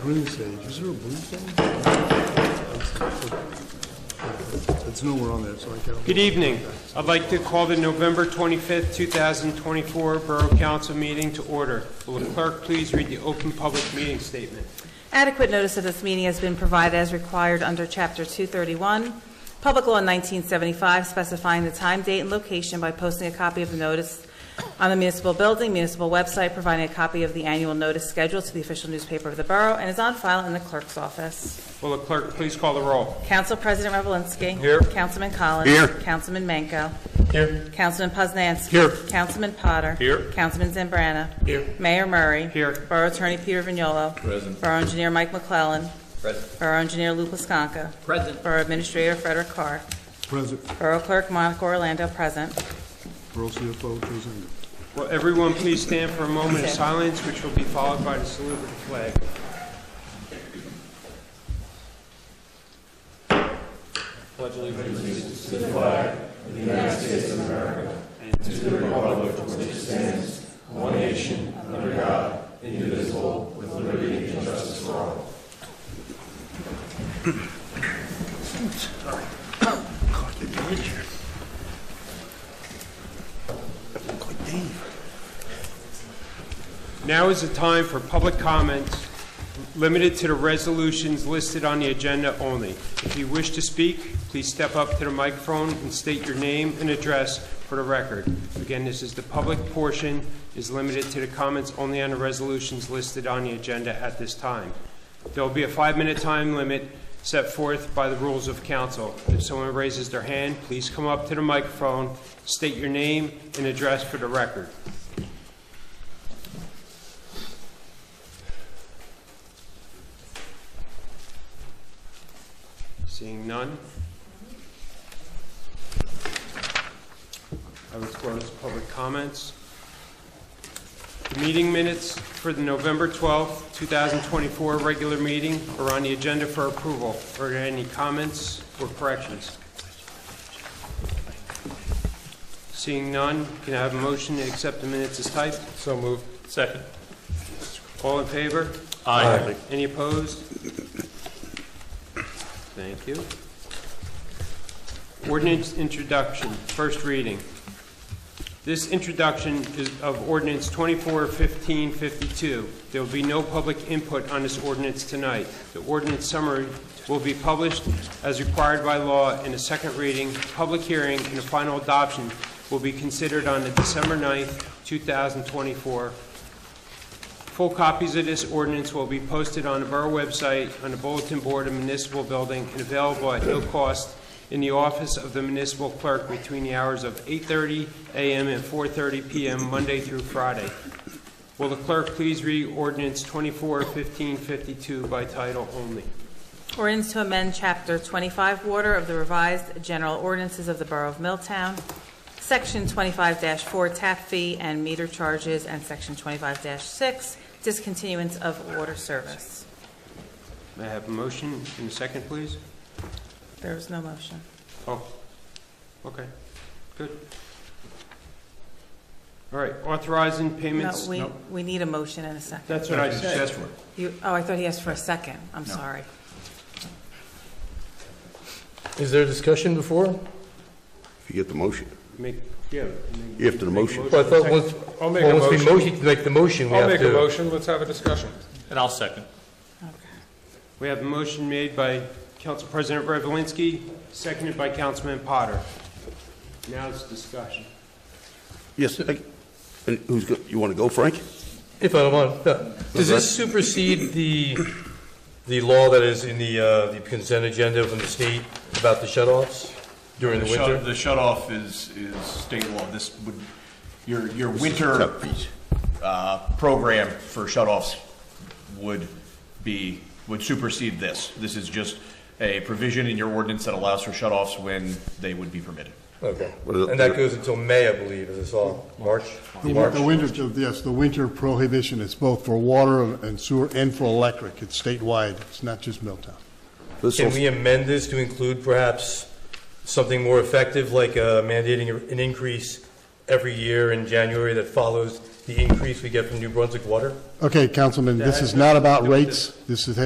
green sage. Is there a blue sage? It's nowhere on there, so I can't. Good evening. I'd like to call the November 25th, 2024 Borough Council meeting to order. Will the clerk please read the open public meeting statement? Adequate notice of this meeting has been provided as required under Chapter 231, Public Law 1975, specifying the time, date, and location by posting a copy of the notice on the municipal building, municipal website, providing a copy of the annual notice schedule to the official newspaper of the borough, and is on file in the clerk's office. Will the clerk please call the roll? Council President Revelinsky. Here. Councilman Collins. Here. Councilman Manco. Here. Councilman Poznanski. Here. Councilman Potter. Here. Councilman Zambrana. Here. Mayor Murray. Here. Borough Attorney Peter Vignolo. Present. Borough Engineer Mike McClellan. Present. Borough Engineer Lou Plaskanka. Present. Borough Administrator Frederick Carr. Present. Borough Clerk Monica Orlando present. Borough CFO, Joe Zender. Will everyone please stand for a moment of silence, which will be followed by the salute of the flag. Pledge allegiance to the flag of the United States of America and to the republic for which it stands, one nation, under God, indivisible, with liberty and justice for all. Now is the time for public comments limited to the resolutions listed on the agenda only. If you wish to speak, please step up to the microphone and state your name and address for the record. Again, this is the public portion is limited to the comments only on the resolutions listed on the agenda at this time. There will be a 5-minute time limit set forth by the rules of council. If someone raises their hand, please come up to the microphone, state your name and address for the record. Seeing none, I will close public comments. The meeting minutes for the November 12th, 2024 regular meeting are on the agenda for approval. Are there any comments or corrections? Seeing none, can I have a motion to accept the minutes as typed? So moved. Second. All in favor? Aye. Any opposed? Thank you. Ordinance introduction, first reading. This introduction is of ordinance 24-1552. There will be no public input on this ordinance tonight. The ordinance summary will be published as required by law in a second reading. Public hearing and a final adoption will be considered on the December 9th, 2024. Full copies of this ordinance will be posted on the borough website, on the bulletin board of municipal building, and available at no cost in the office of the municipal clerk between the hours of 8:30 a.m. and 4:30 p.m. Monday through Friday. Will the clerk please read ordinance 24-1552 by title only? Ordinance to amend Chapter 25 Water of the Revised General Ordinances of the Borough of Milltown, Section 25-4 tap fee and meter charges, and Section 25-6 discontinuance of water service. May I have a motion in a second, please? There is no motion. Oh, okay, good. All right, authorizing payments. No, we need a motion in a second. That's what I just asked for. I thought he asked for a second. I'm sorry. Is there discussion before? If you get the motion. After the motion. Well, I thought once, I'll make a motion. to make the motion, we I'll have make to... a motion, let's have a discussion. And I'll second. Okay. We have a motion made by Council President Revelinsky, seconded by Councilman Potter. Now it's discussion. Yes, and you want to go, Frank? If I don't mind, yeah. Does this supersede the law that is in the consent agenda from the state about the shutoffs during the winter? The shutoff is state law. This would your winter program for shutoffs would supersede this. This is just a provision in your ordinance that allows for shutoffs when they would be permitted. Okay, and that goes until May, I believe, is this all? March? The winter prohibition is both for water and sewer and for electric. It's statewide. It's not just Milltown. Can we amend this to include perhaps something more effective, like mandating an increase every year in January that follows the increase we get from New Brunswick Water? Okay, Councilman, this is not about rates. This is,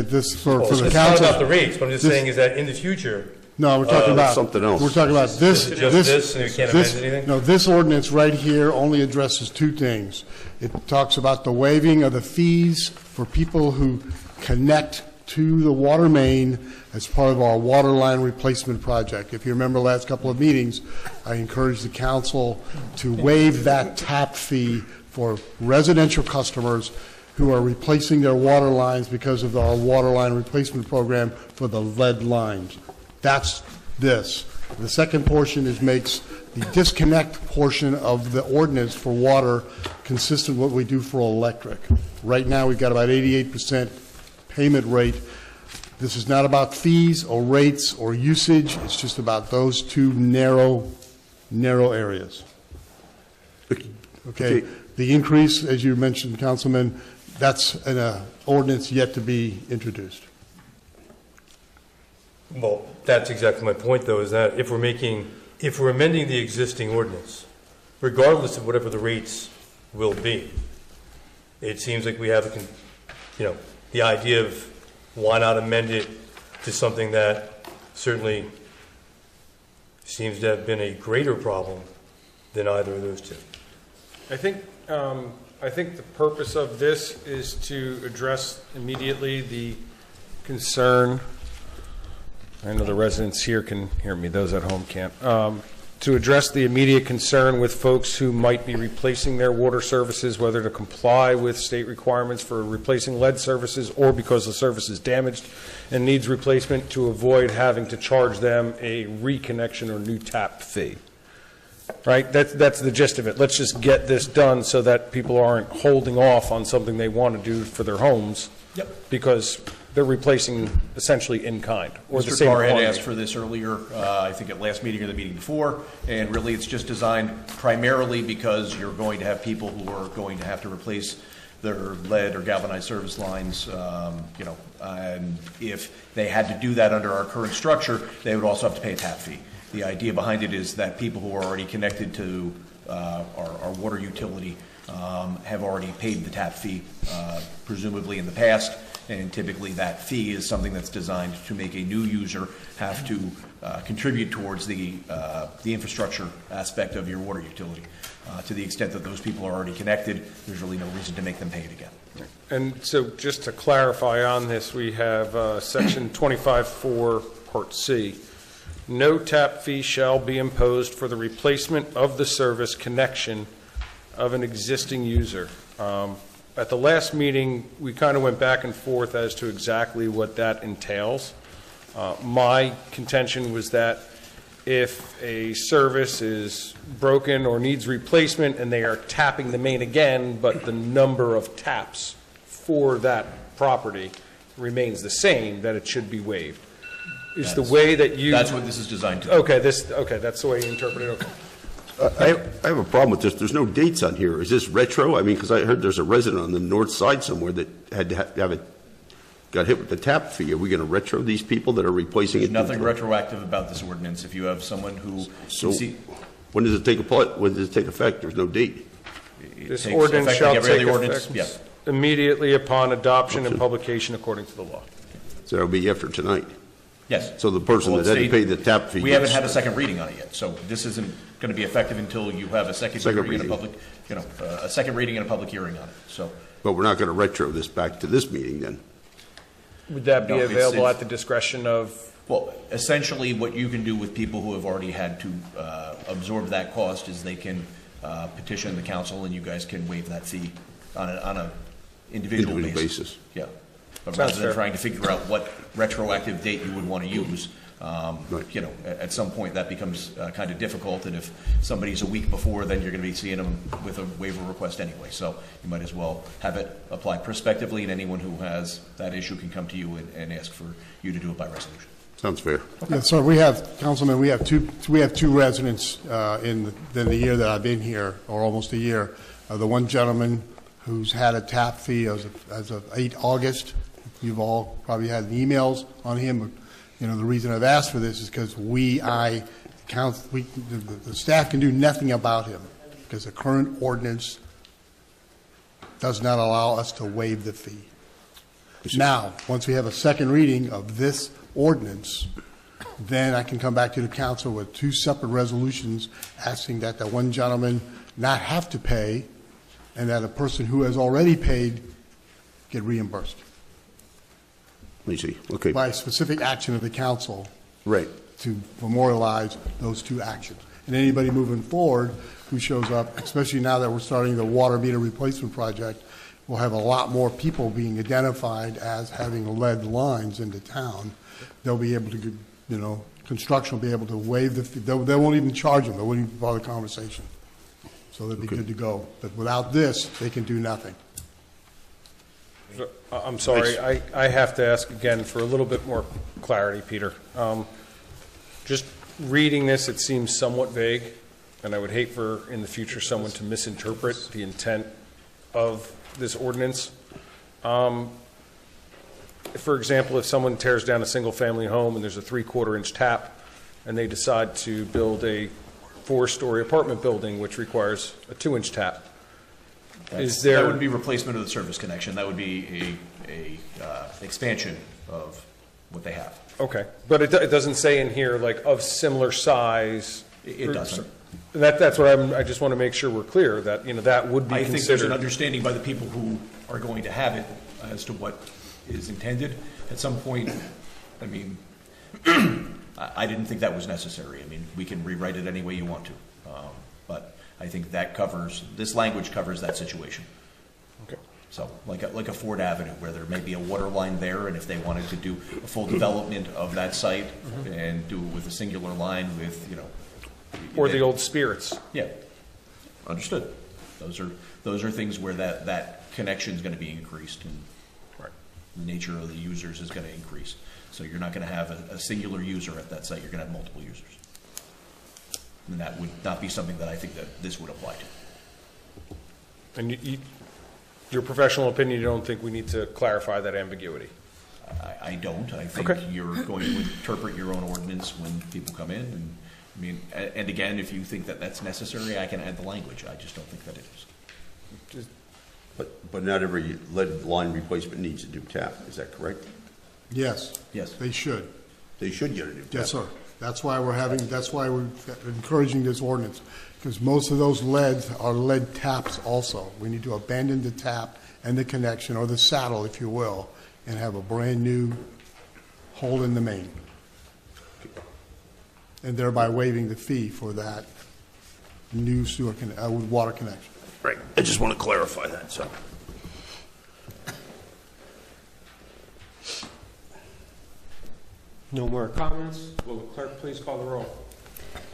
for Well, the it's not council. about the rates, but I'm just this- saying is that in the future, No, we're talking about. something else. We're talking about this. Just this, and we can't amend anything? No, this ordinance right here only addresses two things. It talks about the waiving of the fees for people who connect to the water main as part of our water line replacement project. If you remember last couple of meetings, I encouraged the council to waive that tap fee for residential customers who are replacing their water lines because of our water line replacement program for the lead lines. That's this. The second portion makes the disconnect portion of the ordinance for water consistent with what we do for electric. Right now, we've got about 88% payment rate. This is not about fees or rates or usage. It's just about those two narrow areas. Okay? The increase, as you mentioned, Councilman, that's an ordinance yet to be introduced. well, that's exactly my point, though, is that if we're amending the existing ordinance, regardless of whatever the rates will be, it seems like we have the idea of why not amend it to something that certainly seems to have been a greater problem than either of those two. I think the purpose of this is to address immediately the concern. I know the residents here can hear me, those at home can't. To address the immediate concern with folks who might be replacing their water services, whether to comply with state requirements for replacing lead services or because the service is damaged and needs replacement, to avoid having to charge them a reconnection or new tap fee. Right? That's the gist of it. Let's just get this done so that people aren't holding off on something they want to do for their homes. Yep. Because they're replacing essentially in kind, or the Mr. same Carr had quantity. asked for this earlier, I think at last meeting or the meeting before, and really it's just designed primarily because you're going to have people who are going to have to replace their lead or galvanized service lines, and if they had to do that under our current structure, they would also have to pay a tap fee. The idea behind it is that people who are already connected to our water utility have already paid the tap fee, presumably in the past, and typically that fee is something that's designed to make a new user have to contribute towards the infrastructure aspect of your water utility. To the extent that those people are already connected, there's really no reason to make them pay it again. And so just to clarify on this, we have section 25.4, part C. No tap fee shall be imposed for the replacement of the service connection of an existing user. At the last meeting, we kind of went back and forth as to exactly what that entails. My contention was that if a service is broken or needs replacement and they are tapping the main again, but the number of taps for that property remains the same, that it should be waived. Is the way that you... That's what this is designed to do. Okay, that's the way you interpret it, okay. I have a problem with this. There's no dates on here. Is this retro? I mean, because I heard there's a resident on the north side somewhere that had to have it, got hit with the tap fee. Are we going to retro these people that are replacing There's it? nothing retroactive about this ordinance. If you have someone who... So when does it take effect? There's no date. This ordinance shall take effect Yeah. immediately upon adoption and publication according to the law. So it'll be after tonight. Yes. So the person Well, that had to it's pay the tap fee. We haven't had a second reading on it yet, so this isn't going to be effective until you have a second reading and a public, a second reading and a public hearing on it, so. But we're not going to retro this back to this meeting then. Would that be No, available it's- at the discretion of, Well, essentially, what you can do with people who have already had to absorb that cost is they can petition the council, and you guys can waive that fee on a individual basis. Yeah. But Sounds rather than fair. trying to figure out what retroactive date you would want to use, at some point that becomes kind of difficult, and if somebody's a week before, then you're going to be seeing them with a waiver request anyway. So you might as well have it applied prospectively, and anyone who has that issue can come to you and ask for you to do it by resolution. Sounds fair. Yeah, so we have, Councilman, we have two residents in the year that I've been here, or almost a year. The one gentleman who's had a tap fee as of 8 August. You've all probably had emails on him. The reason I've asked for this is because the staff can do nothing about him. because the current ordinance does not allow us to waive the fee. Now, once we have a second reading of this ordinance, then I can come back to the council with 2 separate resolutions asking that the one gentleman not have to pay and that a person who has already paid get reimbursed Let me see, okay, by a specific action of the council right. to memorialize those 2 actions. And anybody moving forward who shows up, especially now that we're starting the water meter replacement project, we'll have a lot more people being identified as having lead lines into town. They'll be able to, construction will be able to waive the fee. They won't even charge them. They won't even bother conversation. So they'll be good to go. But without this, they can do nothing. I'm sorry, I have to ask again for a little bit more clarity, Peter. Just reading this, it seems somewhat vague, and I would hate for, in the future, someone to misinterpret the intent of this ordinance. For example, if someone tears down a single-family home and there's a 3/4-inch tap, and they decide to build a 4-story apartment building which requires a 2-inch tap, That would be replacement of the service connection. That would be a expansion of what they have. Okay, but it doesn't say in here, like, of similar size? It doesn't. That's what I just want to make sure we're clear, that, that would be I considered. think there's an understanding by the people who are going to have it as to what is intended. At some point, I mean, I didn't think that was necessary. I mean, we can rewrite it any way you want to. But I think this language covers that situation. Okay. So, like a Ford Avenue, where there may be a water line there, and if they wanted to do a full development of that site and do it with a singular line with, Or the old Spirits. Yeah, understood. Those are things where that connection is going to be increased, and the nature of the users is going to increase. So you're not going to have a singular user at that site. You're going to have multiple users. And that would not be something that I think that this would apply to. And your professional opinion, you don't think we need to clarify that ambiguity? I don't. I think Okay. you're going to interpret your own ordinance when people come in. And I mean, and again, if you think that that's necessary, I can add the language. I just don't think that it is. But not every lead line replacement needs a new tap, is that correct? Yes. Yes. They should. They should get a new tap. Yes, sir. That's why we're encouraging this ordinance, because most of those leads are lead taps also. We need to abandon the tap and the connection, or the saddle, if you will, and have a brand-new hole in the main. And thereby waiving the fee for that new water connection. Right, I just want to clarify that, so. No more comments? Will the clerk please call the roll?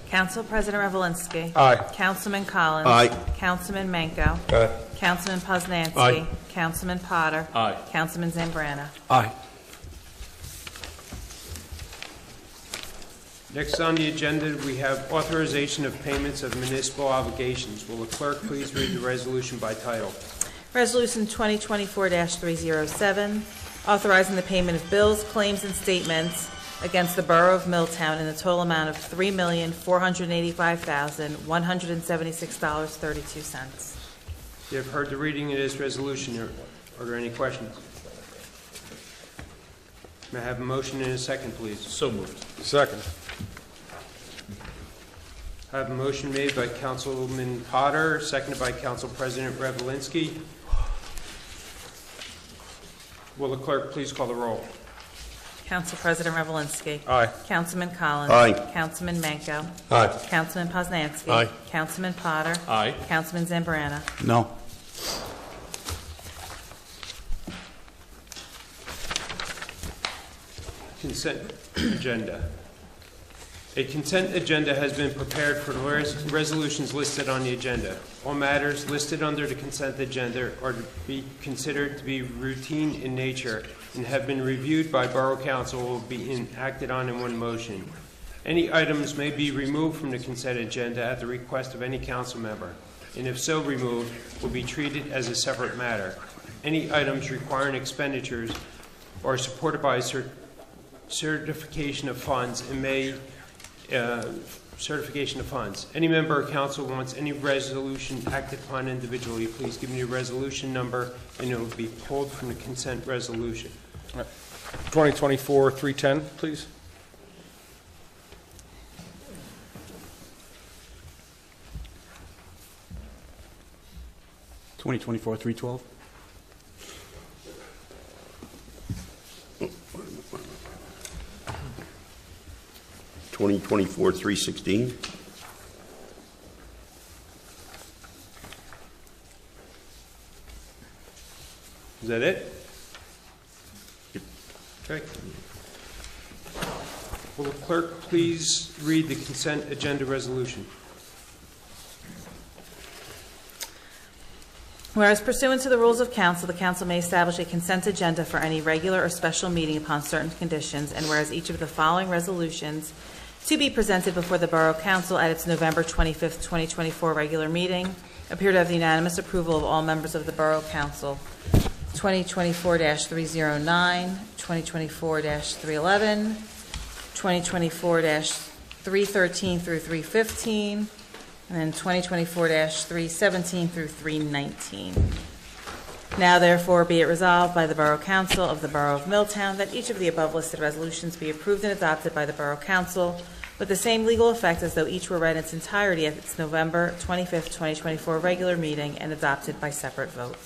Council President Revelinsky. Aye. Councilman Collins. Aye. Councilman Manco. Aye. Councilman Poznanski. Aye. Councilman Potter. Aye. Councilman Zambrana. Aye. Next on the agenda, we have authorization of payments of municipal obligations. Will the clerk please read the resolution by title? Resolution 2024-307, authorizing the payment of bills, claims, and statements against the Borough of Milltown in the total amount of $3,485,176.32. You have heard the reading of this resolution. Are there any questions? May I have a motion and a second, please? So moved. Second. I have a motion made by Councilman Potter, seconded by Council President Revelinsky. Will the clerk please call the roll? Council President Revelinsky. Aye. Councilman Collins. Aye. Councilman Manco. Aye. Councilman Poznanski. Aye. Councilman Potter. Aye. Councilman Zambrana. No. Consent agenda. A consent agenda has been prepared for the resolutions listed on the agenda. All matters listed under the consent agenda are to be considered to be routine in nature and have been reviewed by Borough Council will be acted on in one motion. Any items may be removed from the consent agenda at the request of any council member, and if so removed, will be treated as a separate matter. Any items requiring expenditures are supported by certification of funds and may certification of funds. Any member of council wants any resolution acted upon individually, please give me your resolution number, and it will be pulled from the consent resolution. 2024-310, please. (2024-312). 2024-316. Is that it? Okay. Will the clerk please read the consent agenda resolution? Whereas pursuant to the rules of council, the council may establish a consent agenda for any regular or special meeting upon certain conditions, and whereas each of the following resolutions to be presented before the Borough Council at its November 25th, 2024 regular meeting appear to have the unanimous approval of all members of the Borough Council. 2024-309, 2024-311, 2024-313 through 315, and then 2024-317 through 319. Now therefore be it resolved by the Borough Council of the Borough of Milltown that each of the above listed resolutions be approved and adopted by the Borough Council with the same legal effect as though each were read in its entirety at its November 25th, 2024 regular meeting and adopted by separate vote.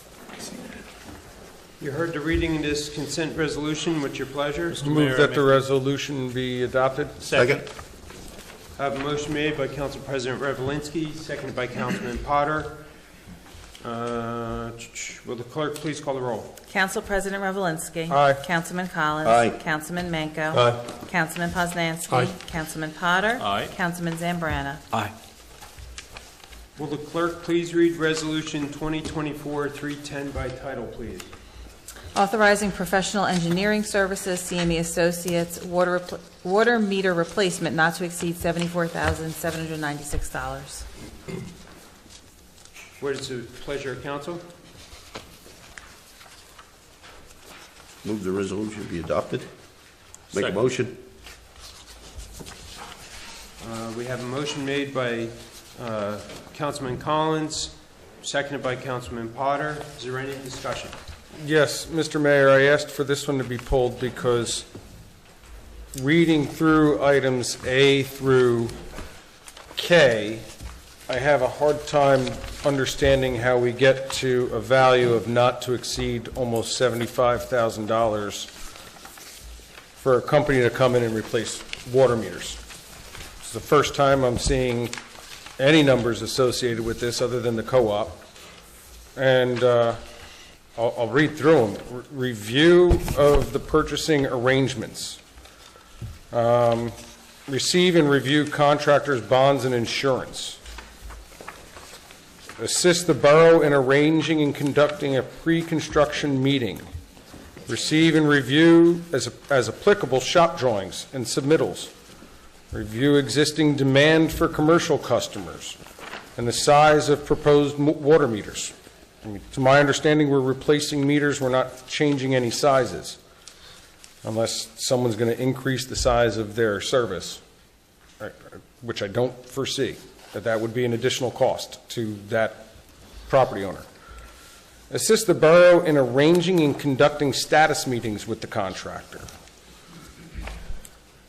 You heard the reading of this consent resolution. What's your pleasure? Move that the resolution be adopted. Second. I have a motion made by Council President Revelinsky, seconded by Councilman Potter. Will the clerk please call the roll? Council President Revelinsky. Aye. Councilman Collins. Aye. Councilman Manco. Aye. Councilman Poznanski. Aye. Councilman Potter. Aye. Councilman Zambrana. Aye. Will the clerk please read Resolution 2024-310 by title, please? Authorizing professional engineering services, CME Associates, water meter replacement not to exceed $74,796. What is the pleasure of council? Move the resolution be adopted. Make a motion. We have a motion made by Councilman Collins, seconded by Councilman Potter. Is there any discussion? Yes, Mr. Mayor, I asked for this one to be pulled because reading through items A through K, I have a hard time understanding how we get to a value of not to exceed almost $75,000 for a company to come in and replace water meters. It's the first time I'm seeing any numbers associated with this other than the co-op. And I'll read through them. Review of the purchasing arrangements. Receive and review contractors' bonds and insurance. Assist the borough in arranging and conducting a pre-construction meeting. Receive and review, as applicable, shop drawings and submittals. Review existing demand for commercial customers and the size of proposed water meters. I mean, to my understanding, we're replacing meters, we're not changing any sizes, unless someone's going to increase the size of their service, which I don't foresee, that would be an additional cost to that property owner. Assist the borough in arranging and conducting status meetings with the contractor.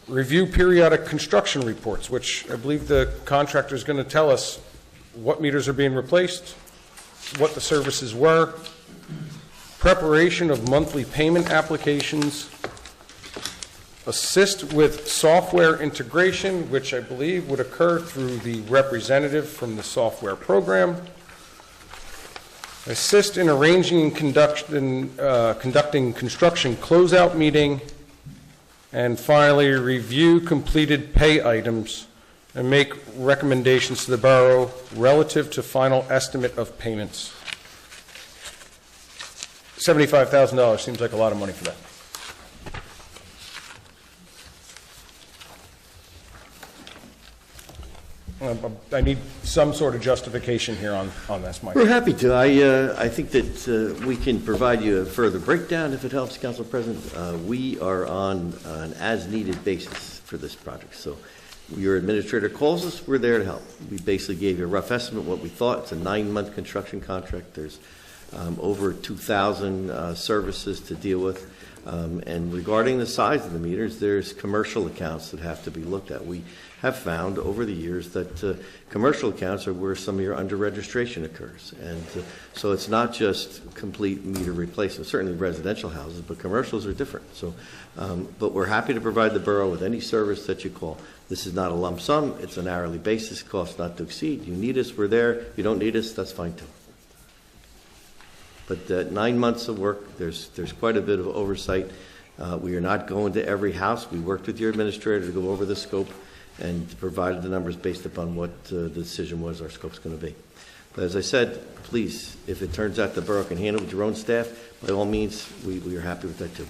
Review periodic construction reports, which I believe the contractor is going to tell us what meters are being replaced, what the services were, preparation of monthly payment applications, assist with software integration, which I believe would occur through the representative from the software program, assist in arranging and conducting construction closeout meeting, and finally, review completed pay items and make recommendations to the borough relative to final estimate of payments. $75,000 seems like a lot of money for that. I need some sort of justification here on this, Mike. We're happy to. I think that we can provide you a further breakdown if it helps, Council President. We are on an as-needed basis for this project. So Your administrator calls us, we're there to help. We basically gave you a rough estimate of what we thought. It's a 9-month construction contract. There's over 2,000 services to deal with. And regarding the size of the meters, there's commercial accounts that have to be looked at. We have found over the years that commercial accounts are where some of your under-registration occurs. And so it's not just complete meter replacement, certainly residential houses, but commercials are different. So, but we're happy to provide the borough with any service that you call. This is not a lump sum. It's an hourly basis, cost not to exceed. You need us, we're there. You don't need us, that's fine too. But 9 months of work, there's quite a bit of oversight. We are not going to every house. We worked with your administrator to go over the scope and provided the numbers based upon what the decision was our scope's going to be. But as I said, please, if it turns out the borough can handle it with your own staff, by all means, we are happy with that too.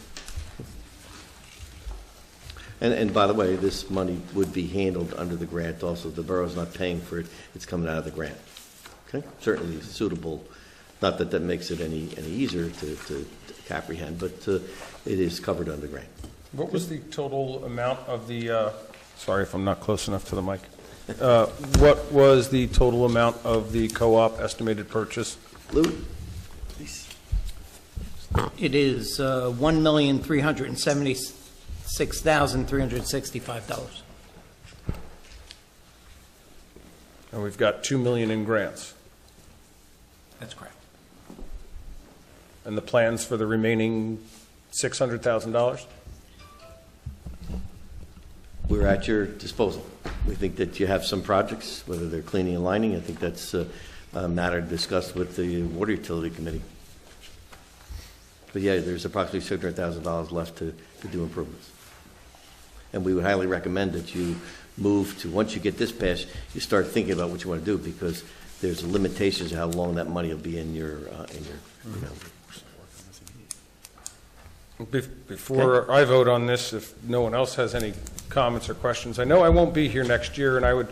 And by the way, this money would be handled under the grant also. The borough's not paying for it. It's coming out of the grant. Okay? Certainly suitable. Not that that makes it any easier to apprehend, but it is covered under grant. What was the total amount of the, sorry if I'm not close enough to the mic. What was the total amount of the co-op estimated purchase? Lou, please. It is $1,376,365. And we've got $2 million in grants. That's correct. And the plans for the remaining $600,000? We're at your disposal. We think that you have some projects, whether they're cleaning and lining. I think that's a matter discussed with the Water Utility Committee. But yeah, there's approximately $600,000 left to do improvements. And we would highly recommend that you move to, once you get this passed, you start thinking about what you want to do, because there's limitations of how long that money will be in your you know. Before I vote on this, if no one else has any comments or questions, I know I won't be here next year, and I would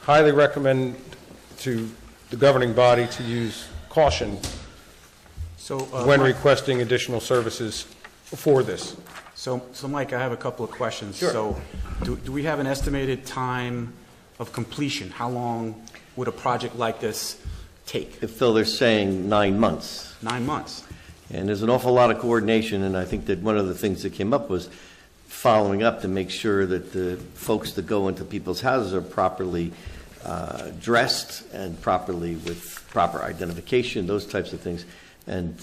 highly recommend to the governing body to use caution when requesting additional services for this. So Mike, I have a couple of questions. Sure. So do we have an estimated time of completion? How long would a project like this take? Phil, they're saying 9 months. 9 months. And there's an awful lot of coordination, and I think that one of the things that came up was following up to make sure that the folks that go into people's houses are properly dressed and properly with proper identification, those types of things. And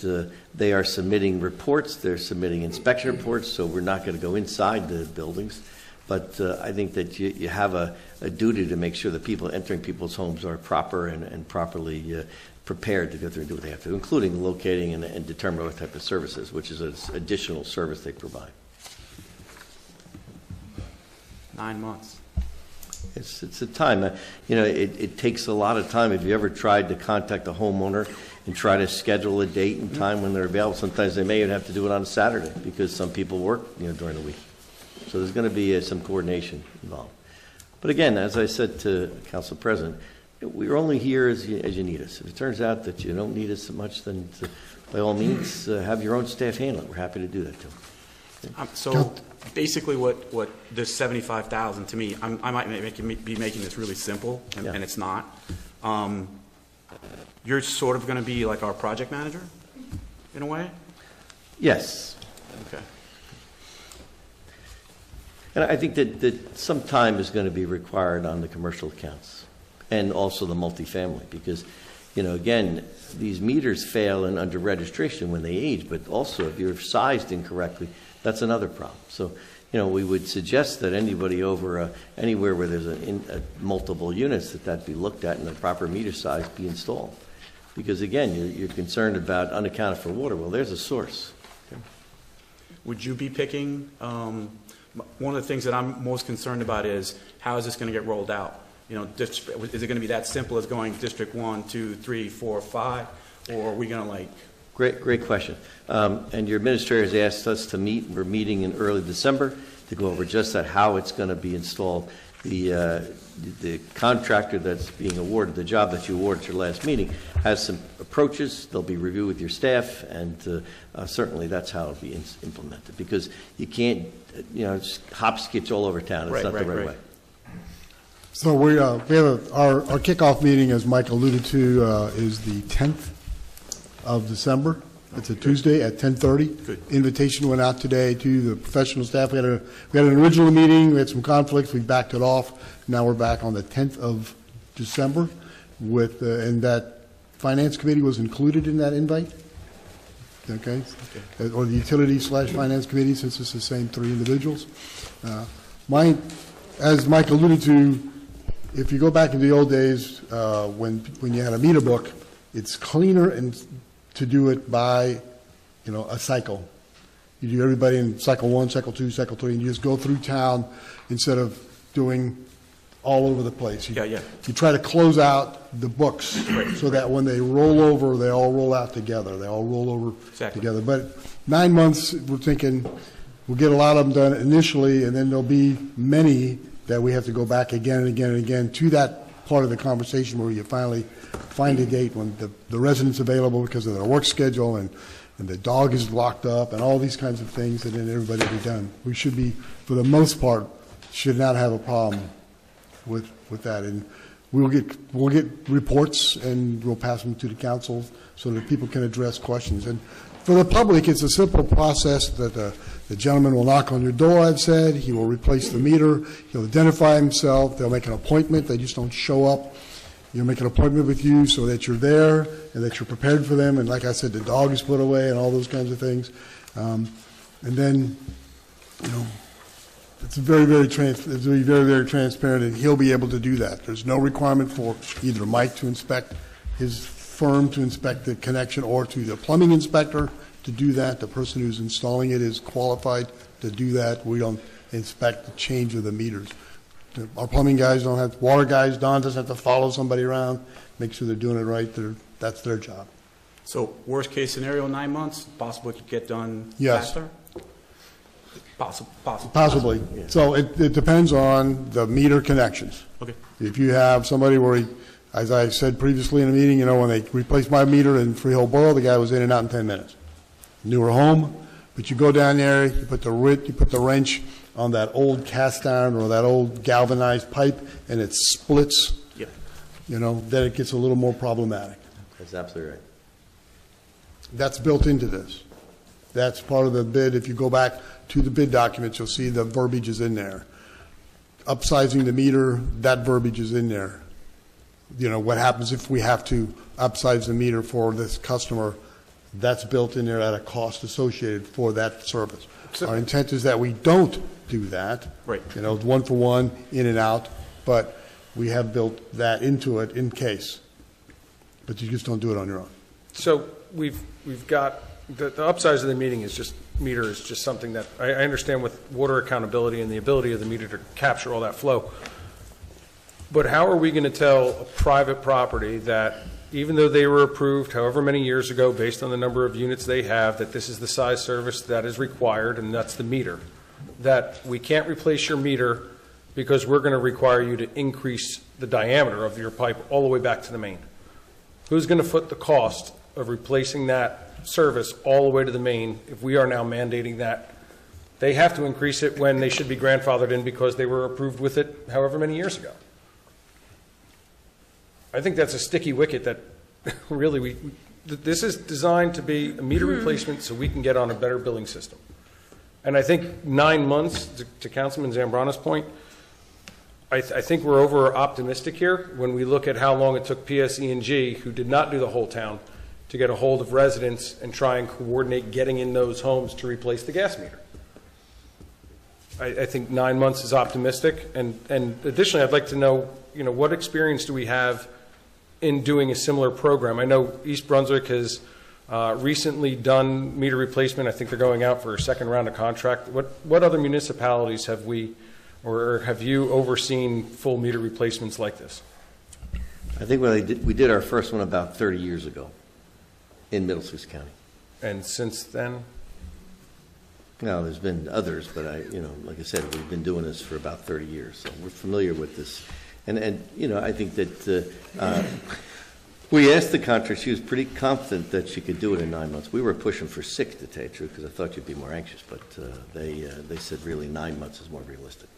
they are submitting reports, they're submitting inspection reports, so we're not going to go inside the buildings. But I think that you have a duty to make sure that people entering people's homes are proper and properly prepared to go through and do what they have to, including locating and determine what type of services, which is an additional service they provide. 9 months. It's a time. It takes a lot of time. If you ever tried to contact a homeowner and try to schedule a date and time when they're available, sometimes they may even have to do it on a Saturday because some people work during the week. So there's going to be some coordination involved. But again, as I said to Council President, we're only here as you need us. If it turns out that you don't need us so much, then by all means, have your own staff handle it. We're happy to do that too. So basically what this $75,000 to me, I might be making this really simple, and it's not. You're sort of going to be like our project manager, in a way? Yes. Okay. And I think that some time is going to be required on the commercial accounts and also the multifamily because, again, these meters fail and under registration when they age, but also if you're sized incorrectly, that's another problem. So, we would suggest that anybody over anywhere where there's multiple units that be looked at and the proper meter size be installed. Because, again, you're concerned about unaccounted for water. Well, there's a source. Okay. Would you be picking, one of the things that I'm most concerned about is how is this going to get rolled out? Is it going to be that simple as going District 1, 2, 3, 4, 5, or are we going to Great question. And your administrator has asked us to meet. We're meeting in early December to go over just that, how it's going to be installed. The contractor that's being awarded, the job that you awarded at your last meeting, has some approaches. They'll be reviewed with your staff, and certainly that's how it'll be implemented. Because you can't, just hop skitch all over town. It's not the right way. So we have our kickoff meeting, as Mike alluded to, is the 10th of December. It's a Tuesday at 10:30. Good. Invitation went out today to the professional staff. We had an original meeting. We had some conflicts. We backed it off. Now we're back on the 10th of December with, and that finance committee was included in that invite. Okay. Or the utility/finance committee, since it's the same three individuals. As Mike alluded to, if you go back in the old days, when you had a meter book, it's cleaner and to do it by, a cycle. You do everybody in cycle 1, cycle 2, cycle 3, and you just go through town instead of doing all over the place. You try to close out the books so that when they roll over, they all roll out together. They all roll over together. But 9 months, we're thinking we'll get a lot of them done initially, and then there'll be many that we have to go back again and again and again to that part of the conversation where you finally find a date when the resident's available because of their work schedule and the dog is locked up and all these kinds of things, and then everybody will be done. We should be, for the most part, should not have a problem with that. And we'll get reports and we'll pass them to the council so that people can address questions. And for the public, it's a simple process that the gentleman will knock on your door, I've said. He will replace the meter. He'll identify himself. They'll make an appointment. They just don't show up. You'll make an appointment with you so that you're there and that you're prepared for them. And like I said, the dog is put away and all those kinds of things. And then, it's very, very transparent, and he'll be able to do that. There's no requirement for either Mike to inspect, his firm to inspect the connection, or to the plumbing inspector to do that. The person who's installing it is qualified to do that. We don't inspect the change of the meters. Our plumbing guys don't have, water guys, Don doesn't have to follow somebody around, make sure they're doing it right. That's their job. So worst case scenario, 9 months, possibly it could get done Yes. faster? Possibly. Yeah. So it depends on the meter connections. Okay. If you have somebody where, as I said previously in a meeting, when they replaced my meter in Freehold Borough, the guy was in and out in 10 minutes. Newer home, but you go down there, you put the wrench on that old cast iron or that old galvanized pipe, and it splits. Yep. Then it gets a little more problematic. That's absolutely right. That's built into this. That's part of the bid. If you go back to the bid documents, you'll see the verbiage is in there. Upsizing the meter, that verbiage is in there. What happens if we have to upsize the meter for this customer, that's built in there at a cost associated for that service. Our intent is that we don't do that. Right. One for one, in and out, but we have built that into it in case. But you just don't do it on your own. So we've got, the upsize of the meter is just something that I understand with water accountability and the ability of the meter to capture all that flow. But how are we going to tell a private property that even though they were approved however many years ago based on the number of units they have, that this is the size service that is required and that's the meter, that we can't replace your meter because we're going to require you to increase the diameter of your pipe all the way back to the main? Who's going to foot the cost of replacing that service all the way to the main if we are now mandating that they have to increase it when they should be grandfathered in because they were approved with it however many years ago? I think that's a sticky wicket that really this is designed to be a meter replacement so we can get on a better billing system. And I think 9 months, to Councilman Zambrana's point, I think we're over optimistic here when we look at how long it took PSE&G, who did not do the whole town, to get a hold of residents and try and coordinate getting in those homes to replace the gas meter. I think 9 months is optimistic. And additionally, I'd like to know, what experience do we have in doing a similar program? I know East Brunswick has recently done meter replacement. I think they're going out for a second round of contract. What other municipalities have we, or have you overseen full meter replacements like this? I think we did our first one about 30 years ago in Middlesex County. And since then? No, there's been others, but like I said, we've been doing this for about 30 years, so we're familiar with this. And I think that we asked the contractor. She was pretty confident that she could do it in 9 months. We were pushing for 6, to tell you the truth, because I thought you'd be more anxious. But they said really 9 months is more realistic.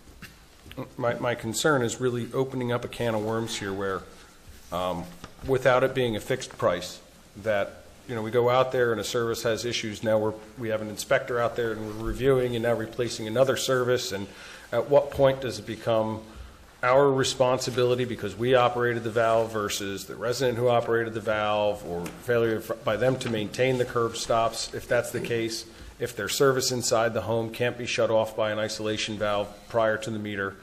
my concern is really opening up a can of worms here where, without it being a fixed price, that, we go out there and a service has issues. Now we have an inspector out there and we're reviewing and now replacing another service. And at what point does it become our responsibility because we operated the valve versus the resident who operated the valve, or failure by them to maintain the curb stops, if that's the case, if their service inside the home can't be shut off by an isolation valve prior to the meter?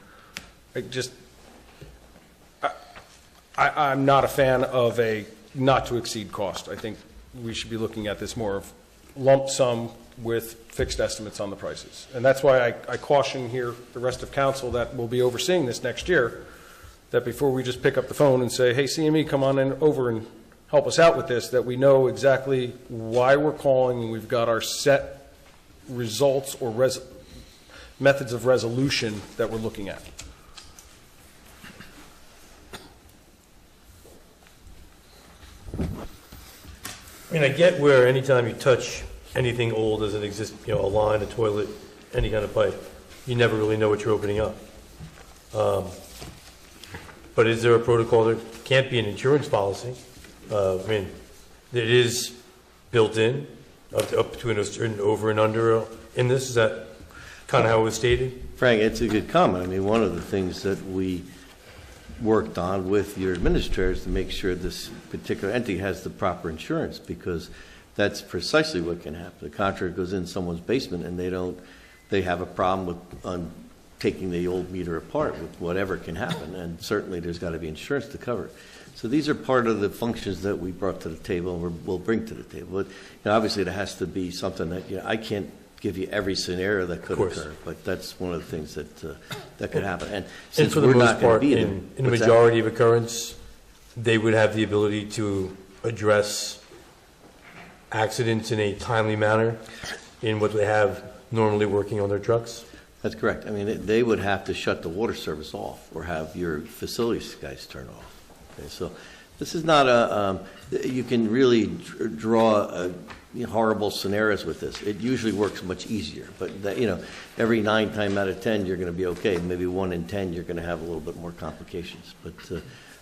I'm not a fan of a not to exceed cost. I think we should be looking at this more of lump sum with fixed estimates on the prices. And that's why I caution here the rest of council that will be overseeing this next year, that before we just pick up the phone and say, hey, CME, come on in over and help us out with this, that we know exactly why we're calling and we've got our set results or methods of resolution that we're looking at. I mean, I get where anytime you touch anything old as it exists, a line, a toilet, any kind of pipe, you never really know what you're opening up. But is there a protocol? There can't be an insurance policy. I mean, it is built in up between an over and under in this. Is that kind of how it was stated? Frank, it's a good comment. I mean, one of the things that we worked on with your administrators to make sure this particular entity has the proper insurance, because that's precisely what can happen. The contractor goes in someone's basement and they have a problem with taking the old meter apart, with whatever can happen, and certainly there's got to be insurance to cover it. So these are part of the functions that we brought to the table and we'll bring to the table. But obviously there has to be something that I can't give you every scenario that could occur, but that's one of the things that could happen. And since for the we're most not going part, to be in the majority of occurrence, they would have the ability to address accidents in a timely manner in what they have normally working on their trucks? That's correct. I mean, they would have to shut the water service off or have your facilities guys turn off. Okay, so this is not you can really draw horrible scenarios with this. It usually works much easier, but every 9 times out of 10 you're going to be okay. Maybe 1 in 10 you're going to have a little bit more complications. But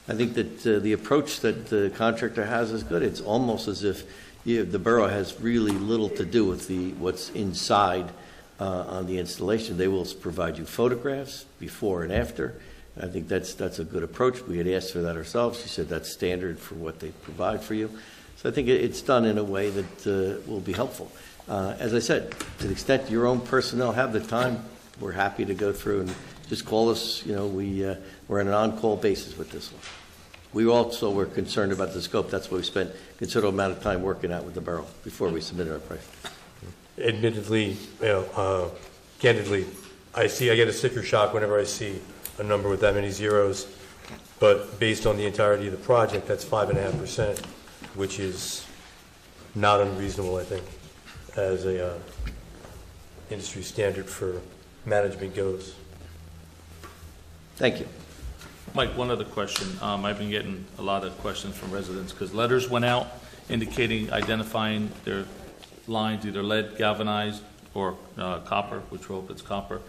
I think that the approach that the contractor has is good. It's almost as if the borough has really little to do with what's inside on the installation. They will provide you photographs before and after. I think that's a good approach. We had asked for that ourselves. She said that's standard for what they provide for you. So I think it's done in a way that will be helpful. As I said, to the extent your own personnel have the time, we're happy to go through and just call us. We're on an on-call basis with this one. We also were concerned about the scope. That's why we spent a considerable amount of time working out with the borough before we submitted our price. Admittedly, candidly, I get a sticker shock whenever I see a number with that many zeros, but based on the entirety of the project, that's 5.5%, which is not unreasonable, I think, as a industry standard for management goes. Thank you. Mike, one other question. I've been getting a lot of questions from residents because letters went out identifying their lines, either lead, galvanized, or copper, which we hope it's copper.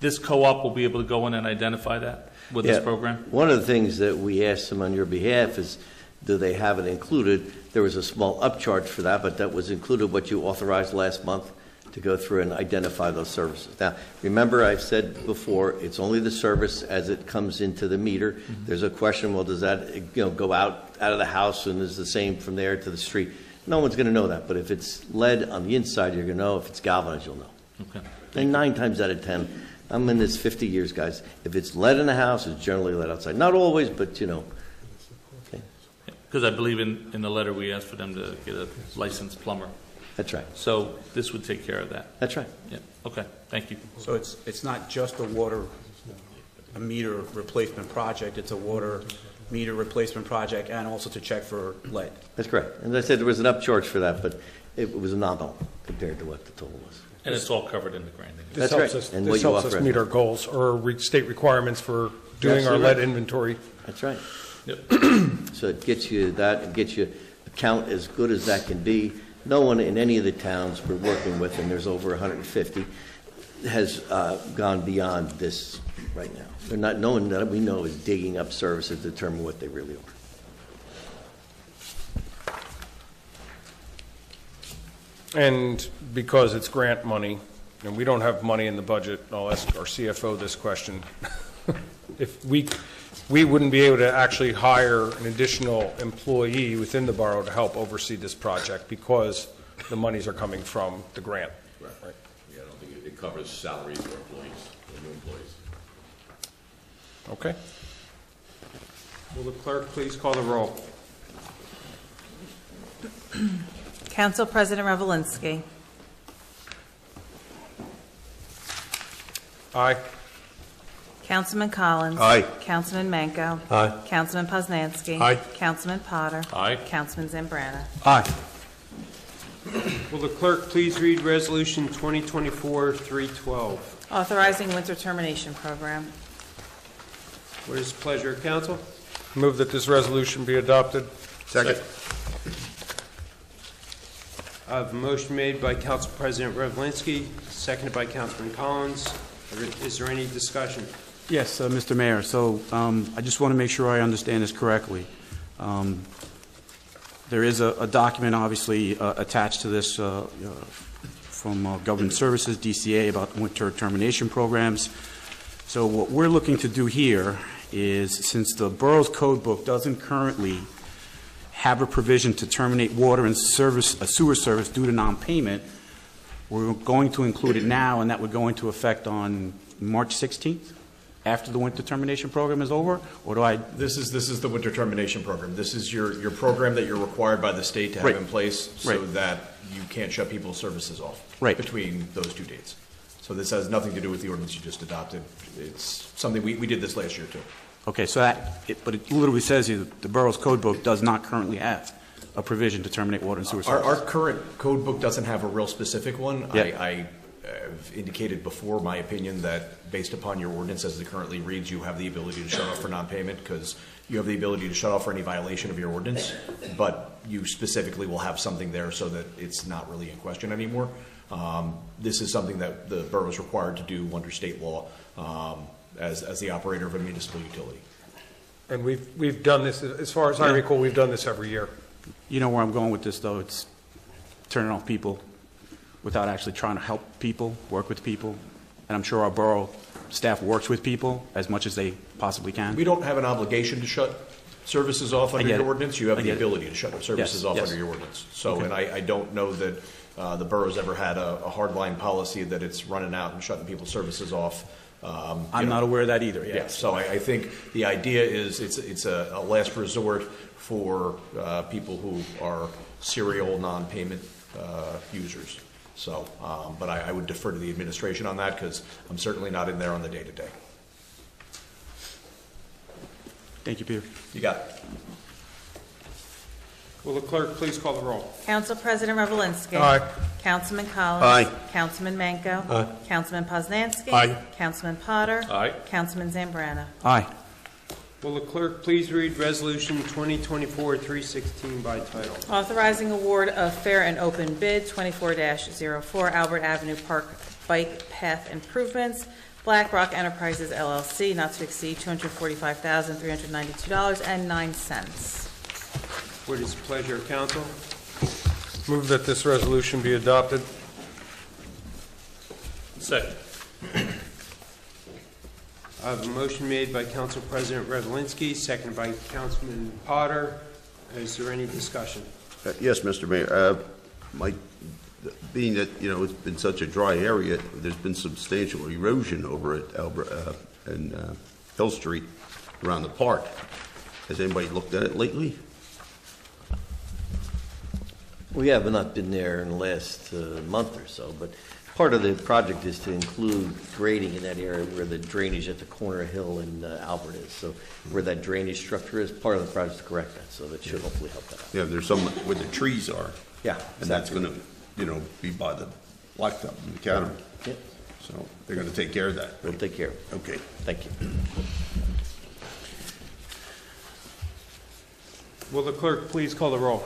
This co-op will be able to go in and identify that with this program? One of the things that we asked them on your behalf is, do they have it included? There was a small upcharge for that, but that was included what you authorized last month to go through and identify those services. Now, remember I've said before, it's only the service as it comes into the meter. Mm-hmm. There's a question, well, does that go out of the house and is the same from there to the street? No one's going to know that, but if it's lead on the inside, you're going to know. If it's galvanized, you'll know. Okay. And 9 times out of 10, I'm in this 50 years, guys. If it's lead in the house, it's generally lead outside. Not always, but Okay. Because I believe in the letter we asked for them to get a licensed plumber. That's right. So this would take care of that. That's right. Yeah. Okay. Thank you. So it's not just a meter replacement project. It's a water meter replacement project, and also to check for lead. That's correct. And as I said, there was an upcharge for that, but it was nominal compared to what the total was. And it's all covered in the grant. This That's helps right. us, And this what you helps us offer meet us. our goals or state requirements for doing our Absolutely lead right. inventory. That's right. Yep. So it gets you that, it gets you a count as good as that can be. No one in any of the towns we're working with, and there's over 150, has gone beyond this right now. They're not knowing that we know is digging up services to determine what they really are. And because it's grant money, and we don't have money in the budget, I'll ask our CFO this question. If we wouldn't be able to actually hire an additional employee within the borough to help oversee this project because the monies are coming from the grant. Right. Yeah, I don't think it covers salaries for employees, or new employees. Okay? Will the clerk please call the roll? Council President Revelinsky. Aye. Councilman Collins. Aye. Councilman Manco. Aye. Councilman Poznanski. Aye. Councilman Potter. Aye. Councilman Zambrana. Aye. Will the clerk please read Resolution 2024-312? Authorizing winter termination program. What is the pleasure of council? Move that this resolution be adopted. Second. I have a motion made by Council President Revelinsky, seconded by Councilman Collins. Is there any discussion? Yes, Mr. Mayor. So I just want to make sure I understand this correctly. There is a document, obviously, attached to this from Government Services, DCA, about winter termination programs. So what we're looking to do here is, since the borough's code book doesn't currently have a provision to terminate water and sewer service due to non-payment, we're going to include it now, and that would go into effect on March 16th, after the winter termination program is over? Or do I? This is the winter termination program. This is your program that you're required by the state to have Right. in place so Right. that you can't shut people's services off Right. between those two dates. So this has nothing to do with the ordinance you just adopted. It's something, we did this last year too. Okay, so but it literally says here that the borough's code book does not currently have a provision to terminate water and sewer service. Our current code book doesn't have a real specific one. Yeah. I have indicated before my opinion that based upon your ordinance as it currently reads, you have the ability to shut off for non-payment because you have the ability to shut off for any violation of your ordinance, but you specifically will have something there so that it's not really in question anymore. This is something that the borough is required to do under state law as the operator of a municipal utility. And we've done this, as far as I recall, we've done this every year. You know where I'm going with this, though. It's turning off people without actually trying to help people, work with people. And I'm sure our borough staff works with people as much as they possibly can. We don't have an obligation to shut services off under get your it. ordinance. You have I the get it. ability to shut services off yes. under your ordinance. So, Okay. and I don't know that the borough's ever had a hardline policy that it's running out and shutting people's services off. I'm not aware of that either. Yeah, so I think the idea is it's a last resort for people who are serial non-payment users. So, but I would defer to the administration on that because I'm certainly not in there on the day-to-day. Thank you, Peter. You got it. Will the clerk please call the roll? Council President Revelinsky. Aye. Councilman Collins. Aye. Councilman Manco. Aye. Councilman Poznanski. Aye. Councilman Potter. Aye. Councilman Zambrana. Aye. Will the clerk please read Resolution 2024-316 by title? Authorizing award of fair and open bid 24-04 Albert Avenue Park Bike Path Improvements, Black Rock Enterprises LLC, not to exceed $245,392.09. What is the pleasure of council? Move that this resolution be adopted. Second. I have a motion made by Council President Revelinsky, seconded by Councilman Potter. Is there any discussion? Yes, Mr. Mayor. Being that, it's been such a dry area, there's been substantial erosion over at Albert and Hill Street around the park. Has anybody looked at it lately? We have not been there in the last month or so, but part of the project is to include grading in that area where the drainage at the corner of Hill and Albert is. So where that drainage structure is, part of the project to correct that, so that should hopefully help that out. Yeah, there's some where the trees are. Yeah. And that's going to, be by the blacktop in the academy. Yep. So they're going to take care of that. We'll take care of it. Okay. Thank you. Will the clerk please call the roll?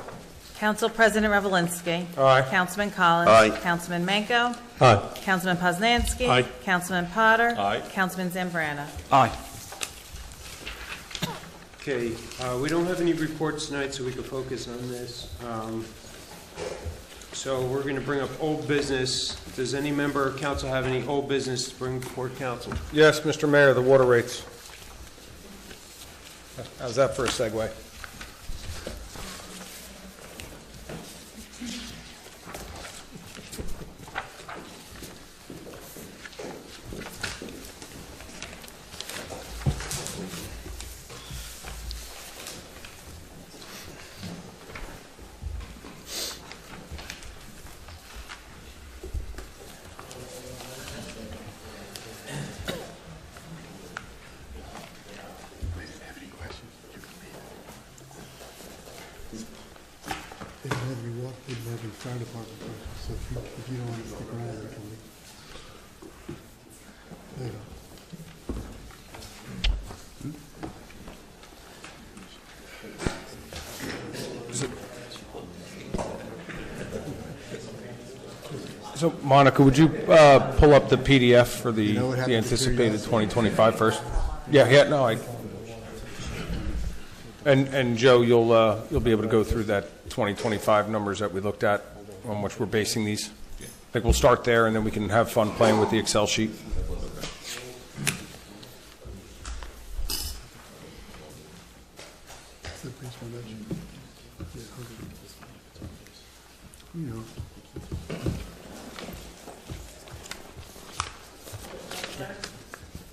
Council President Revelinsky. Aye. Councilman Collins. Aye. Councilman Manco. Aye. Councilman Poznanski. Aye. Councilman Potter. Aye. Councilman Zambrana. Aye. Okay, we don't have any reports tonight, so we can focus on this. So we're going to bring up old business. Does any member of council have any old business to bring before council? Yes, Mr. Mayor, the water rates. How's that for a segue? They don't have any water, they don't have any fire department questions, so if you don't want to stick around, you can leave. There you go. So, Monica, would you pull up the PDF for the You know what happened to anticipated curiosity? 2025 first? Yeah, no, And Joe, you'll be able to go through that 2025 numbers that we looked at on which we're basing these. I think we'll start there, and then we can have fun playing with the Excel sheet. You know.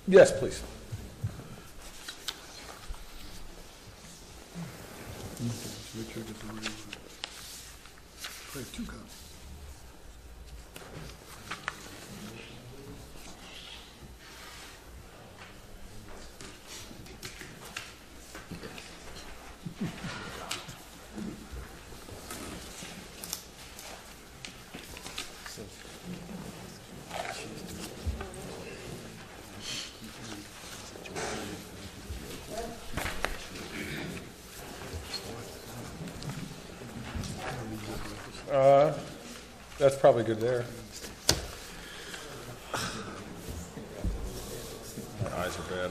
Yes, please. Richard, if you two copies. That's probably good there. My eyes are bad.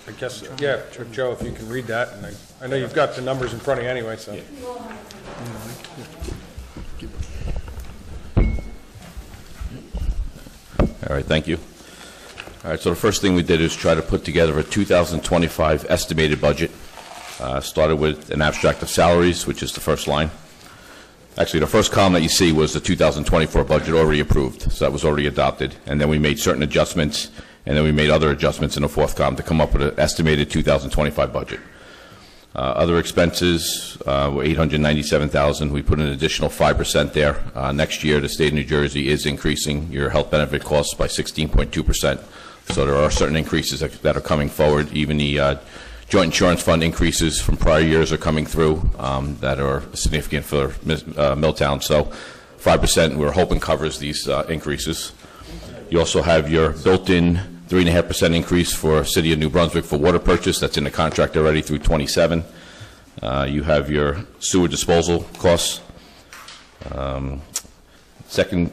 I guess, yeah, Joe, if you can read that, and I know you've got the numbers in front of you anyway, so. All right, thank you. All right, so the first thing we did is try to put together a 2025 estimated budget. Started with an abstract of salaries, which is the first line. Actually, the first column that you see was the 2024 budget already approved, so that was already adopted. And then we made certain adjustments, and then we made other adjustments in the fourth column to come up with an estimated 2025 budget. Other expenses were $897,000. We put an additional 5% there. Next year, the state of New Jersey is increasing your health benefit costs by 16.2%. So there are certain increases that are coming forward. Even the joint insurance fund increases from prior years are coming through that are significant for Milltown. So 5% we're hoping covers these increases. You also have your built-in 3.5% increase for City of New Brunswick for water purchase. That's in the contract already through 27. You have your sewer disposal costs. Second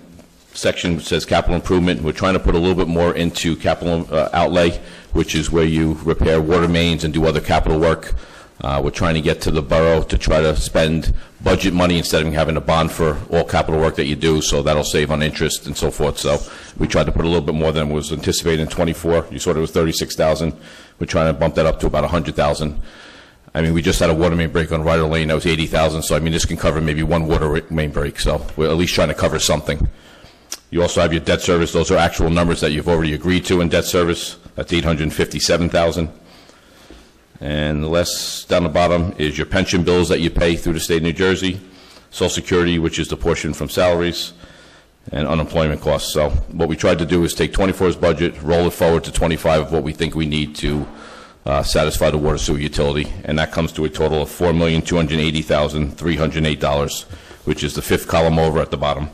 section says capital improvement. We're trying to put a little bit more into capital outlay, which is where you repair water mains and do other capital work. We're trying to get to the borough to try to spend budget money instead of having a bond for all capital work that you do, so that'll save on interest and so forth. So we tried to put a little bit more than was anticipated in 24. You saw it was 36,000. We're trying to bump that up to about 100,000. I mean, we just had a water main break on Ryder Lane. That was 80,000. So I mean, this can cover maybe one water main break. So we're at least trying to cover something. You also have your debt service. Those are actual numbers that you've already agreed to in debt service. That's 857,000. And the last down the bottom is your pension bills that you pay through the state of New Jersey, Social Security, which is the portion from salaries, and unemployment costs. So what we tried to do is take 24's budget, roll it forward to 25 of what we think we need to satisfy the water sewer utility, and that comes to a total of $4,280,308, which is the fifth column over at the bottom.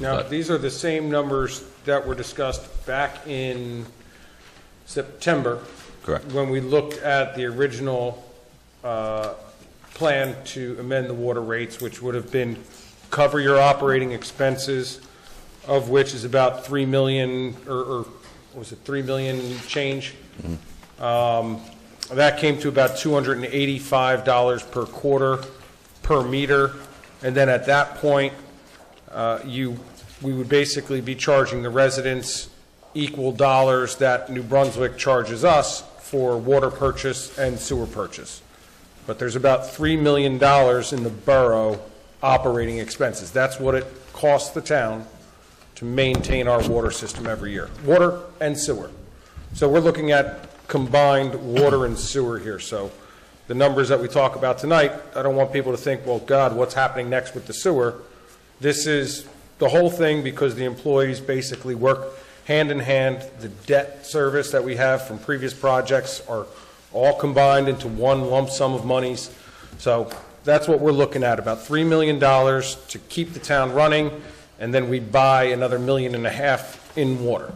Now, But- these are the same numbers that were discussed back in September. Correct. When we looked at the original plan to amend the water rates, which would have been cover your operating expenses, of which is about 3 million, or was it 3 million change? That came to about $285 per quarter per meter. And then at that point, we would basically be charging the residents equal dollars that New Brunswick charges us for water purchase and sewer purchase. But there's about $3 million in the borough operating expenses. That's what it costs the town to maintain our water system every year, water and sewer. So we're looking at combined water and sewer here. So the numbers that we talk about tonight, I don't want people to think, well, God, what's happening next with the sewer? This is the whole thing because the employees basically work hand in hand. The debt service that we have from previous projects are all combined into one lump sum of monies. So that's what we're looking at, about $3 million to keep the town running, and then we buy another $1.5 million in water.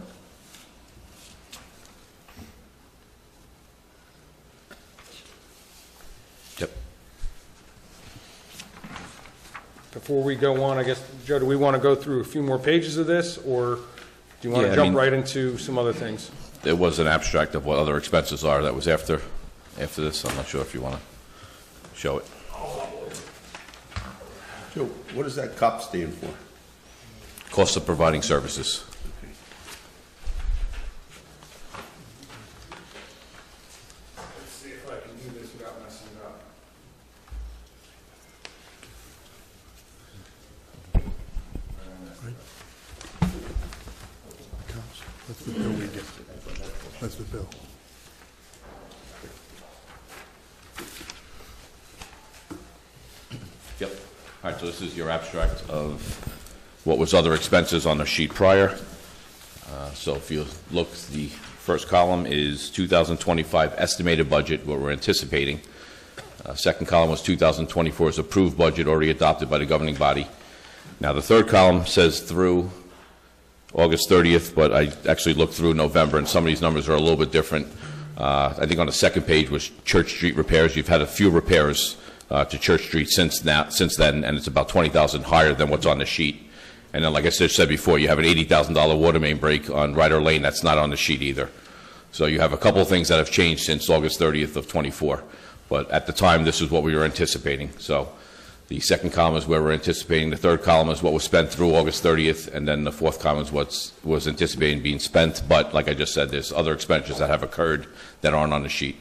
Yep. Before we go on, I guess, Joe, do we want to go through a few more pages of this, or do you want Yeah, to I jump mean- right into some other things? There was an abstract of what other expenses are that was after this. I'm not sure if you want to show it. Joe, what does that COP stand for? Cost of providing services. Let's see if I can do this without messing it up. That's the bill we get. That's the bill. Yep. All right, so this is your abstract of what was other expenses on the sheet prior. So if you look, the first column is 2025 estimated budget, what we're anticipating. Second column was 2024's approved budget already adopted by the governing body. Now, the third column says through August 30th, but I actually looked through November, and some of these numbers are a little bit different. I think on the second page was Church Street repairs. You've had a few repairs to Church Street since then, and it's about 20,000 higher than what's on the sheet. And then, like I said before, you have an $80,000 water main break on Ryder Lane. That's not on the sheet either. So you have a couple of things that have changed since August 30th of 24. But at the time, this is what we were anticipating. So the second column is where we're anticipating. The third column is what was spent through August 30th. And then the fourth column is what was anticipating being spent. But like I just said, there's other expenditures that have occurred that aren't on the sheet.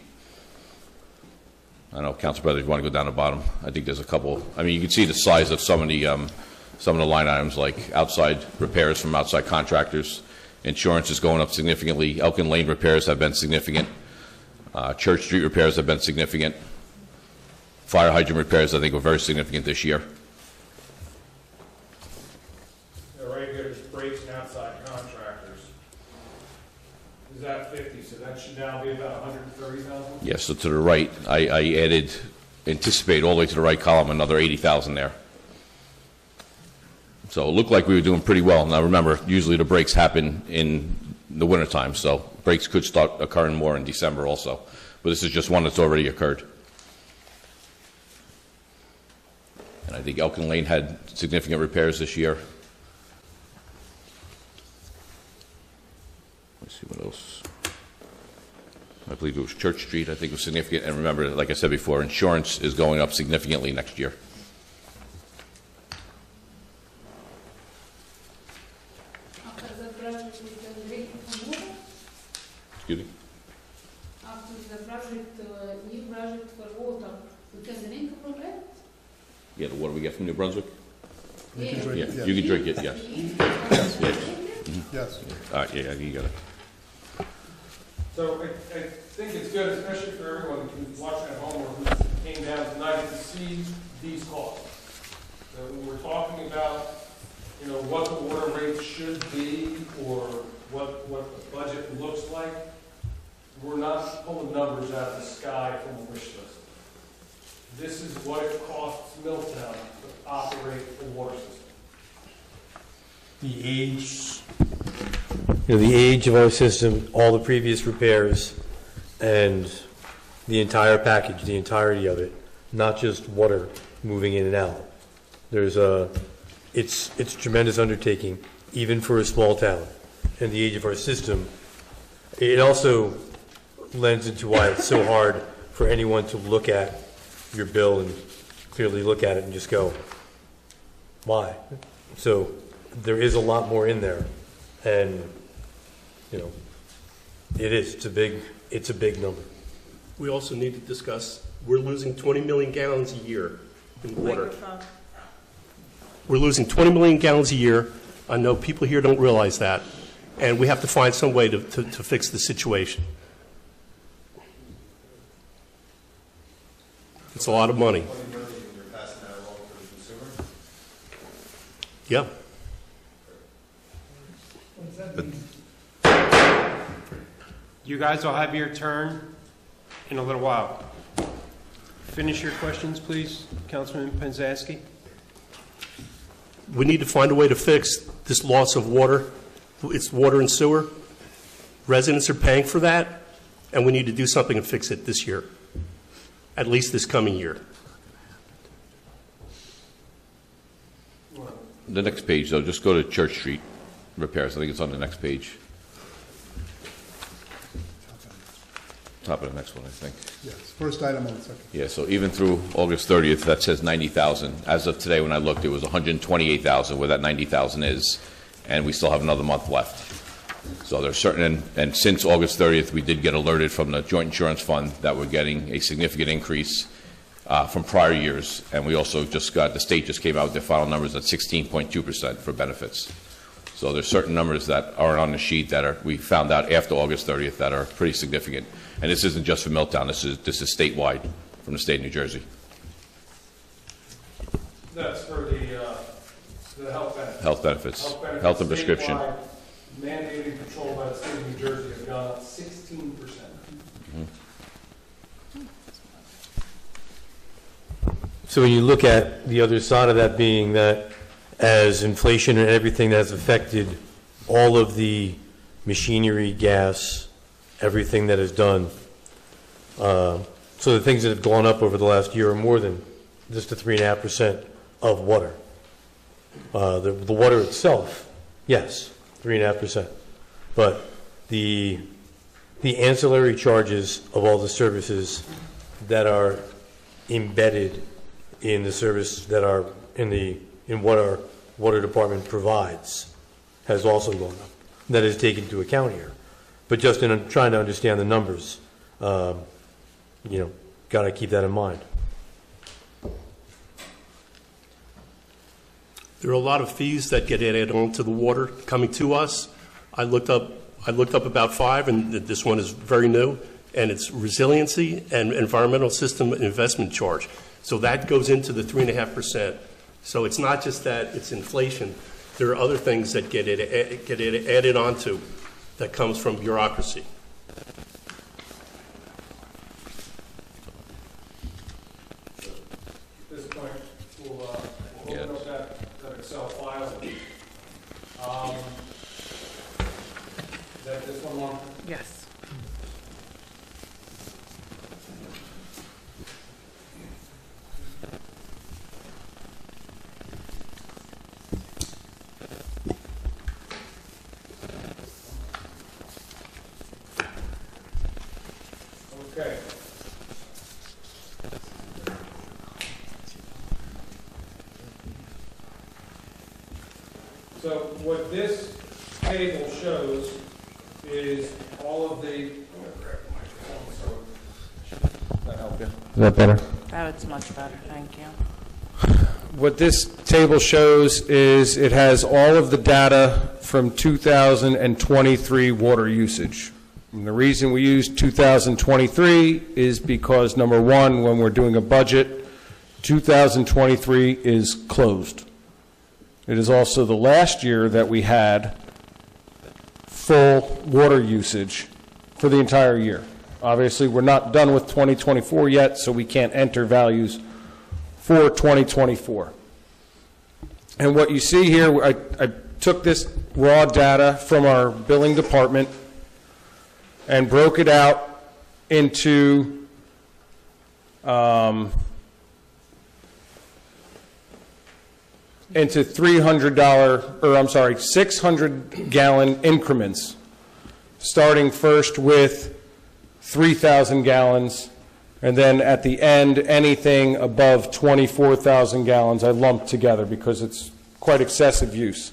I know, Council President, if you want to go down the bottom, I think there's a couple. I mean, you can see the size of some of the line items, like outside repairs from outside contractors. Insurance is going up significantly. Elkin Lane repairs have been significant. Church Street repairs have been significant. Fire hydrant repairs, I think, were very significant this year. Right here is brakes and outside contractors. Is that 50, so that should now be about 130,000? Yes, so to the right, I added, anticipate all the way to the right column, another 80,000 there. So it looked like we were doing pretty well. Now remember, usually the breaks happen in the wintertime, so breaks could start occurring more in December also. But this is just one that's already occurred. And I think Elkin Lane had significant repairs this year. Let's see what else. I believe it was Church Street, I think was significant. And remember, like I said before, insurance is going up significantly next year. After the project, we can wait for more. Excuse me? After the project, new project for water, we can drink from it? Yeah, the water we get from New Brunswick? You can drink Yeah, it, yes. you can drink it, yes. Yes. All right, yeah, you got it. So I think it's good, especially for everyone who's watching at home or who came down tonight, to see these costs. So when we're talking about, you know, what the water rates should be or what the budget looks like, we're not pulling numbers out of the sky from a wish list. This is what it costs Milltown to operate a water system. the age of our system, all the previous repairs, and the entire package, the entirety of it, not just water moving in and out. It's a tremendous undertaking, even for a small town. And the age of our system, it also lends into why it's so hard for anyone to look at your bill and clearly look at it and just go, why? So there is a lot more in there, and it's a big number. We also need to discuss, we're losing 20 million gallons a year in water. Microphone. We're losing 20 million gallons a year. I know people here don't realize that, and we have to find some way to fix the situation. It's a lot of money. Yeah. You guys will have your turn in a little while. Finish your questions, please, Councilman Penzaski. We need to find a way to fix this loss of water. It's water and sewer. Residents are paying for that, and we need to do something and fix it this year, at least this coming year. The next page, though, just go to Church Street repairs. I think it's on the next page. Top of the next one, I think. Yes, first item on the second. Yeah, so even through August 30th, that says 90,000. As of today, when I looked, it was 128,000 where that 90,000 is, and we still have another month left. So there's certain, and since August 30th, we did get alerted from the Joint Insurance Fund that we're getting a significant increase from prior years, and we also just got, the state just came out with their final numbers at 16.2% for benefits. So there's certain numbers that aren't on the sheet that we found out after August 30th that are pretty significant. And this isn't just for Milltown, this is statewide from the state of New Jersey. That's for the health benefits. Health benefits, health and prescription. Statewide, mandated and controlled by the state of New Jersey have gone up 16%. So when you look at the other side of that being that as inflation and everything that's affected all of the machinery, gas, everything that is done, so the things that have gone up over the last year are more than just the 3.5% of water. The water itself, yes, 3.5%. But the ancillary charges of all the services that are embedded in the service that are in what our water department provides has also gone up. That is taken into account here. But just in trying to understand the numbers, got to keep that in mind. There are a lot of fees that get added on to the water coming to us. I looked up about 5, and this one is very new, and it's resiliency and environmental system investment charge. So that goes into the 3.5%. So it's not just that it's inflation. There are other things that get added onto that comes from bureaucracy. At this point, we'll open up that Excel file. Is that this one, Mark? Yes. Okay. So what this table shows is all of the. Does that help you? Is that better? That's much better, thank you. What this table shows is it has all of the data from 2023 water usage. And the reason we use 2023 is because, number one, when we're doing a budget, 2023 is closed. It is also the last year that we had full water usage for the entire year. Obviously, we're not done with 2024 yet, so we can't enter values for 2024. And what you see here, I took this raw data from our billing department and broke it out into $600-gallon increments, starting first with 3,000 gallons, and then at the end, anything above 24,000 gallons I lumped together because it's quite excessive use.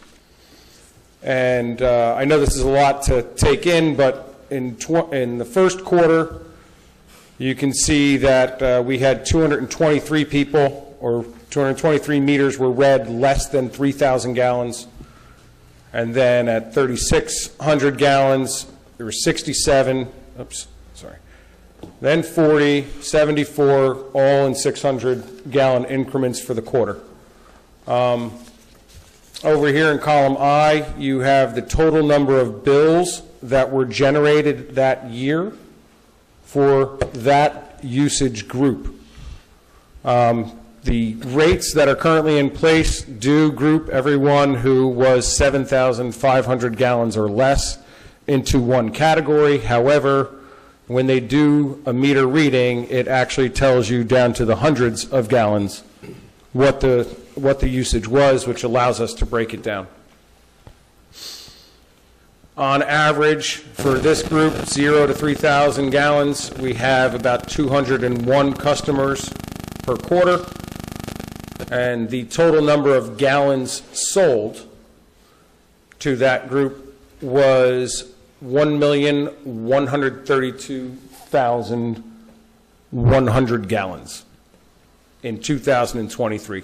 And I know this is a lot to take in, but in the first quarter, you can see that we had 223 people, or 223 meters were read less than 3,000 gallons. And then at 3,600 gallons, there were 67, then 40, 74, all in 600-gallon increments for the quarter. Over here in column I, you have the total number of bills that were generated that year for that usage group. The rates that are currently in place do group everyone who was 7,500 gallons or less into one category. However, when they do a meter reading, it actually tells you down to the hundreds of gallons what the usage was, which allows us to break it down. On average, for this group, 0 to 3,000 gallons, we have about 201 customers per quarter, and the total number of gallons sold to that group was 1,132,100 gallons in 2023.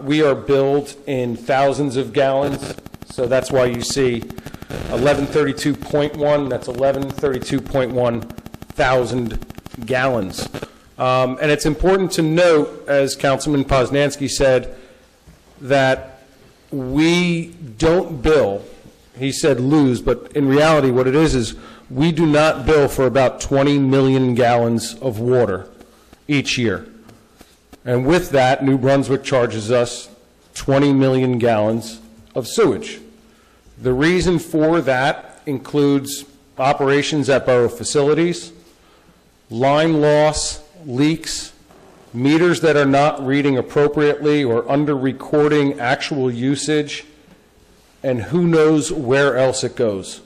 We are billed in thousands of gallons, so that's why you see 1132.1, that's 1132.1 thousand gallons. And it's important to note, as Councilman Poznanski said, that we don't bill, he said lose, but in reality what it is we do not bill for about 20 million gallons of water each year. And with that, New Brunswick charges us 20 million gallons of sewage. The reason for that includes operations at borough facilities, line loss, leaks, meters that are not reading appropriately or under recording actual usage, and who knows where else it goes.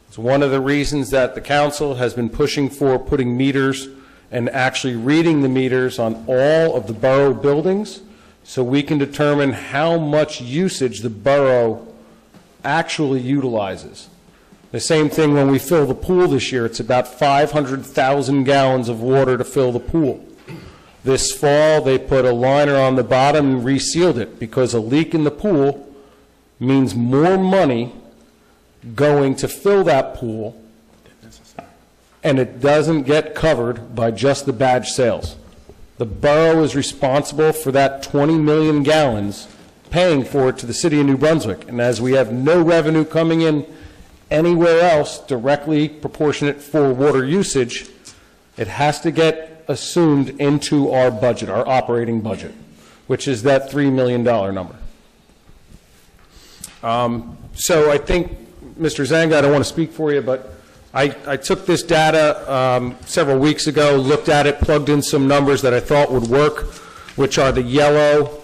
It's one of the reasons that the council has been pushing for putting meters and actually reading the meters on all of the borough buildings so we can determine how much usage the borough actually utilizes. The same thing when we fill the pool this year. It's about 500,000 gallons of water to fill the pool. This fall, they put a liner on the bottom and resealed it because a leak in the pool means more money going to fill that pool, and it doesn't get covered by just the badge sales. The borough is responsible for that 20 million gallons, paying for it to the city of New Brunswick. And as we have no revenue coming in anywhere else directly proportionate for water usage, it has to get assumed into our budget, our operating budget, which is that $3 million number. So I think, Mr. Zanga, I don't want to speak for you, but I took this data several weeks ago, looked at it, plugged in some numbers that I thought would work, which are the yellow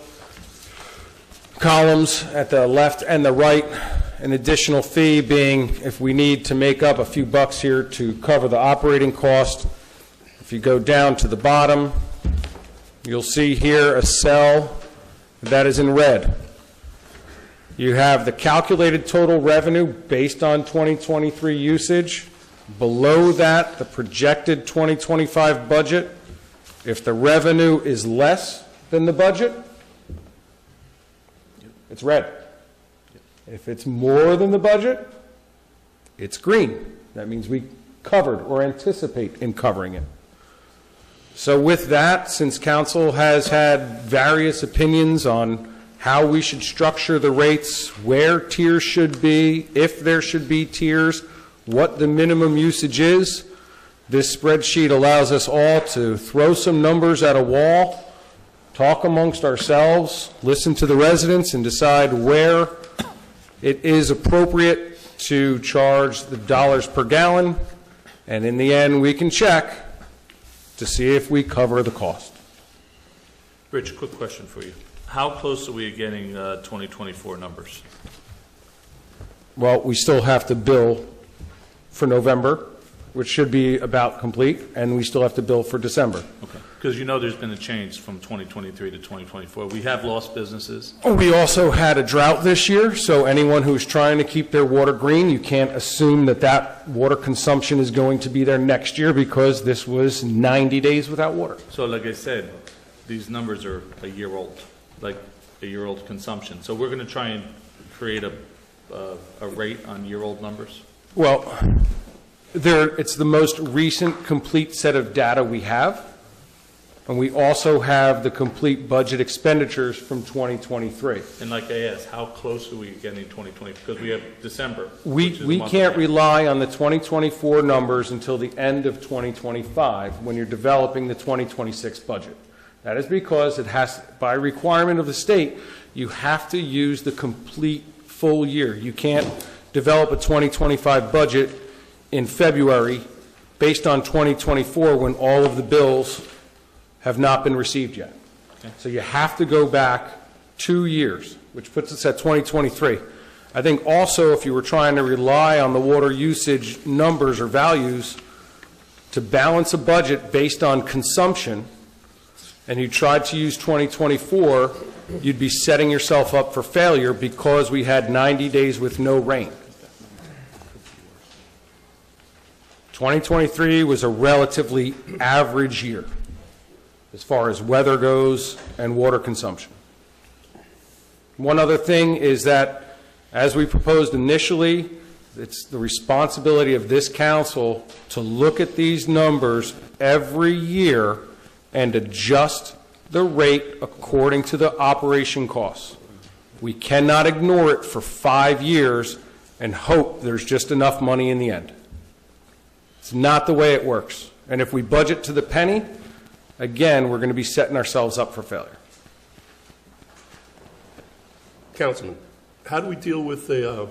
columns at the left and the right, an additional fee being if we need to make up a few bucks here to cover the operating cost. If you go down to the bottom, you'll see here a cell that is in red. You have the calculated total revenue based on 2023 usage. Below that, the projected 2025 budget. If the revenue is less than the budget, it's red. If it's more than the budget, it's green. That means we covered or anticipate in covering it. So with that, since council has had various opinions on how we should structure the rates, where tiers should be, if there should be tiers, what the minimum usage is, this spreadsheet allows us all to throw some numbers at a wall, talk amongst ourselves, listen to the residents, and decide where it is appropriate to charge the dollars per gallon, and in the end, we can check to see if we cover the cost. Rich, quick question for you. How close are we to getting 2024 numbers? Well, we still have to bill for November, which should be about complete, and we still have to bill for December. Okay. Because you know there's been a change from 2023 to 2024. We have lost businesses. We also had a drought this year, so anyone who's trying to keep their water green, you can't assume that that water consumption is going to be there next year because this was 90 days without water. So like I said, these numbers are a year old, like a year-old consumption. So we're going to try and create a rate on year-old numbers? Well, it's the most recent complete set of data we have, and we also have the complete budget expenditures from 2023. And like I asked, how close are we getting 2020? Because we have December. We can't rely on the 2024 numbers until the end of 2025 when you're developing the 2026 budget. That is because it has, by requirement of the state, you have to use the complete full year. You can't develop a 2025 budget in February based on 2024 when all of the bills have not been received yet. Okay. So you have to go back 2 years, which puts us at 2023. I think also if you were trying to rely on the water usage numbers or values to balance a budget based on consumption, and you tried to use 2024, you'd be setting yourself up for failure because we had 90 days with no rain. 2023 was a relatively average year as far as weather goes and water consumption. One other thing is that, as we proposed initially, it's the responsibility of this council to look at these numbers every year and adjust the rate according to the operation costs. We cannot ignore it for 5 years and hope there's just enough money in the end. It's not the way it works. And if we budget to the penny, again, we're going to be setting ourselves up for failure. Councilman, how do we deal with the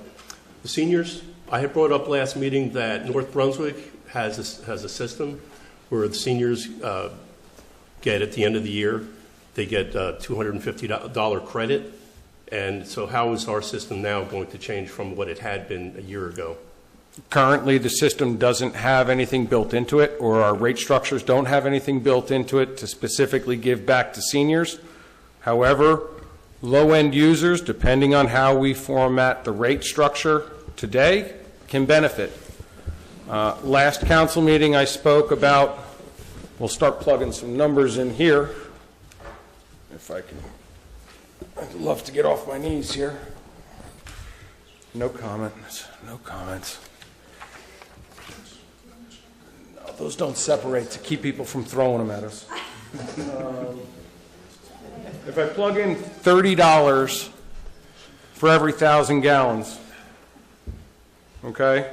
seniors? I had brought up last meeting that North Brunswick has a system where the seniors get at the end of the year, they get $250 credit. And so how is our system now going to change from what it had been a year ago? Currently, the system doesn't have anything built into it, or our rate structures don't have anything built into it to specifically give back to seniors. However, low-end users, depending on how we format the rate structure today, can benefit. Last council meeting I spoke about, we'll start plugging some numbers in here. If I can, I'd love to get off my knees here. No comments, no comments. No, those don't separate to keep people from throwing them at us. If I plug in $30 for every 1,000 gallons, okay,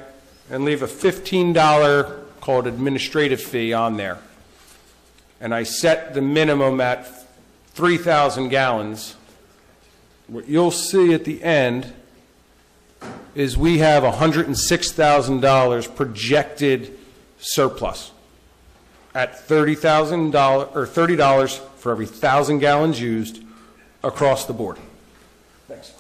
and leave a $15 called administrative fee on there, and I set the minimum at 3,000 gallons, what you'll see at the end is we have $106,000 projected surplus at $30,000 or $30 for every 1,000 gallons used across the board. Thanks.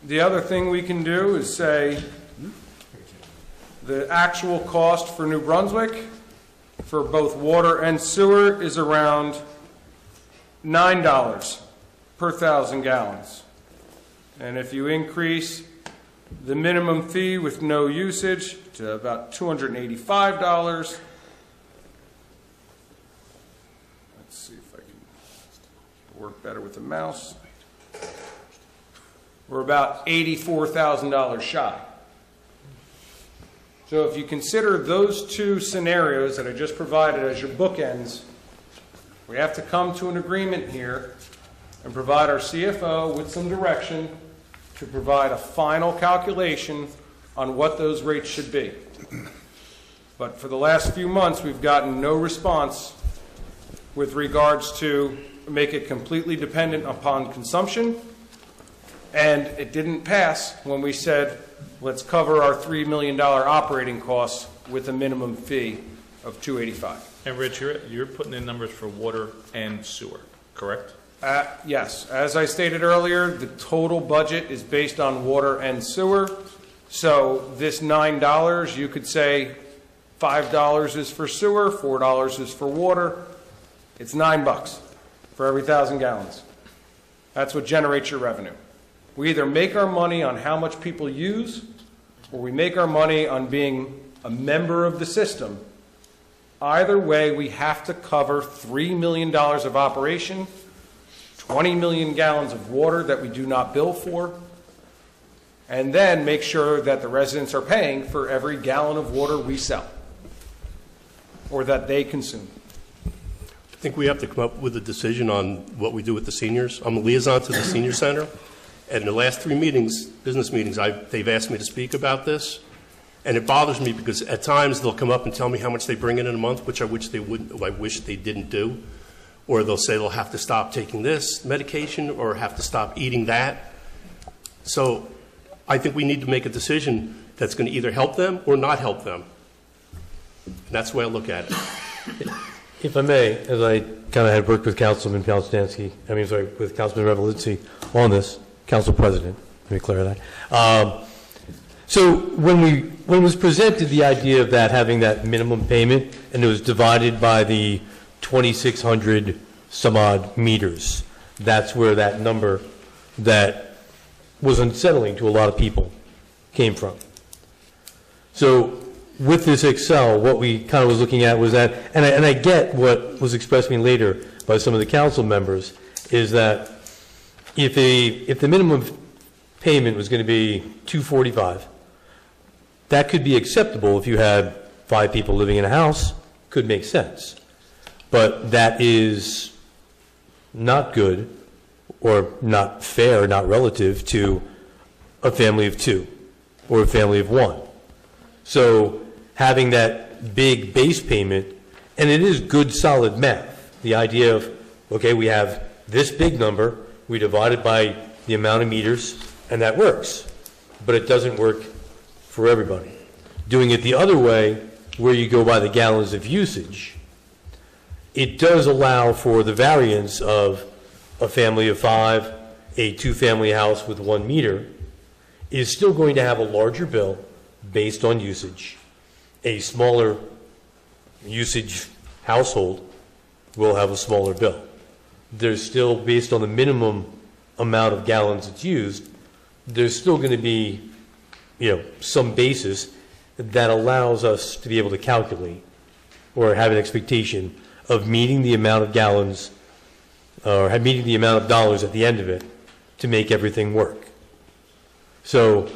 The other thing we can do is say the actual cost for New Brunswick for both water and sewer is around $9 per 1,000 gallons. And if you increase the minimum fee with no usage to about $285, let's see if I can work better with the mouse. We're about $84,000 shy. So if you consider those two scenarios that I just provided as your bookends, we have to come to an agreement here and provide our CFO with some direction to provide a final calculation on what those rates should be. But for the last few months, we've gotten no response with regards to make it completely dependent upon consumption. And it didn't pass when we said, let's cover our $3 million operating costs with a minimum fee of $285. And Rich, you're putting in numbers for water and sewer, correct? Yes. As I stated earlier, the total budget is based on water and sewer. So this $9, you could say $5 is for sewer, $4 is for water. It's $9 for every 1,000 gallons. That's what generates your revenue. We either make our money on how much people use, or we make our money on being a member of the system. Either way, we have to cover $3 million of operation, 20 million gallons of water that we do not bill for, and then make sure that the residents are paying for every gallon of water we sell or that they consume. I think we have to come up with a decision on what we do with the seniors. I'm a liaison to the senior center, and in the last 3 meetings, business meetings, they've asked me to speak about this, and it bothers me because at times they'll come up and tell me how much they bring in a month, which I wish they didn't do, or they'll say they'll have to stop taking this medication or have to stop eating that. So I think we need to make a decision that's going to either help them or not help them. And that's the way I look at it. If I may, as I kind of had worked with with Councilman Revoluzzi on this, Council President, let me clear that. So when it was presented the idea of that having that minimum payment, and it was divided by the 2,600 some odd meters, that's where that number that was unsettling to a lot of people came from. So with this Excel, what we kind of was looking at was that, and I get what was expressed to me later by some of the council members, is that if the minimum payment was going to be $245, that could be acceptable if you had 5 people living in a house, could make sense. But that is not good or not fair, not relative to a family of 2 or a family of 1. So having that big base payment, and it is good solid math, the idea of, okay, we have this big number, we divide it by the amount of meters, and that works. But it doesn't work for everybody. Doing it the other way, where you go by the gallons of usage, it does allow for the variance of a family of 5, a 2-family house with 1 meter, is still going to have a larger bill based on usage. A smaller usage household will have a smaller bill. There's still, based on the minimum amount of gallons it's used, there's still going to be, some basis that allows us to be able to calculate or have an expectation of meeting the amount of gallons or meeting the amount of dollars at the end of it to make everything work. So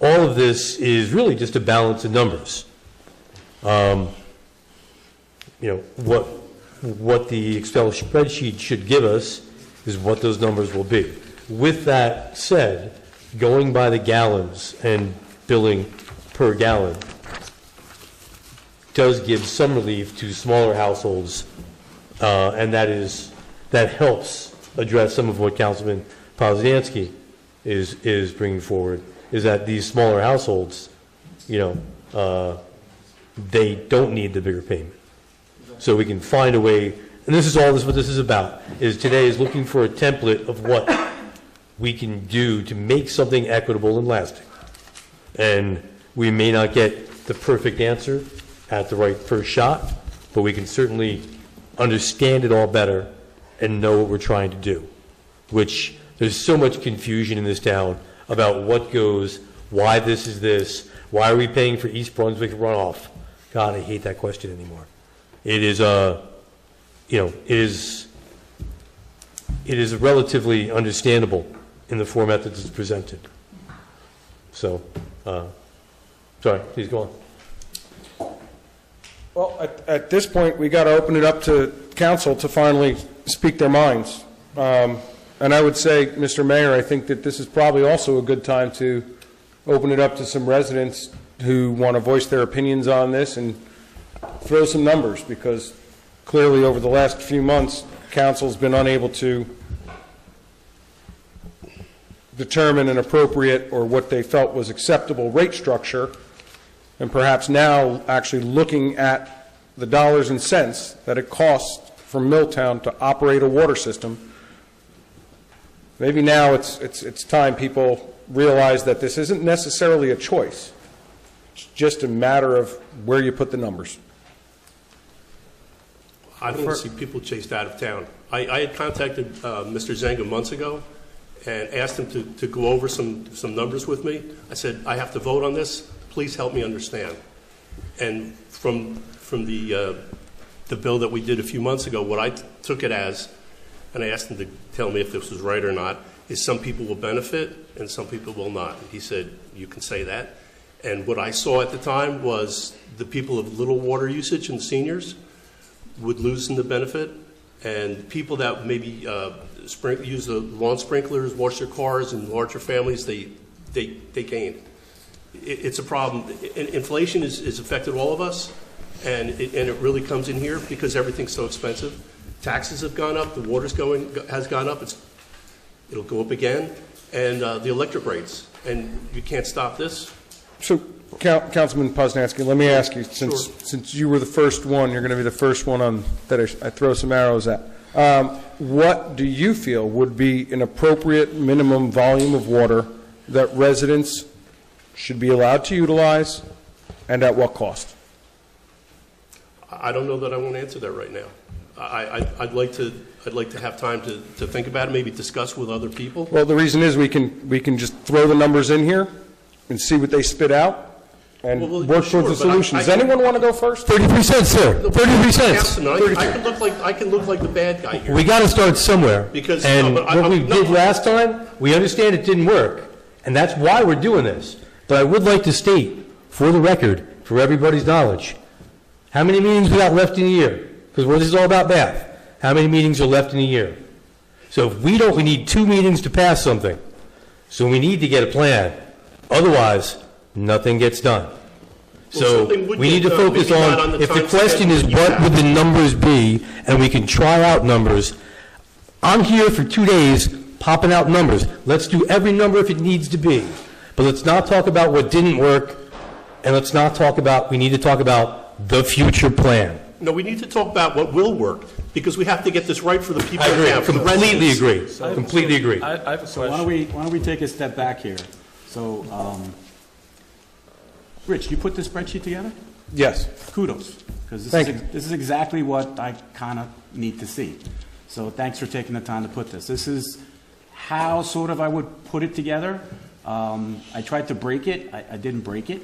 all of this is really just a balance of numbers. What the Excel spreadsheet should give us is what those numbers will be. With that said, going by the gallons and billing per gallon does give some relief to smaller households, and that helps address some of what Councilman Poznansky is bringing forward, is that these smaller households, they don't need the bigger payment. So we can find a way, and this is what this is about, is today is looking for a template of what we can do to make something equitable and lasting. And we may not get the perfect answer at the right first shot, but we can certainly understand it all better and know what we're trying to do, which there's so much confusion in this town about what goes, why this is this, why are we paying for East Brunswick runoff? God, I hate that question anymore. It is it is relatively understandable in the format that it's presented. So, sorry, please go on. Well, at this point, we got to open it up to council to finally speak their minds. And I would say, Mr. Mayor, I think that this is probably also a good time to open it up to some residents who want to voice their opinions on this and throw some numbers, because clearly over the last few months, council's been unable to determine an appropriate or what they felt was acceptable rate structure, and perhaps now actually looking at the dollars and cents that it costs for Milltown to operate a water system. Maybe now it's time people realize that this isn't necessarily a choice. It's just a matter of where you put the numbers. I don't want to see people chased out of town. I had contacted Mr. Zenga months ago and asked him to go over some numbers with me. I said, I have to vote on this. Please help me understand. And from the bill that we did a few months ago, what I took it as, and I asked him to tell me if this was right or not, is some people will benefit and some people will not. He said, you can say that. And what I saw at the time was the people of little water usage and seniors would lose in the benefit, and people that maybe use the lawn sprinklers, wash their cars, and larger families, they gain. It's a problem. Inflation has affected all of us, and it really comes in here because everything's so expensive. Taxes have gone up, the water's has gone up, it'll go up again, and the electric rates, and you can't stop this. So, Councilman Poznansky, let me ask you, since you were the first one, you're going to be the first one that I throw some arrows at. What do you feel would be an appropriate minimum volume of water that residents should be allowed to utilize, and at what cost? I don't know that I want to answer that right now. I'd like to have time to think about it, maybe discuss with other people. Well, the reason is we can just throw the numbers in here and see what they spit out and work towards a solution. Does anyone want to go first? 33 cents, sir. 33 cents. I can look like the bad guy here. We got to start somewhere. Because what we did last time, we understand it didn't work, and that's why we're doing this. But I would like to state, for the record, for everybody's knowledge, how many meetings we got left in a year? Because this is all about math. How many meetings are left in a year? So if we need 2 meetings to pass something. So we need to get a plan. Otherwise, nothing gets done. So we need to focus on, if the question is what would the numbers be, and we can try out numbers, I'm here for 2 days popping out numbers. Let's do every number if it needs to be. But let's not talk about what didn't work, and let's not talk about, we need to talk about the future plan. No, we need to talk about what will work, because we have to get this right for the people. I agree. Completely agree. Completely agree. I have a question. Why don't we take a step back here? So, Rich, you put this spreadsheet together? Yes. Kudos, because this is exactly what I kind of need to see. So thanks for taking the time to put this. This is how sort of I would put it together. I tried to break it. I didn't break it.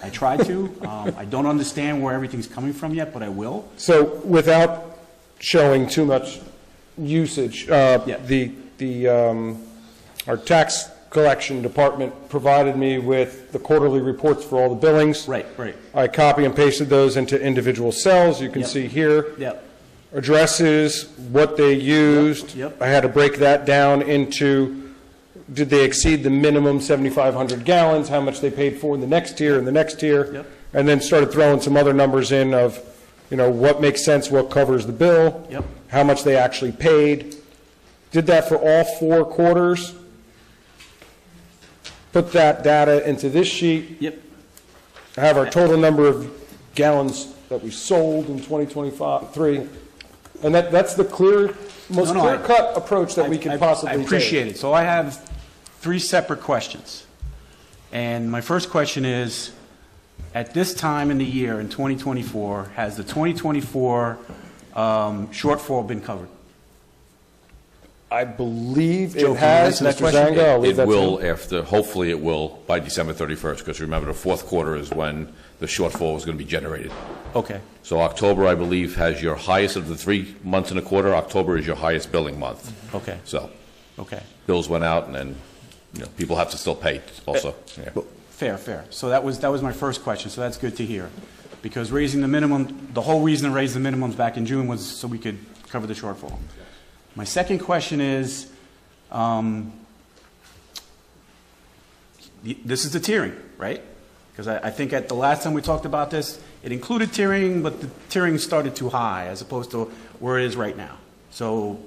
I tried to. I don't understand where everything's coming from yet, but I will. So without showing too much usage, our tax collection department provided me with the quarterly reports for all the billings. Right. I copy and pasted those into individual cells. You can see here. Addresses, what they used. I had to break that down into, did they exceed the minimum 7,500 gallons, how much they paid for in the next tier and the next tier, and then started throwing some other numbers in of, what makes sense, what covers the bill, how much they actually paid. Did that for all 4 quarters. Put that data into this sheet. I have our total number of gallons that we sold in 2023. And that's the most clear-cut approach that we can possibly take. I appreciate it. So I have 3 separate questions. And my first question is, at this time in the year, in 2024, has the 2024 shortfall been covered? I believe it has, Mr. Zanga. It will hopefully it will by December 31st, because remember the 4th quarter is when the shortfall is going to be generated. Okay. So October, I believe, has your highest of the 3 months in a quarter. October is your highest billing month. Okay. So. Okay. Bills went out, and then, people have to still pay also. Fair. So that was my first question, so that's good to hear. Because raising the minimum, the whole reason to raise the minimums back in June was so we could cover the shortfall. My second question is, this is the tiering, right? Because I think at the last time we talked about this, it included tiering, but the tiering started too high as opposed to where it is right now. So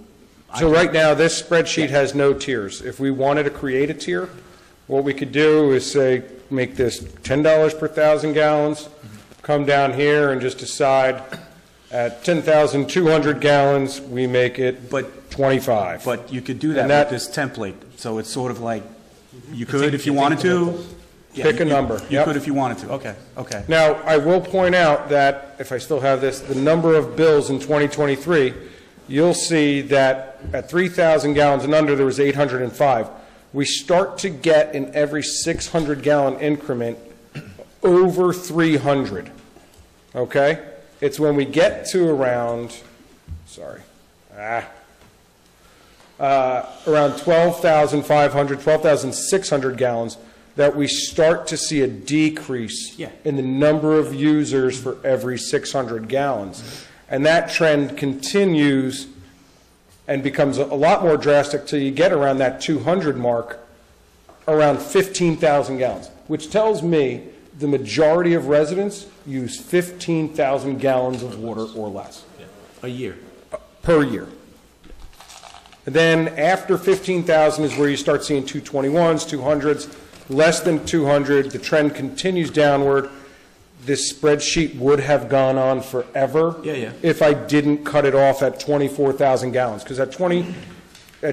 Right now, this spreadsheet has no tiers. If we wanted to create a tier, what we could do is say, make this $10 per 1,000 gallons, come down here and just decide at 10,200 gallons, we make it 25. But you could do that with this template. So it's sort of like, you could if you wanted to. Pick a number. You could if you wanted to. Okay, okay. Now, I will point out that, if I still have this, the number of bills in 2023, you'll see that at 3,000 gallons and under, there was 805. We start to get in every 600-gallon increment over 300, okay? It's when we get to around, around 12,500, 12,600 gallons that we start to see a decrease in the number of users for every 600 gallons. And that trend continues and becomes a lot more drastic till you get around that 200 mark, around 15,000 gallons, which tells me the majority of residents use 15,000 gallons of water or less. A year. Per year. And then after 15,000 is where you start seeing 221s, 200s, less than 200. The trend continues downward. This spreadsheet would have gone on forever if I didn't cut it off at 24,000 gallons. Because at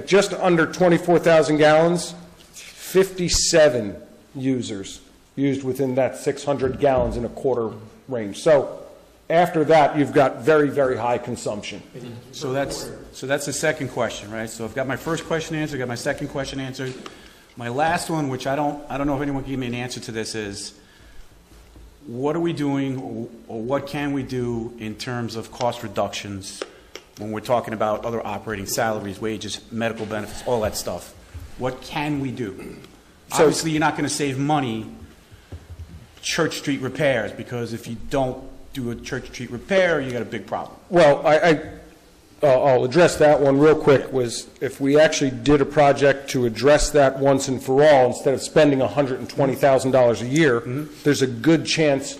just under 24,000 gallons, 57 users used within that 600 gallons in a quarter range. So after that, you've got very, very high consumption. So that's the second question, right? So I've got my first question answered, got my second question answered. My last one, which I don't know if anyone can give me an answer to this, is what are we doing or what can we do in terms of cost reductions when we're talking about other operating salaries, wages, medical benefits, all that stuff? What can we do? Obviously, you're not going to save money Church Street repairs, because if you don't do a Church Street repair, you got a big problem. Well, I'll address that one real quick. Was if we actually did a project to address that once and for all, instead of spending $120,000 a year, there's a good chance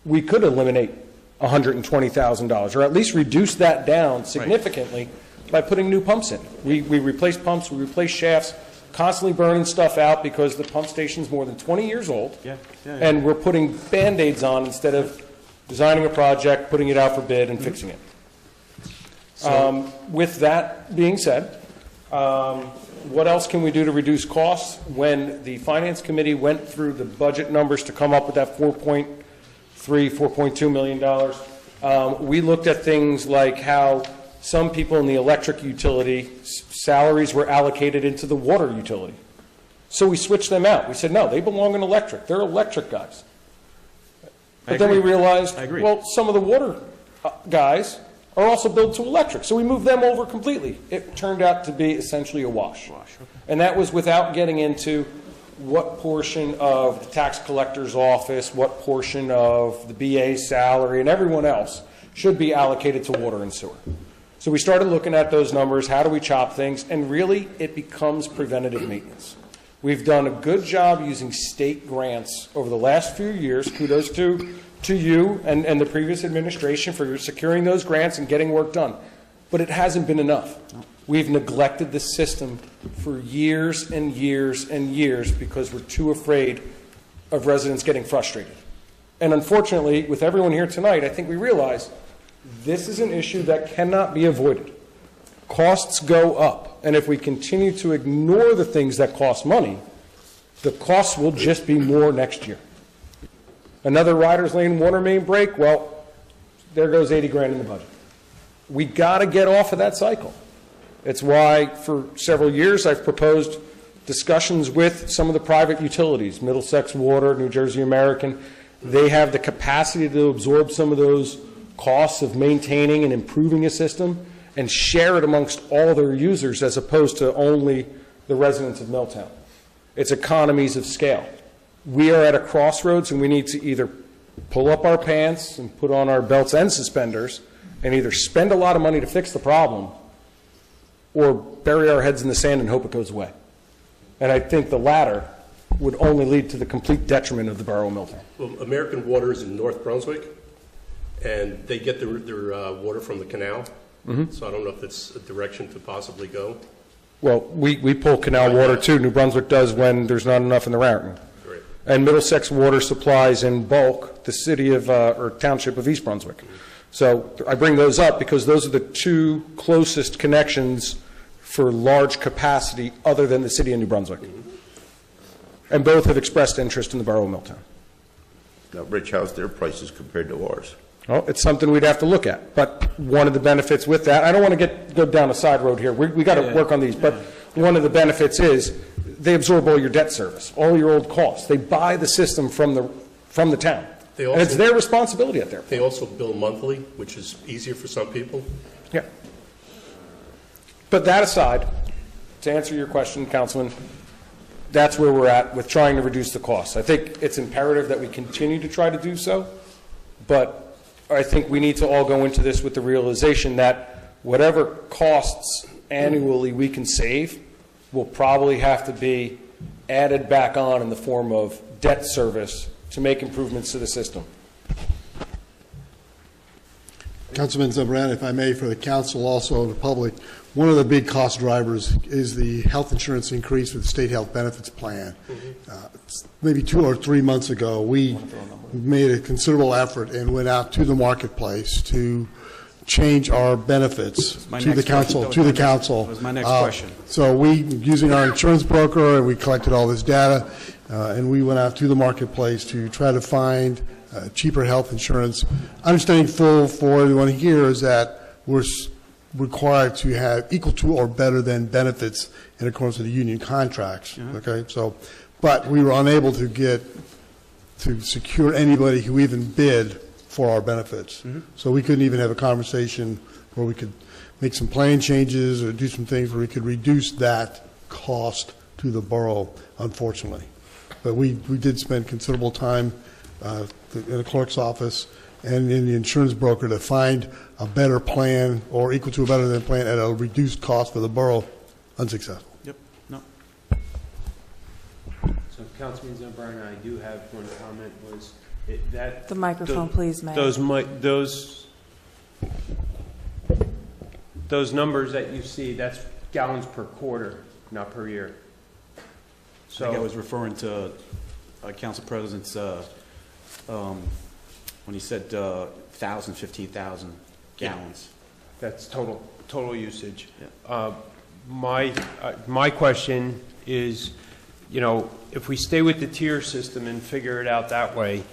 we could eliminate $120,000, or at least reduce that down significantly by putting new pumps in. We replace pumps, we replace shafts, constantly burning stuff out because the pump station's more than 20 years old, and we're putting Band-Aids on instead of designing a project, putting it out for bid, and fixing it. With that being said, what else can we do to reduce costs? When the Finance Committee went through the budget numbers to come up with that $4.2 million, we looked at things like how some people in the electric utility salaries were allocated into the water utility. So we switched them out. We said, no, they belong in electric. They're electric guys. But then we realized, well, some of the water guys are also billed to electric. So we moved them over completely. It turned out to be essentially a wash. And that was without getting into what portion of the tax collector's office, what portion of the BA's salary, and everyone else should be allocated to water and sewer. So we started looking at those numbers, how do we chop things, and really it becomes preventative maintenance. We've done a good job using state grants over the last few years. Kudos to you and the previous administration for securing those grants and getting work done. But it hasn't been enough. We've neglected the system for years and years and years because we're too afraid of residents getting frustrated. And unfortunately, with everyone here tonight, I think we realize this is an issue that cannot be avoided. Costs go up, and if we continue to ignore the things that cost money, the costs will just be more next year. Another Riders Lane water main break, well, there goes 80 grand in the budget. We got to get off of that cycle. It's why for several years I've proposed discussions with some of the private utilities, Middlesex Water, New Jersey American. They have the capacity to absorb some of those costs of maintaining and improving a system and share it amongst all their users as opposed to only the residents of Milltown. It's economies of scale. We are at a crossroads and we need to either pull up our pants and put on our belts and suspenders and either spend a lot of money to fix the problem or bury our heads in the sand and hope it goes away. And I think the latter would only lead to the complete detriment of the borough of Milltown. Well, American Water is in North Brunswick. and they get their water from the canal. So I don't know if that's a direction to possibly go. Well, we pull canal water too. New Brunswick does when there's not enough in the Raritan. Great. And Middlesex Water supplies in bulk the city of, or township of East Brunswick. So I bring those up because those are the two closest connections for large capacity other than the city of New Brunswick. And both have expressed interest in the borough of Milltown. Now, Rich, how's their prices compared to ours? Well, it's something we'd have to look at. But one of the benefits with that, I don't want to go down a side road here. We got to work on these. But one of the benefits is they absorb all your debt service, all your old costs. They buy the system from the town. And it's their responsibility at their point. They also bill monthly, which is easier for some people. Yeah. But that aside, to answer your question, Councilman, that's where we're at with trying to reduce the costs. I think it's imperative that we continue to try to do so, but I think we need to all go into this with the realization that whatever costs annually we can save will probably have to be added back on in the form of debt service to make improvements to the system. Councilman Zambrana, if I may, for the council, also the public, one of the big cost drivers is the health insurance increase with the state health benefits plan. Maybe 2 or 3 months ago, we made a considerable effort and went out to the marketplace to change our benefits to the council. That was my next question. So we, using our insurance broker, and we collected all this data, and we went out to the marketplace to try to find cheaper health insurance. Understanding full for everyone here is that we're required to have equal to or better than benefits in accordance with the union contracts. Okay, so, but we were unable to secure anybody who even bid for our benefits. So we couldn't even have a conversation where we could make some plan changes or do some things where we could reduce that cost to the borough, unfortunately. But we did spend considerable time in the clerk's office and in the insurance broker to find a better plan or equal to or better than plan at a reduced cost for the borough. Unsuccessful. Yep, no. So Councilman Zambrana, I do have one comment, was that... The microphone, please, Mayor. Those numbers that you see, that's gallons per quarter, not per year. So I think I was referring to Council President's, when he said 15,000 gallons. That's total usage. Yeah. My question is, if we stay with the tier system and figure it out that way,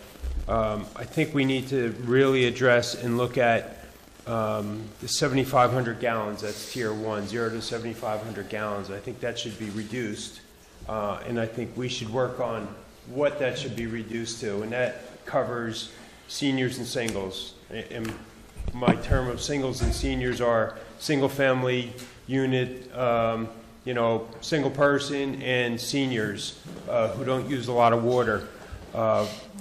I think we need to really address and look at the 7,500 gallons. That's tier 1, 0 to 7,500 gallons. I think that should be reduced, and I think we should work on what that should be reduced to, and that covers seniors and singles. And my term of singles and seniors are single-family unit, single person, and seniors who don't use a lot of water.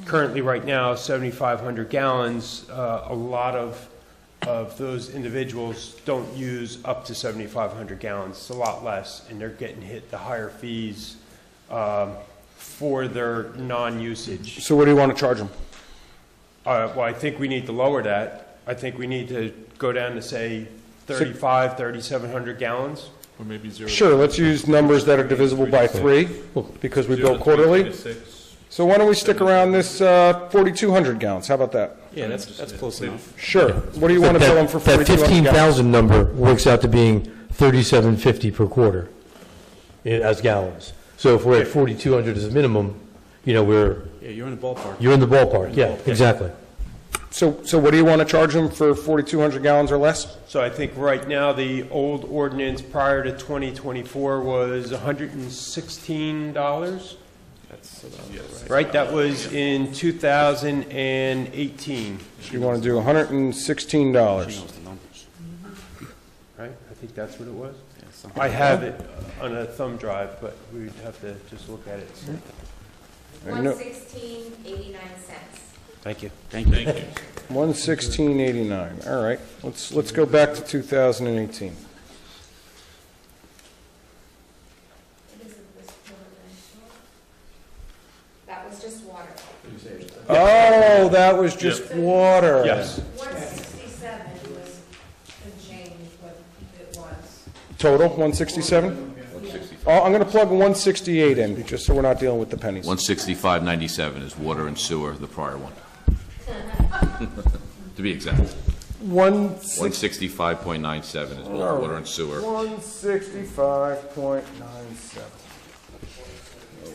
Currently, right now, 7,500 gallons. A lot of those individuals don't use up to 7,500 gallons. It's a lot less, and they're getting hit the higher fees for their non-usage. So what do you want to charge them? Well, I think we need to lower that. I think we need to go down to, say, 3,700 gallons. Or maybe 0. Sure, let's use numbers that are divisible by 3 because we bill quarterly. So why don't we stick around this 4,200 gallons? How about that? Yeah, that's close enough. Sure. What do you want to bill them for 4,200 That gallons? 15,000 number works out to being $37.50 per quarter as gallons. So if we're at 4,200 as a minimum, we're... Yeah, you're in the ballpark. You're in the ballpark, yeah, exactly. So what do you want to charge them for 4,200 gallons or less? So I think right now the old ordinance prior to 2024 was $116. That's about right. That was in 2018. So you want to do $116. She knows the numbers. Right? I think that's what it was. Yeah, I have it on a thumb drive, but we'd have to just look at it. $116.89. Thank you. Thank you. 116.89. All right. Let's go back to 2018. That was just water. Oh, that was just water. Yes. 116.89 Total, 167? Oh, I'm going to plug 168 in, just so we're not dealing with the pennies. 165.97 is water and sewer, the prior one. To be exact. 165.97 is both water and sewer. 165.97.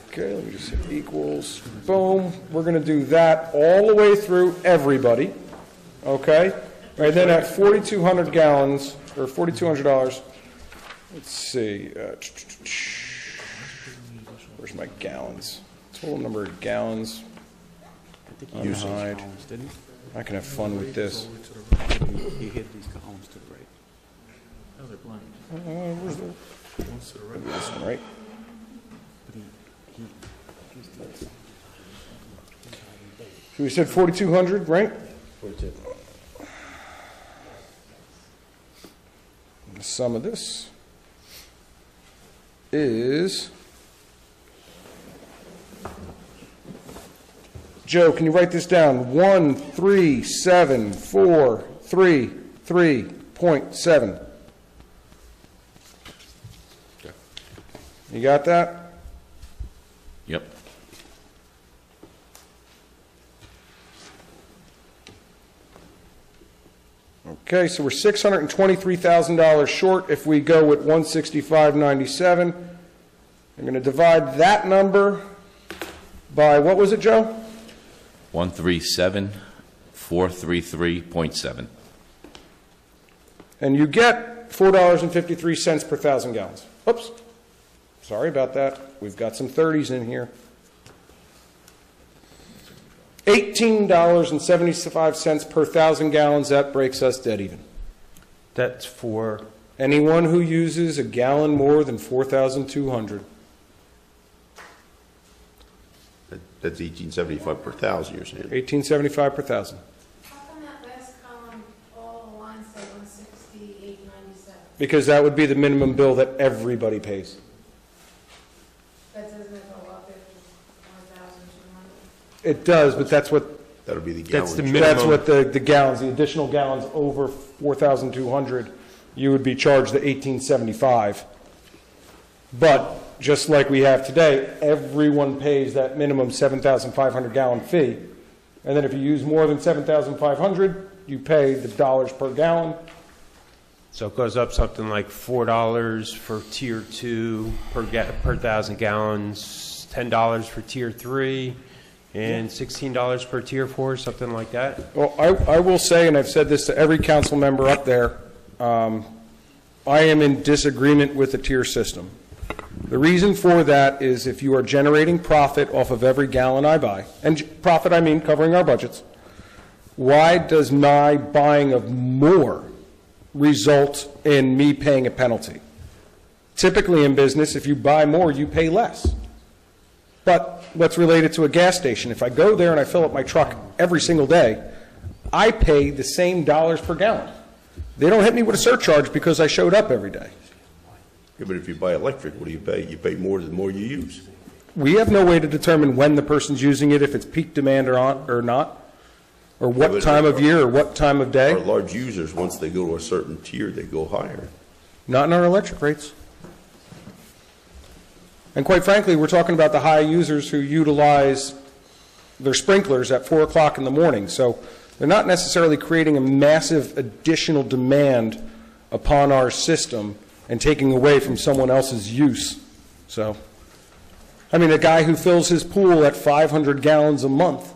Okay, let me just hit equals. Boom. We're going to do that all the way through everybody. Okay? Right then at 4,200 gallons, or $4,200, let's see. Where's my gallons? Total number of gallons. Unhide. I can have fun with this. He hit these columns to the right. Oh, they're blank. Where's the... This one, right? So we said 4,200, right? 42. The sum of this is... Joe, can you write this down? 137,433.7. You got that? Yep. Okay, so we're $623,000 short if we go with 165.97. I'm going to divide that number by, what was it, Joe? 137,433.7. And you get $4.53 per 1,000 gallons. Oops. Sorry about that. We've got some 30s in here. $18.75 per 1,000 gallons. That breaks us dead even. That's for, Anyone who uses a gallon more than 4,200. That's 1875 per thousand, you're saying? 1875 per 1,000. How come that last column, all lines say 168.97? Because that would be the minimum bill that everybody pays. That doesn't go up if 1,200? It does, but that's what That'll be the gallon. that's the charge. minimum. That's what the gallons, the additional gallons over 4,200, you would be charged the 1875. But just like we have today, everyone pays that minimum 7,500 gallon fee. And then if you use more than 7,500, you pay the dollars per gallon. So it goes up something like $4 for Tier 2 per 1,000 gallons, $10 for Tier 3, and $16 per Tier 4, something like that? Well, I will say, and I've said this to every council member up there, I am in disagreement with the tier system. The reason for that is if you are generating profit off of every gallon I buy, and profit I mean covering our budgets, why does my buying of more result in me paying a penalty? Typically in business, if you buy more, you pay less. But let's relate it to a gas station. If I go there and I fill up my truck every single day, I pay the same dollars per gallon. They don't hit me with a surcharge because I showed up every day. Yeah, but if you buy electric, what do you pay? You pay more the more you use. We have no way to determine when the person's using it, if it's peak demand or not, or what time of year or what time of day. Our large users, once they go to a certain tier, they go higher. Not in our electric rates. And quite frankly, we're talking about the high users who utilize their sprinklers at 4 o'clock in the morning. So they're not necessarily creating a massive additional demand upon our system and taking away from someone else's use. So, I mean, a guy who fills his pool at 500 gallons a month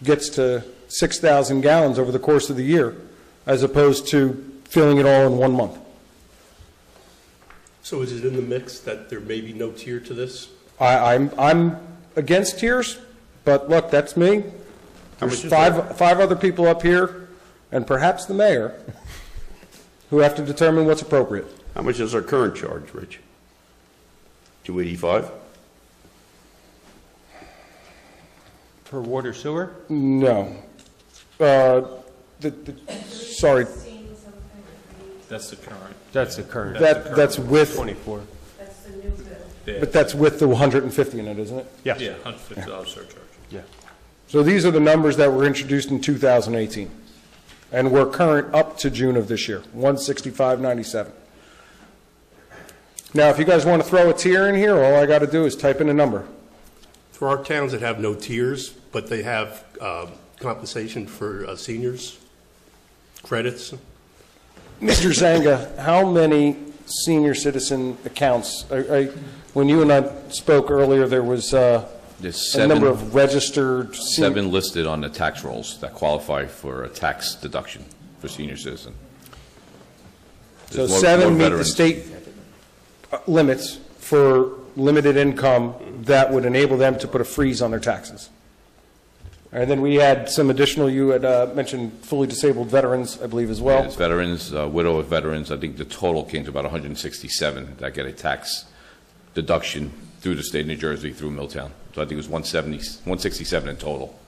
gets to 6,000 gallons over the course of the year, as opposed to filling it all in 1 month. So is it in the mix that there may be no tier to this? I'm against tiers, but look, that's me. There's five other people up here, and perhaps the mayor, who have to determine what's appropriate. How much is our current charge, Rich? 285? For water sewer? No. Sorry, That's the current. That's the current. that's with, 24. That's the new bill. but that's with the 150 in it, isn't it? Yes. Yeah, $150 surcharge. Yeah. So these are the numbers that were introduced in 2018, and we're current up to June of this year, 165.97. Now, if you guys want to throw a tier in here, all I got to do is type in a number. For our towns that have no tiers, but they have compensation for seniors, credits. Mr. Zanga, how many senior citizen accounts? When you and I spoke earlier, there was There's a number of registered. 7 listed on the tax rolls that qualify for a tax deduction for senior citizen. So There's 7 meet the veterans. state limits for limited income that would enable them to put a freeze on their taxes. And then we had some additional, you had mentioned fully disabled veterans, I believe, as well. Yes, veterans, widow of veterans, I think the total came to about 167 that get a tax deduction through the state of New Jersey through Milltown. So I think it was 167 in total.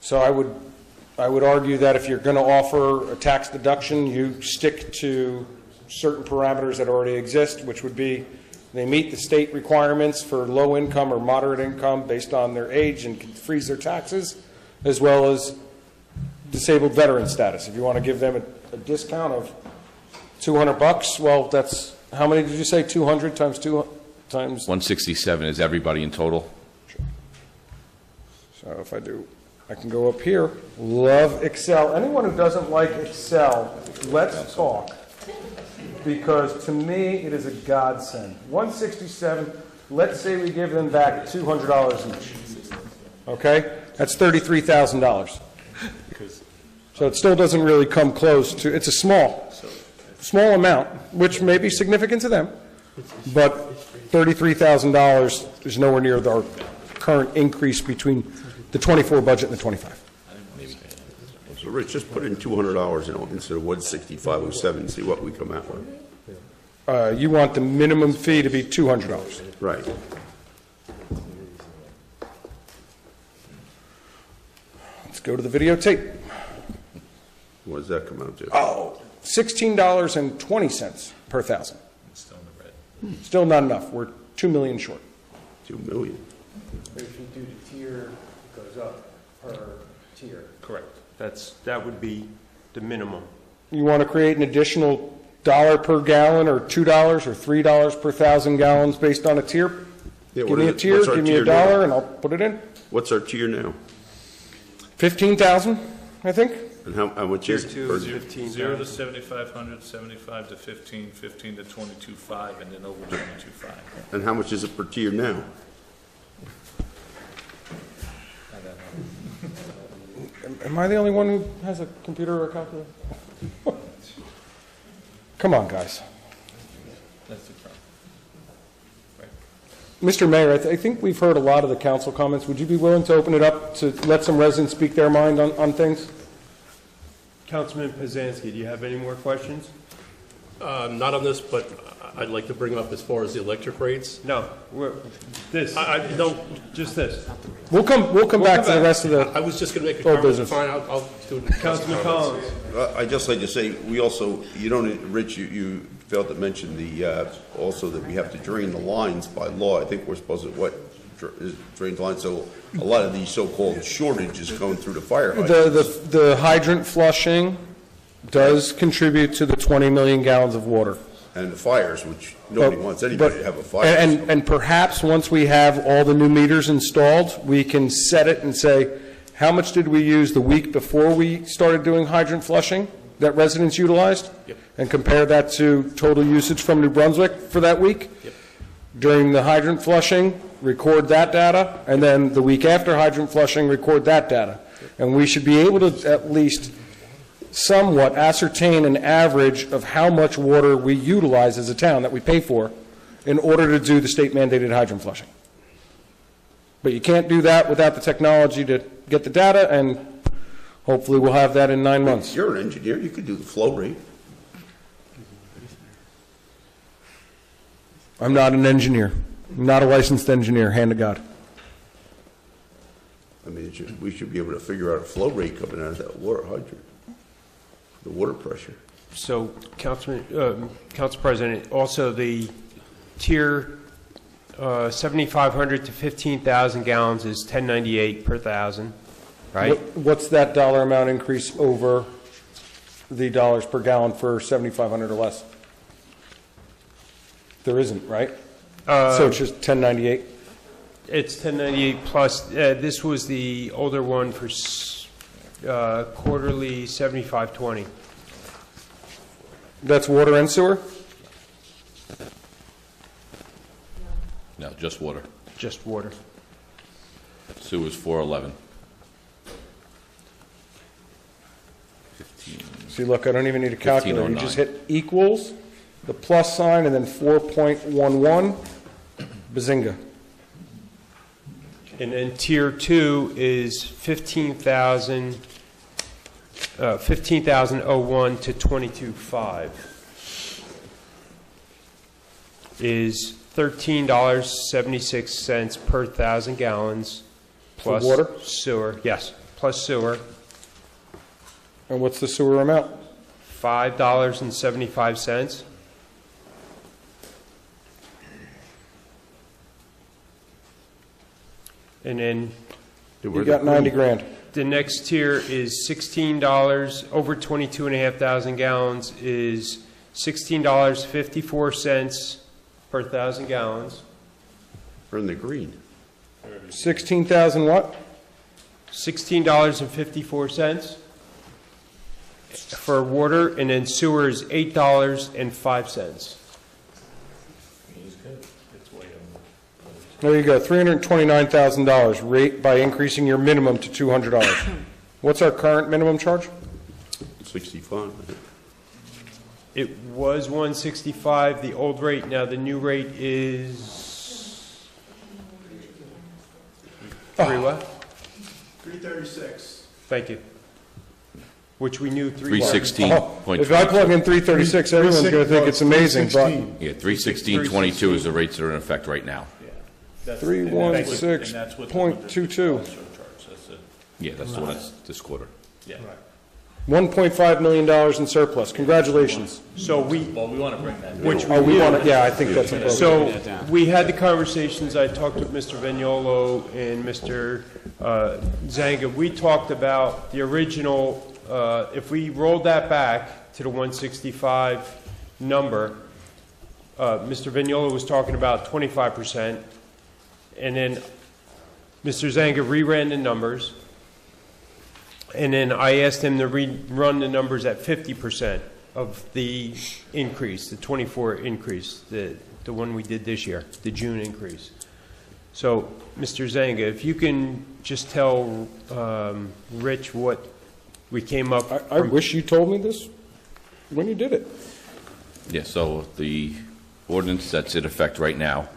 So I would argue that if you're going to offer a tax deduction, you stick to certain parameters that already exist, which would be they meet the state requirements for low income or moderate income based on their age and can freeze their taxes, as well as disabled veteran status. If you want to give them a discount of $200, well, that's, how many did you say, 200 times 2 times? 167 is everybody in total. So if I can go up here. Love Excel. Anyone who doesn't like Excel, let's talk. Because to me, it is a godsend. 167, let's say we give them back $200 each. Okay? That's $33,000. So it still doesn't really come close to, it's a small amount, which may be significant to them, but $33,000 is nowhere near our current increase between the 24 budget and the 25. So Rich, just put in $200 instead of 165.07 and see what we come out with. You want the minimum fee to be $200. Right. Let's go to the videotape. What does that come out to? Oh, $16.20 per thousand. Still in the red. Still not enough. We're $2 million short. $2 million. If you do the tier, it goes up per tier. Correct. That would be the minimum. You want to create an additional $1 per gallon or $2 or $3 per thousand gallons based on a tier? Yeah, Give me a tier, what's our give me tier $1, now? and I'll put it in. What's our tier now? 15,000, I think. And how much Tier is it? 2 is 15. 0 to 7,500, 75 to 15, 15 to 22.5, and then over 22.5. And how much is it per tier now? Am I the only one who has a computer or a calculator? Come on, guys. That's the problem. Mr. Mayor, I think we've heard a lot of the council comments. Would you be willing to open it up to let some residents speak their mind on things? Councilman Pazanski, do you have any more questions? Not on this, but I'd like to bring up as far as the electric rates. No, this. I don't. Just this. We'll come back to the rest of the I was just going to make a old comment. business. Fine, I'll do it. Councilman Collins. I'd just like to say, we also, you don't, Rich, you failed to mention also that we have to drain the lines by law. I think we're supposed to, drain the lines, so a lot of these so-called shortages going through the fire hydrants. The hydrant flushing does contribute to the 20 million gallons of water. And the fires, which nobody wants anybody to have a fire. And perhaps once we have all the new meters installed, we can set it and say, how much did we use the week before we started doing hydrant flushing that residents utilized? Yep. And compare that to total usage from New Brunswick for that week? Yep. During the hydrant flushing, record that data, and then the week after hydrant flushing, record that data. And we should be able to at least somewhat ascertain an average of how much water we utilize as a town that we pay for in order to do the state mandated hydrant flushing. But you can't do that without the technology to get the data, and hopefully we'll have that in 9 months. You're an engineer, you could do the flow rate. I'm not an engineer. I'm not a licensed engineer, hand to God. I mean, we should be able to figure out a flow rate coming out of that water hydrant, the water pressure. So, Council President, also the tier 7,500 to 15,000 gallons is 1098 per thousand, right? What's that dollar amount increase over the dollars per gallon for 7,500 or less? There isn't, right? So it's just 1098? It's 1098 plus, this was the older one for quarterly 7520. That's water and sewer? No, just water. Just water. Sewer's 411. See, look, I don't even need a calculator. You 1509. just hit equals, the plus sign, and then 4.11, bazinga. And then tier 2 is 15,001 to 22.5 is $13.76 per 1,000 gallons plus water? sewer. Yes, plus sewer. And what's the sewer amount? $5.75. And then You got 90 grand. the next tier is $16, over 22,500 gallons is $16.54 per 1,000 gallons. We're in the green. 16,000 what? $16.54 for water, and then sewer is $8.05. There you go, $329,000 rate by increasing your minimum to $200. What's our current minimum charge? 65. It was 165, the old rate, now the new rate is... what? 336. Thank you. Which we knew 316.22. If I plug in 336, everyone's going to think it's amazing, but... Yeah, 316.22 is the rates that are in effect right now. 316.22. Yeah, that's the one that's this quarter. Yeah. $1.5 million in surplus. Congratulations. So we... Well, we want to bring that. Which Oh, we want to, yeah, I think that's appropriate. So we had the conversations, I talked with Mr. Vignolo and Mr. Zanga. We talked about the original, if we rolled that back to the 165 number, Mr. Vignolo was talking about 25%, and then Mr. Zanga reran the numbers, and then I asked him to rerun the numbers at 50% of the increase, the 24 increase, the one we did this year, the June increase. So, Mr. Zanga, if you can just tell Rich what we came up... I wish you told me this when you did it. Yeah, so the ordinance that's in effect right now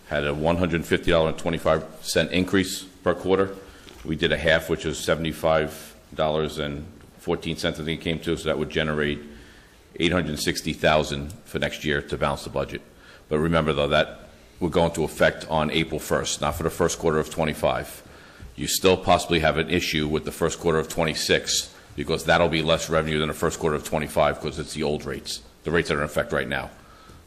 had a $150.25 increase per quarter. We did a half, which is $75.14, I think it came to, so that would generate $860,000 for next year to balance the budget. But remember, though, that would go into effect on April 1st, not for the first quarter of 25. You still possibly have an issue with the first quarter of 26, because that'll be less revenue than the first quarter of 25, because it's the old rates, the rates that are in effect right now.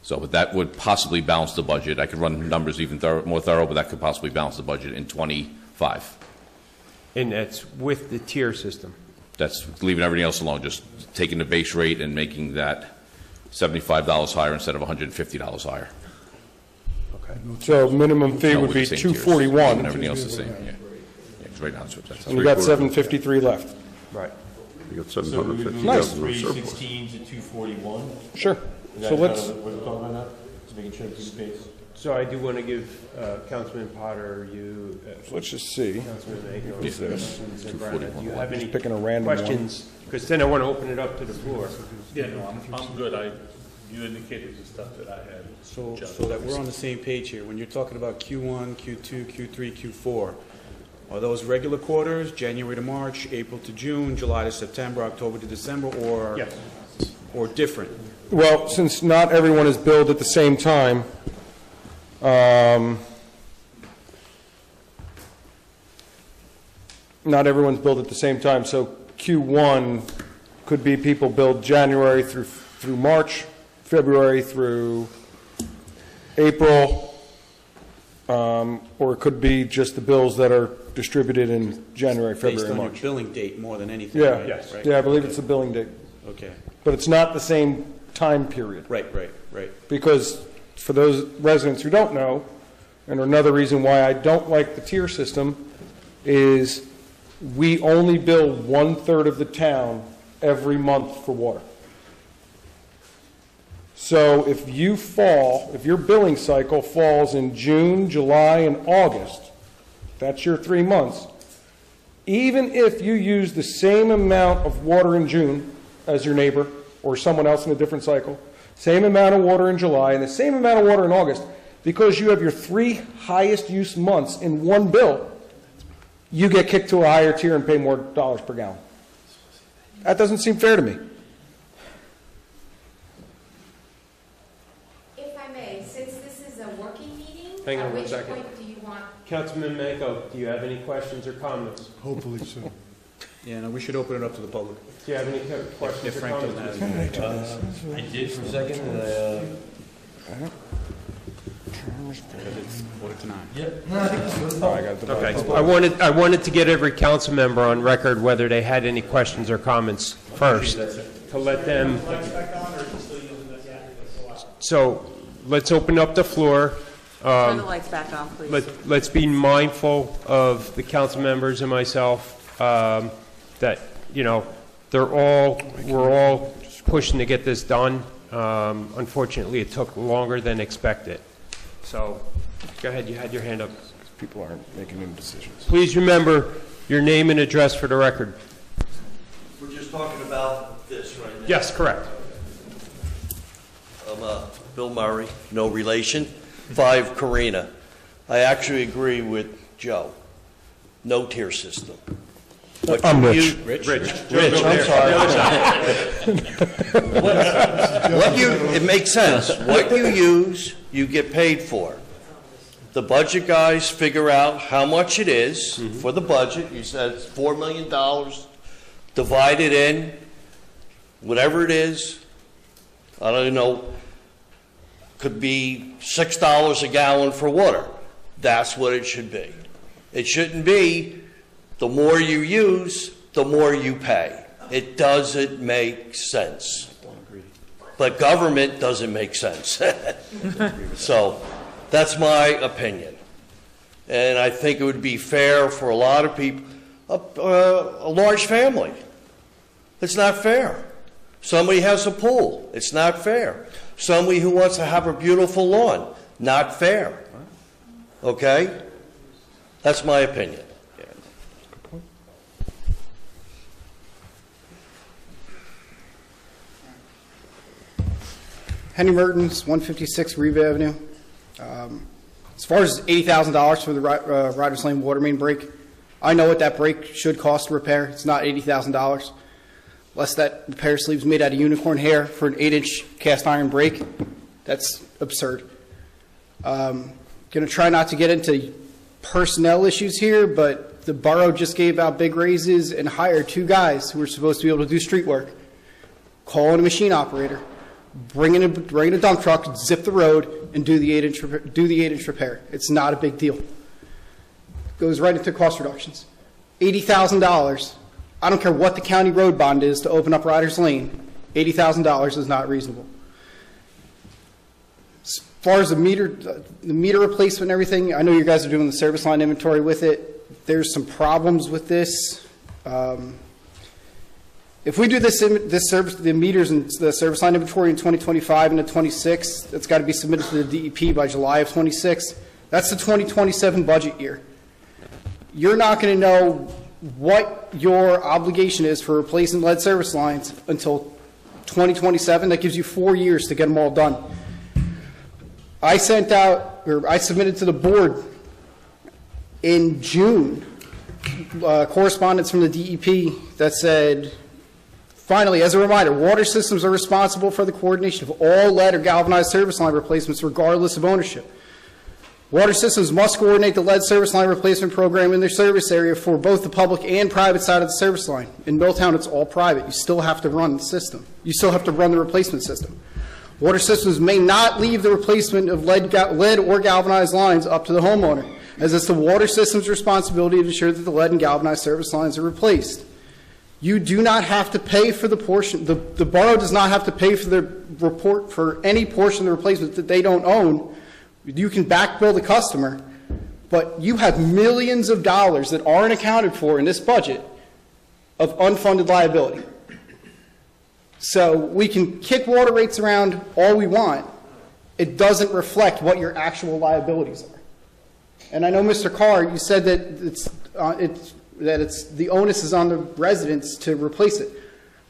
So, but that would possibly balance the budget. I could run numbers even more thorough, but that could possibly balance the budget in 25. And that's with the tier system. That's leaving everything else alone, just taking the base rate and making that $75 higher instead of $150 higher. So minimum fee No, would with be the same tiers. $241. And everything else is the same, yeah. Yeah, 'cause right now, that's And we got $753 left. Right. You got So we would move Nice. from 316 to 241. Sure. So let's, What we're talking about now? Just making sure it's space. So I do want to give Councilman Potter, you, let's just see. Councilman Mango, What's this? and Brenda, do you have any Just picking a random one. questions? Because then I want to open it up to the floor. Yeah, no, I'm good. You indicated the stuff that I had. So that we're on the same page here, when you're talking about Q1, Q2, Q3, Q4, are those regular quarters, January to March, April to June, July to September, October to December, or? Yes. Or different? Well, since not everyone is billed at the same time, not everyone's billed at the same time, so Q1 could be people billed January through March, February through April, or it could be just the bills that are distributed in January, February, Based on your March. billing date more than anything, Yeah, right? Yes. Right? yeah, I believe it's the billing date, Okay, but it's not the same time period. right. Because for those residents who don't know, and another reason why I don't like the tier system, is we only bill 1/3 of the town every month for water. So if your billing cycle falls in June, July, and August, that's your 3 months, even if you use the same amount of water in June as your neighbor or someone else in a different cycle, same amount of water in July, and the same amount of water in August, because you have your 3 highest use months in one bill, you get kicked to a higher tier and pay more dollars per gallon. That doesn't seem fair to me. If I may, since this is a working meeting, Hang on at one which second. point do you want? Councilman Mako, do you have any questions or comments? Hopefully so. Yeah, no, we should open it up to the public. Do you have any questions If or Frank doesn't comments? have anything. I did for a second, and Because it's quarter to 9. Okay, I wanted to get every council member on record whether they had any questions or comments first, to let them. So, let's open up the floor. Turn the lights back on, please. Let's be mindful of the council members and myself, that, you know, we're all pushing to get this done. Unfortunately, it took longer than expected. So, go ahead, you had your hand up. People aren't making any decisions. Please remember your name and address for the record. We're just talking about this right now. Yes, correct. I'm Bill Murray, no relation, 5 Carina. I actually agree with Joe. No tier system. I'm Rich. Rich, I'm sorry. It makes sense. What you use, you get paid for. The budget guys figure out how much it is for the budget. You said it's $4 million. Divide it in, whatever it is. I don't know. Could be $6 a gallon for water. That's what it should be. It shouldn't be the more you use, the more you pay. It doesn't make sense. But government doesn't make sense. So that's my opinion. And I think it would be fair for a lot of people, a large family. It's not fair. Somebody has a pool. It's not fair. Somebody who wants to have a beautiful lawn. Not fair. Okay? That's my opinion. Henry Mertens, 156 Reeve Avenue. As far as $80,000 for the Riders Lane water main break, I know what that break should cost to repair. It's not $80,000. Unless that repair sleeve's made out of unicorn hair for an 8-inch cast iron break, that's absurd. Going to try not to get into personnel issues here, but the borough just gave out big raises and hired 2 guys who were supposed to be able to do street work. Call in a machine operator. Bring in a dump truck, zip the road, and do the 8-inch repair. It's not a big deal. Goes right into cost reductions. $80,000. I don't care what the county road bond is to open up Riders Lane. $80,000 is not reasonable. As far as the meter replacement and everything, I know you guys are doing the service line inventory with it. There's some problems with this. If we do the meters and the service line inventory in 2025 and 26, it's got to be submitted to the DEP by July of 26. That's the 2027 budget year. You're not going to know what your obligation is for replacing lead service lines until 2027. That gives you 4 years to get them all done. I submitted to the board in June correspondence from the DEP that said, finally, as a reminder, water systems are responsible for the coordination of all lead or galvanized service line replacements regardless of ownership. Water systems must coordinate the lead service line replacement program in their service area for both the public and private side of the service line. In Milltown, it's all private. You still have to run the system. You still have to run the replacement system. Water systems may not leave the replacement of lead or galvanized lines up to the homeowner, as it's the water system's responsibility to ensure that the lead and galvanized service lines are replaced. You do not have to pay for the portion, the borough does not have to pay for the report for any portion of the replacement that they don't own. You can back bill the customer, but you have millions of dollars that aren't accounted for in this budget of unfunded liability. So we can kick water rates around all we want. It doesn't reflect what your actual liabilities are. And I know, Mr. Carr, you said that the onus is on the residents to replace it.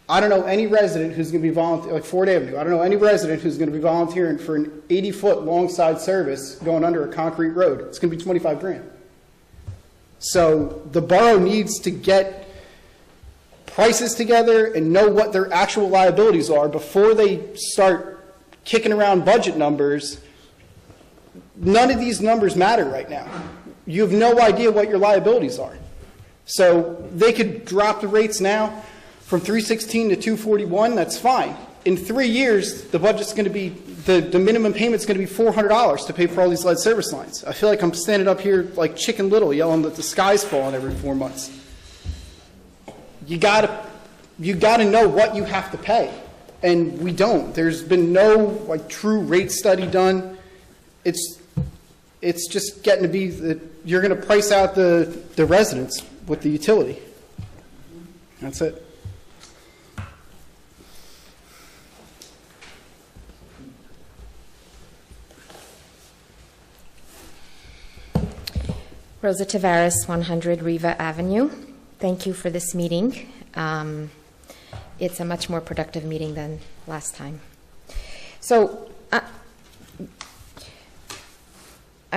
I don't know any resident who's going to be volunteering, like Ford Avenue, I don't know any resident who's going to be volunteering for an 80-foot long side service going under a concrete road. It's going to be $25,000. So the borough needs to get prices together and know what their actual liabilities are before they start kicking around budget numbers. None of these numbers matter right now. You have no idea what your liabilities are. So they could drop the rates now from 316 to 241, that's fine. In 3 years, the budget's going to be, the minimum payment's going to be $400 to pay for all these lead service lines. I feel like I'm standing up here like Chicken Little yelling that the sky's falling every 4 months. You gotta know what you have to pay, and we don't. There's been no like true rate study done. It's just getting to be that you're going to price out the residents with the utility. That's it. Rosa Tavares, 100 Riva Avenue. Thank you for this meeting. It's a much more productive meeting than last time. So, I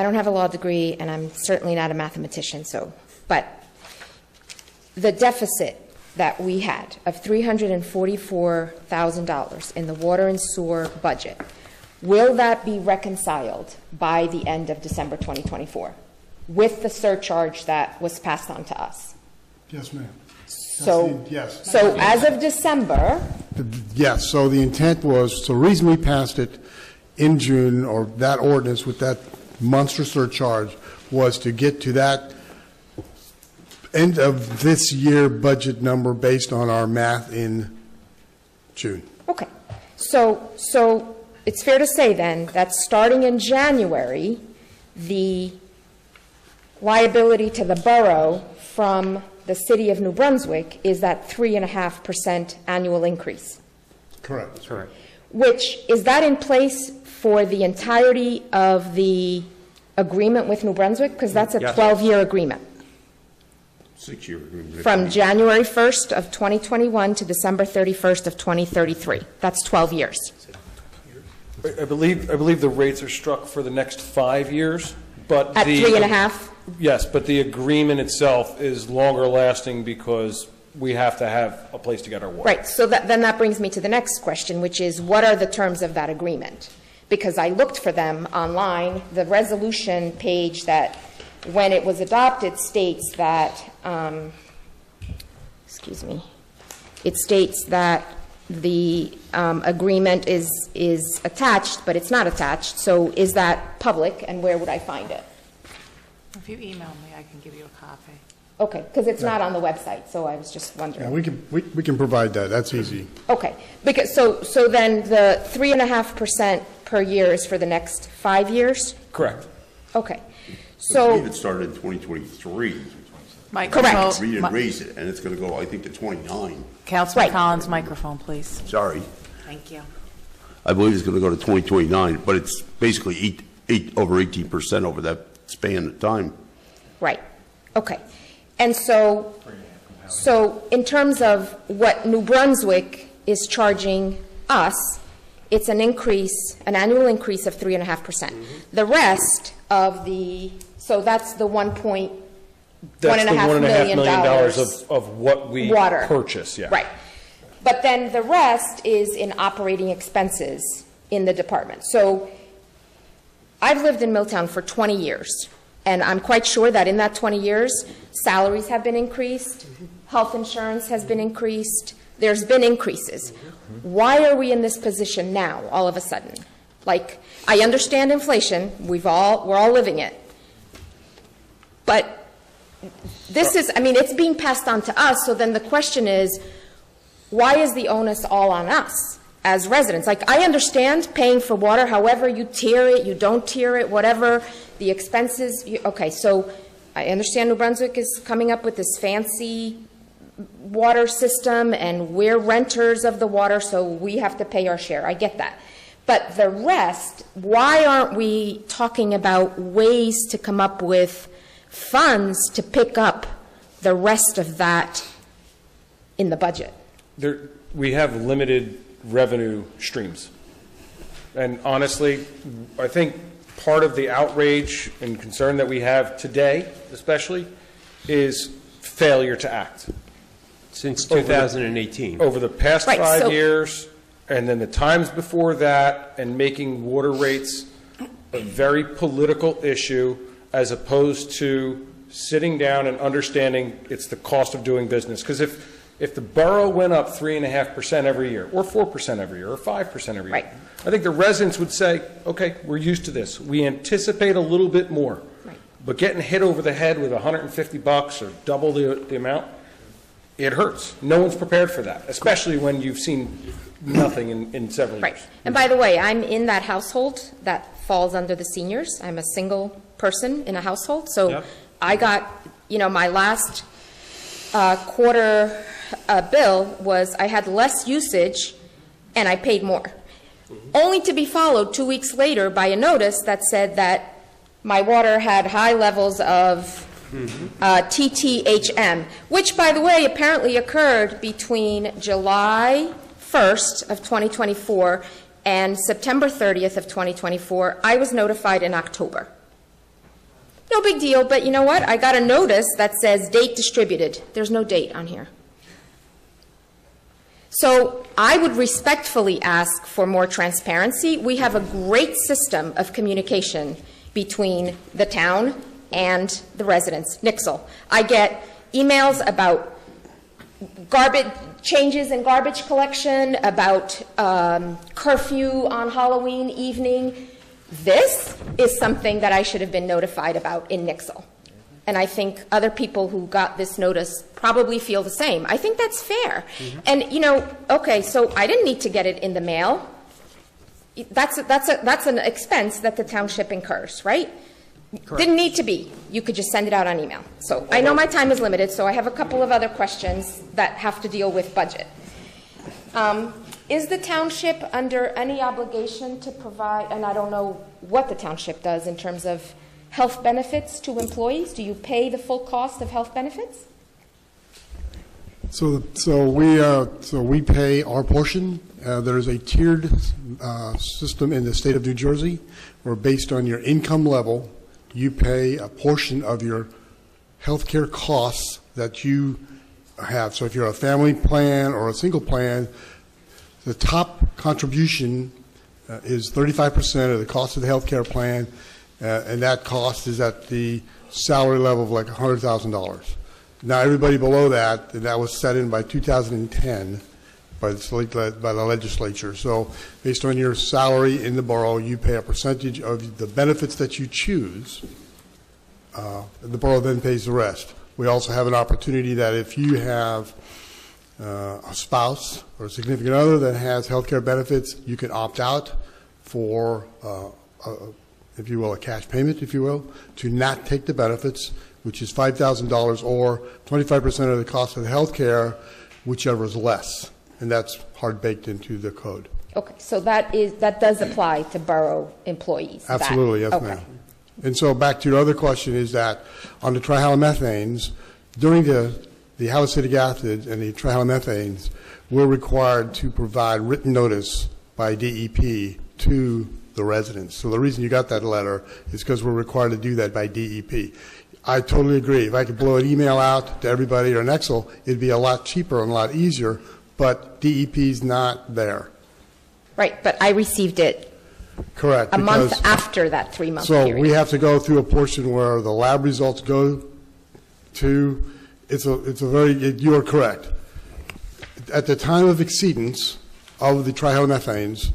don't have a law degree, and I'm certainly not a mathematician, but the deficit that we had of $344,000 in the water and sewer budget, will that be reconciled by the end of December 2024 with the surcharge that was passed on to us? Yes, ma'am. Yes. So as of December? Yes, so the intent was, so the reason we passed it in June, or that ordinance with that monster surcharge, was to get to that end of this year budget number based on our math in June. Okay. So it's fair to say then that starting in January, the liability to the borough from the city of New Brunswick is that 3.5% annual increase. Correct. Correct. Which, is that in place for the entirety of the agreement with New Brunswick? Because that's a 12-year agreement. 6-year agreement. From January 1st of 2021 to December 31st of 2033. That's 12 years. I believe the rates are struck for the next 5 years, but at 3.5%. Yes, but the agreement itself is longer lasting because we have to have a place to get our water. Right. So then that brings me to the next question, which is, what are the terms of that agreement? Because I looked for them online. The resolution page that, when it was adopted, states that, it states that the agreement is attached, but it's not attached. So is that public, and where would I find it? If you email me, I can give you a copy. Okay, because it's not on the website, so I was just wondering. Yeah, we can provide that. That's easy. Okay, because so then the 3.5% per year is for the next 5 years? Correct. Okay, I so believe it started in 2023. correct. We didn't raise it, and it's going to go, I think, to 29. Councilman Collins, microphone, please. Sorry. Thank you. I believe it's going to go to 2029, but it's basically over 18% over that span of time. Right. Okay. And so in terms of what New Brunswick is charging us, it's an annual increase of 3.5%. The rest of so that's the $1.5 million of what we water purchase, yeah. Right. But then the rest is in operating expenses in the department. So I've lived in Milltown for 20 years, and I'm quite sure that in that 20 years, salaries have been increased, health insurance has been increased, there's been increases. Why are we in this position now, all of a sudden? Like, I understand inflation, we're all living it, but this is, I mean, it's being passed on to us, so then the question is, why is the onus all on us as residents? Like, I understand paying for water, however you tier it, you don't tier it, whatever the expenses, okay, so I understand New Brunswick is coming up with this fancy water system, and we're renters of the water, so we have to pay our share. I get that. But the rest, why aren't we talking about ways to come up with funds to pick up the rest of that in the budget? We have limited revenue streams. And honestly, I think part of the outrage and concern that we have today, especially, is failure to act. Since 2018. Over the past Right, 5 so- years, and then the times before that, and making water rates a very political issue as opposed to sitting down and understanding it's the cost of doing business. Because if the borough went up 3.5% every year, or 4% every year, or 5% every year, I think the residents would say, okay, we're used to this. We anticipate a little bit more. But getting hit over the head with $150 or double the amount, it hurts. No one's prepared for that, especially when you've seen nothing in several years. Right. And by the way, I'm in that household that falls under the seniors. I'm a single person in a household. So I got, my last quarter bill was I had less usage and I paid more. Only to be followed 2 weeks later by a notice that said that my water had high levels of TTHM, which, by the way, apparently occurred between July 1st of 2024 and September 30th of 2024. I was notified in October. No big deal, but you know what? I got a notice that says date distributed. There's no date on here. So I would respectfully ask for more transparency. We have a great system of communication between the town and the residents. Nixle. I get emails about garbage changes in garbage collection, about curfew on Halloween evening. This is something that I should have been notified about in Nixle. And I think other people who got this notice probably feel the same. I think that's fair. And, okay, so I didn't need to get it in the mail. That's an expense that the township incurs, right? Correct. Didn't need to be. You could just send it out on email. So I know my time is limited, so I have a couple of other questions that have to deal with budget. Is the township under any obligation to provide, and I don't know what the township does in terms of health benefits to employees? Do you pay the full cost of health benefits? So we pay our portion. There is a tiered system in the state of New Jersey where, based on your income level, you pay a portion of your health care costs that you have. So if you're a family plan or a single plan, the top contribution is 35% of the cost of the health care plan, and that cost is at the salary level of like $100,000. Now, everybody below that, and that was set in by 2010 by the legislature. So based on your salary in the borough, you pay a percentage of the benefits that you choose. The borough then pays the rest. We also have an opportunity that if you have a spouse or a significant other that has health care benefits, you can opt out for, if you will, a cash payment, if you will, to not take the benefits, which is $5,000 or 25% of the cost of the health care, whichever is less. And that's hard baked into the code. Okay, so that does apply to borough employees. Absolutely, yes, ma'am. And so back to your other question is that on the trihalomethanes, during the haloacidic acid and the trihalomethanes, we're required to provide written notice by DEP to the residents. So the reason you got that letter is because we're required to do that by DEP. I totally agree. If I could blow an email out to everybody or an Excel, it'd be a lot cheaper and a lot easier, but DEP's not there. Right, but I received it correct a month after that 3-month period. So we have to go through a portion where the lab results go to, you are correct. At the time of exceedance of the trihalomethanes,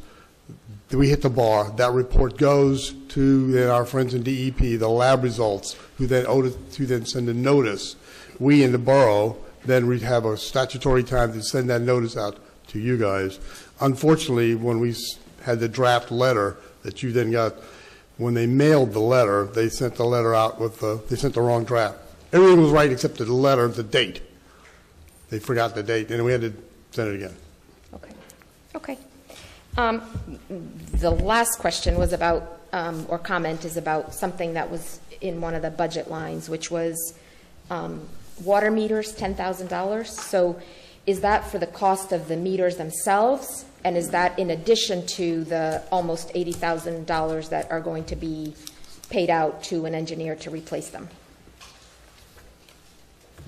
we hit the bar. That report goes to then our friends in DEP, the lab results, who then send a notice. We in the borough then we have a statutory time to send that notice out to you guys. Unfortunately, when we had the draft letter that you then got, when they mailed the letter, they sent the letter out with they sent the wrong draft. Everything was right except the letter, the date. They forgot the date, and we had to send it again. Okay. The last question was about, or comment is about something that was in one of the budget lines, which was water meters, $10,000. So is that for the cost of the meters themselves? And is that in addition to the almost $80,000 that are going to be paid out to an engineer to replace them?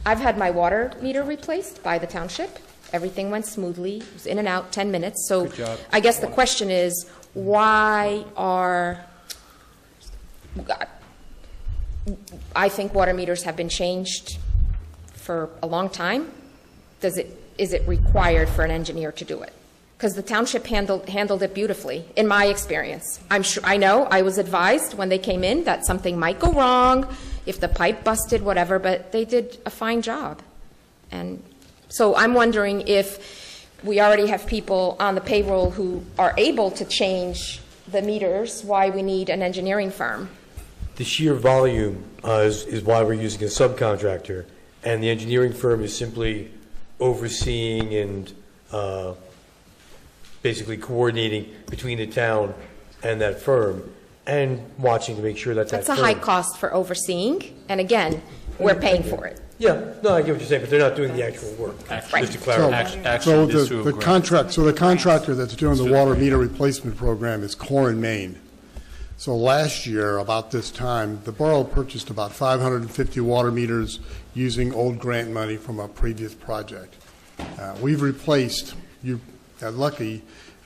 I've had my water meter replaced by the township. Everything went smoothly. It was in and out, 10 minutes. So I guess the question is, why are... I think water meters have been changed for a long time. Is it required for an engineer to do it? Because the township handled it beautifully, in my experience. I know I was advised when they came in that something might go wrong, if the pipe busted, whatever, but they did a fine job. And so I'm wondering if we already have people on the payroll who are able to change the meters, why we need an engineering firm. The sheer volume is why we're using a subcontractor, and the engineering firm is simply overseeing and basically coordinating between the town and that firm and watching to make sure that That's that a high cost for overseeing, and again, we're paying for it. Yeah, no, I get what you're saying, but they're not doing the actual work. Just to clarify. So the contractor that's doing the water meter replacement program is Core and Maine. So last year, about this time, the borough purchased about 550 water meters using old grant money from a previous project. We've replaced, you got lucky,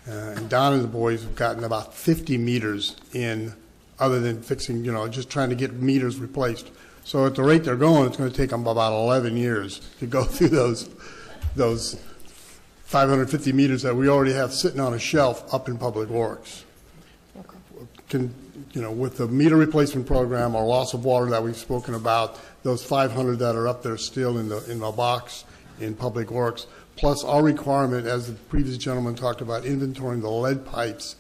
and Don and the boys have gotten about 50 meters in, other than fixing, just trying to get meters replaced. So at the rate they're going, it's going to take them about 11 years to go through those 550 meters that we already have sitting on a shelf up in Public Works. With the meter replacement program or loss of water that we've spoken about, those 500 that are up there still in the box in Public Works, plus our requirement, as the previous gentleman talked about, inventorying the lead pipes.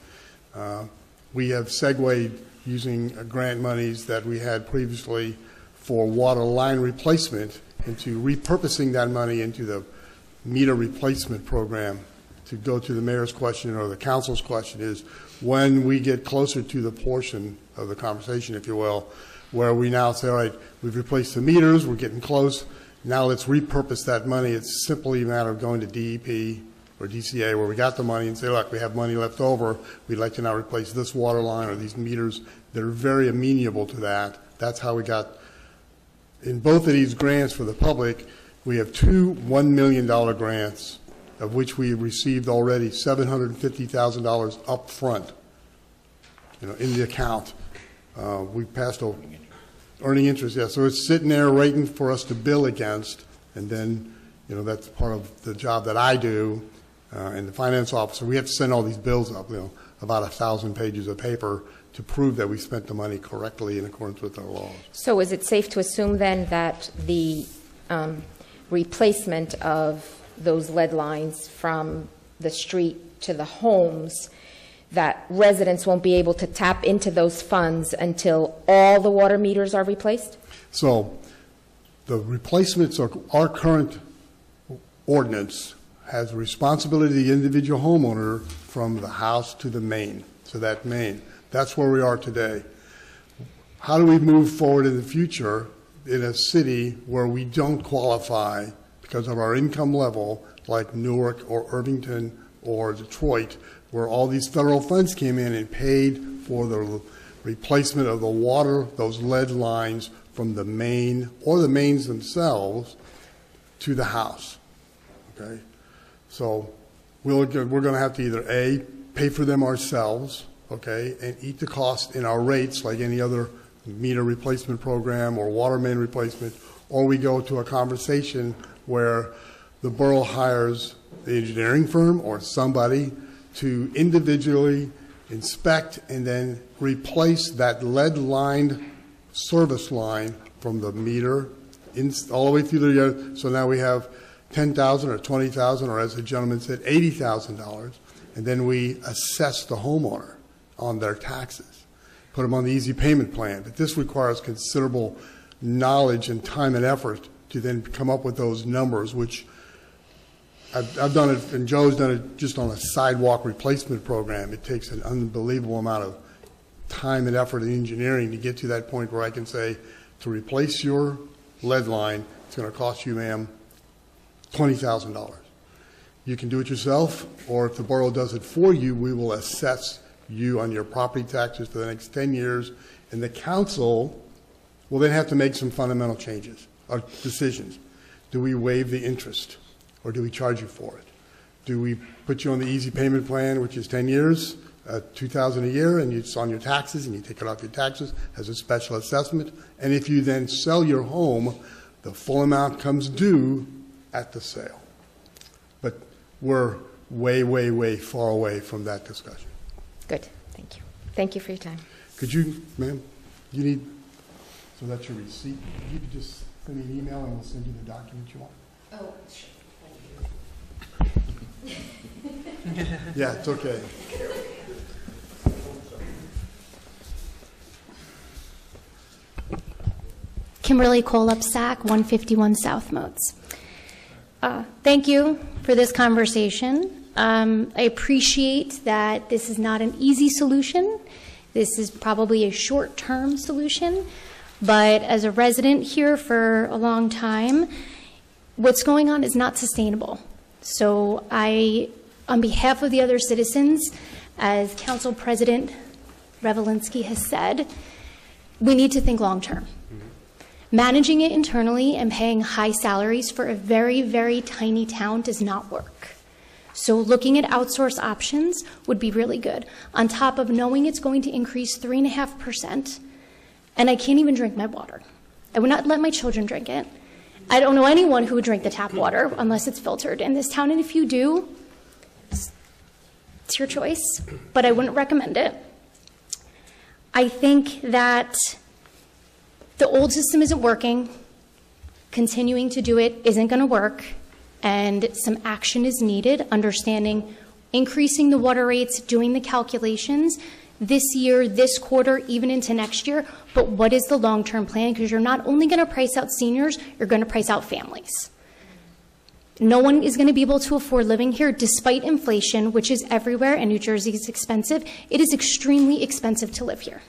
We have segued using grant monies that we had previously for water line replacement into repurposing that money into the meter replacement program. To go to the mayor's question or the council's question is, when we get closer to the portion of the conversation, if you will, where we now say, all right, we've replaced the meters, we're getting close, now let's repurpose that money. It's simply a matter of going to DEP or DCA where we got the money and say, look, we have money left over, we'd like to now replace this water line or these meters. They're very amenable to that. That's how we got, in both of these grants for the public, we have two $1 million grants, of which we received already $750,000 up front, in the account. We passed over earning interest, yeah. So it's sitting there waiting for us to bill against, and then, that's part of the job that I do, and the finance officer. We have to send all these bills up, about 1,000 pages of paper to prove that we spent the money correctly in accordance with our laws. So is it safe to assume then that the replacement of those lead lines from the street to the homes, that residents won't be able to tap into those funds until all the water meters are replaced? So the replacements are, our current ordinance has the responsibility of the individual homeowner from the house to the main. So that main, that's where we are today. How do we move forward in the future in a city where we don't qualify because of our income level, like Newark or Irvington or Detroit, where all these federal funds came in and paid for the replacement of the water, those lead lines from the main or the mains themselves to the house, okay? So we're going to have to either A, pay for them ourselves, okay, and eat the cost in our rates like any other meter replacement program or water main replacement, or we go to a conversation where the borough hires the engineering firm or somebody to individually inspect, and then replace that lead-lined service line from the meter all the way through the yard. So now we have $10,000 or $20,000, or as the gentleman said, $80,000, and then we assess the homeowner on their taxes, put them on the easy payment plan. But this requires considerable knowledge and time and effort to then come up with those numbers, which I've done it, and Joe's done it just on a sidewalk replacement program. It takes an unbelievable amount of time and effort and engineering to get to that point where I can say, to replace your lead line, it's going to cost you, ma'am, $20,000. You can do it yourself, or if the borough does it for you, we will assess you on your property taxes for the next 10 years, and the council will then have to make some fundamental changes or decisions. Do we waive the interest, or do we charge you for it? Do we put you on the easy payment plan, which is 10 years, $2,000 a year, and it's on your taxes, and you take it off your taxes as a special assessment? And if you then sell your home, the full amount comes due at the sale. But we're way, way, way far away from that discussion. Good, thank you. Thank you for your time. Could you, ma'am, you need, so that's your receipt. You could just send me an email and we'll send you the document you want. Oh, sure. Yeah, it's okay. Kimberly Kolupsack, 151 South Moats. Thank you for this conversation. I appreciate that this is not an easy solution. This is probably a short-term solution, but as a resident here for a long time, what's going on is not sustainable. So I, on behalf of the other citizens, as Council President Revelinsky has said, we need to think long-term. Managing it internally and paying high salaries for a very, very tiny town does not work. So looking at outsource options would be really good, on top of knowing it's going to increase 3.5%, and I can't even drink my water. I would not let my children drink it. I don't know anyone who would drink the tap water unless it's filtered in this town, and if you do, it's your choice, but I wouldn't recommend it. I think that the old system isn't working. Continuing to do it isn't going to work, and some action is needed, understanding increasing the water rates, doing the calculations this year, this quarter, even into next year, but what is the long-term plan? Because you're not only going to price out seniors, you're going to price out families. No one is going to be able to afford living here despite inflation, which is everywhere, and New Jersey is expensive. It is extremely expensive to live here.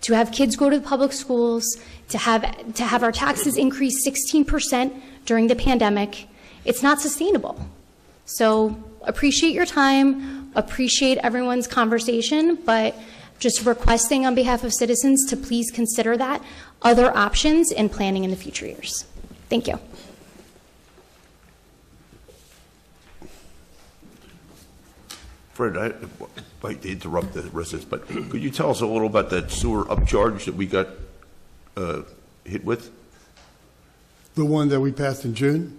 To have kids go to the public schools, to have our taxes increase 16% during the pandemic, it's not sustainable. So appreciate your time, appreciate everyone's conversation, but just requesting on behalf of citizens to please consider that other options in planning in the future years. Thank you. Fred, I hate to interrupt the residents, but could you tell us a little about that sewer upcharge that we got hit with? The one that we passed in June?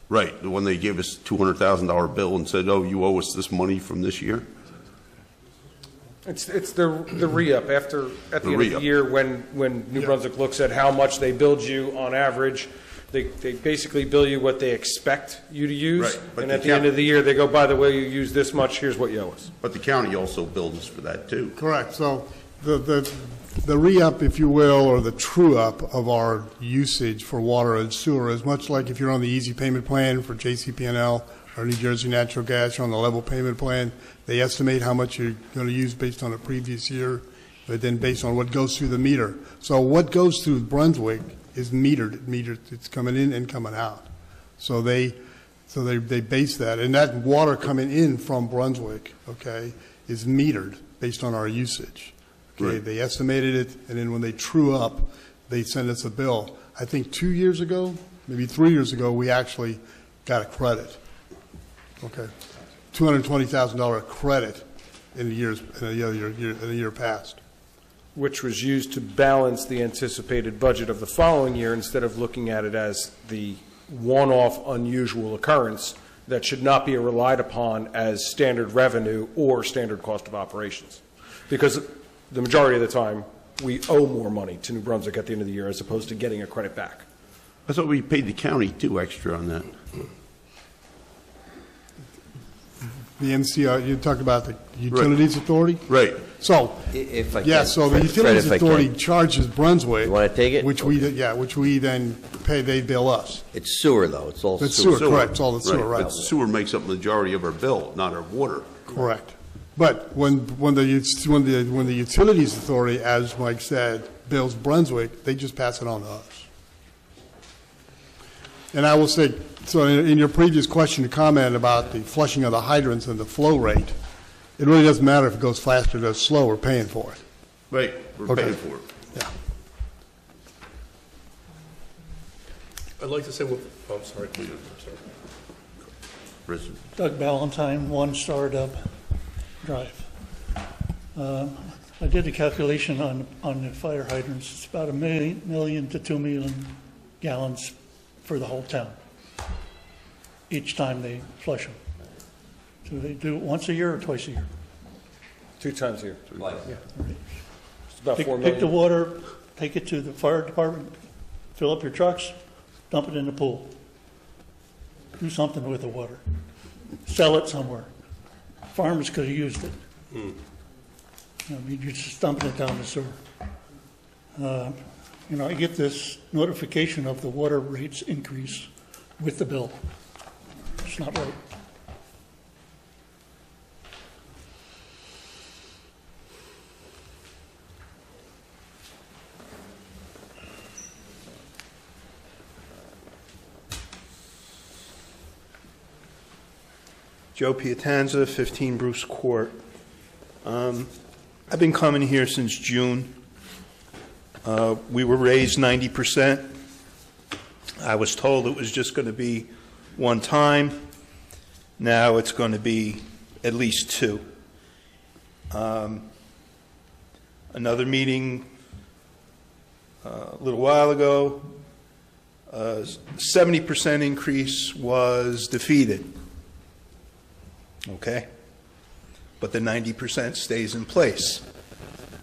Right, the one they gave us $200,000 bill and said, oh, you owe us this money from this year? It's the re-up at the end of the year when New Brunswick looks at how much they billed you on average. They basically bill you what they expect you to use, right, and at the end of the year, they go, by the way, you use this much, here's what you owe us. But the county also billed us for that, too. Correct. So the re-up, if you will, or the true-up of our usage for water and sewer is much like if you're on the easy payment plan for JCP&L or New Jersey Natural Gas, you're on the level payment plan. They estimate how much you're going to use based on a previous year, but then based on what goes through the meter. So what goes through Brunswick is metered. It's coming in and coming out. So they base that, and that water coming in from Brunswick, okay, is metered based on our usage. Okay, right. They estimated it, and then when they true up, they send us a bill. I think 2 years ago, maybe 3 years ago, we actually got a credit. Okay, $220,000 credit in the year past, which was used to balance the anticipated budget of the following year instead of looking at it as the one-off unusual occurrence. that should not be relied upon as standard revenue or standard cost of operations. Because the majority of the time, we owe more money to New Brunswick at the end of the year as opposed to getting a credit back. I thought we paid the county too extra on that. The NCR, you talked about the Utilities Authority? Right. So, If I yeah, can, so the Fred, Utilities if I Authority can. charges Brunswick. You want to take it? Which we then pay, they bill us. It's sewer, though. It's all It's sewer. sewer, correct, it's all the sewer, right. But sewer makes up the majority of our bill, not our water. Correct. But when the Utilities Authority, as Mike said, bills Brunswick, they just pass it on to us. And I will say, so in your previous question or comment about the flushing of the hydrants and the flow rate, it really doesn't matter if it goes faster or goes slow, we're paying for it. Right, we're paying for it. Yeah. I'd like to say, I'm sorry, please. I'm sorry. Doug Ballantyne, 1 Stardub Drive. I did the calculation on the fire hydrants. It's about 1 million to 2 million gallons for the whole town, each time they flush them. So they do it once a year or twice a year? 2 times a year. Yeah. It's about 4 million. Pick the water, take it to the fire department, fill up your trucks, dump it in the pool. Do something with the water. Sell it somewhere. Farmers could have used it. I mean, you're just dumping it down the sewer. I get this notification of the water rates increase with the bill. It's not right. Joe Piatanza, 15 Bruce Court. I've been coming here since June. We were raised 90%. I was told it was just going to be one time. Now it's going to be at least 2. Another meeting a little while ago, 70% increase was defeated. Okay? But the 90% stays in place.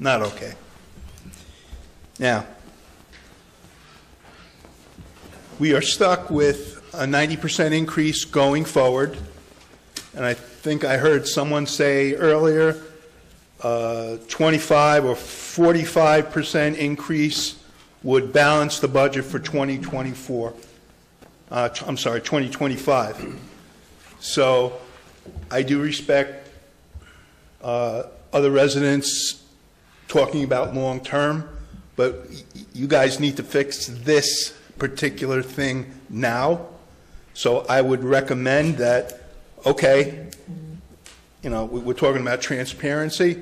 Not okay. Now, we are stuck with a 90% increase going forward, and I think I heard someone say earlier 25 or 45% increase would balance the budget for 2024. 2025. So I do respect other residents talking about long-term, but you guys need to fix this particular thing now. So I would recommend that, okay, we're talking about transparency.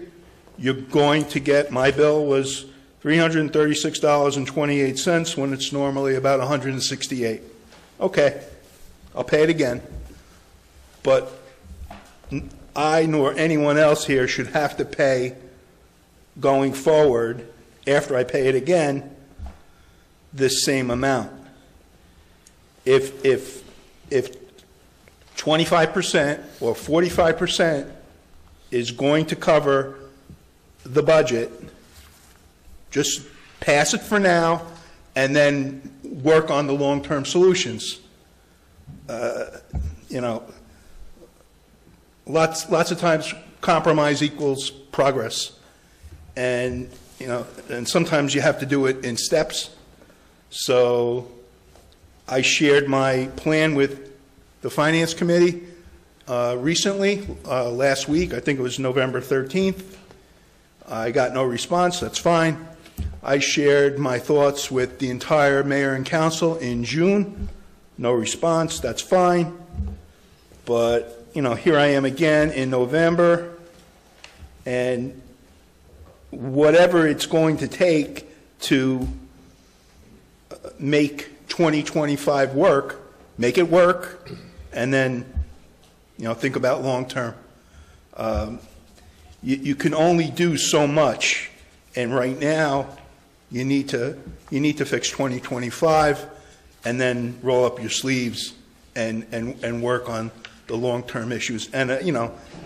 You're going to get, my bill was $336.28 when it's normally about $168. Okay, I'll pay it again. But I nor anyone else here should have to pay going forward, after I pay it again, this same amount. If 25% or 45% is going to cover the budget, just pass it for now and then work on the long-term solutions. Lots of times compromise equals progress, and sometimes you have to do it in steps. So I shared my plan with the Finance Committee recently, last week. I think it was November 13th. I got no response. That's fine. I shared my thoughts with the entire mayor and council in June. No response. That's fine. But here I am again in November, and whatever it's going to take to make 2025 work, make it work, and then, think about long term. You can only do so much, and right now, you need to fix 2025, and then roll up your sleeves and work on the long-term issues. And,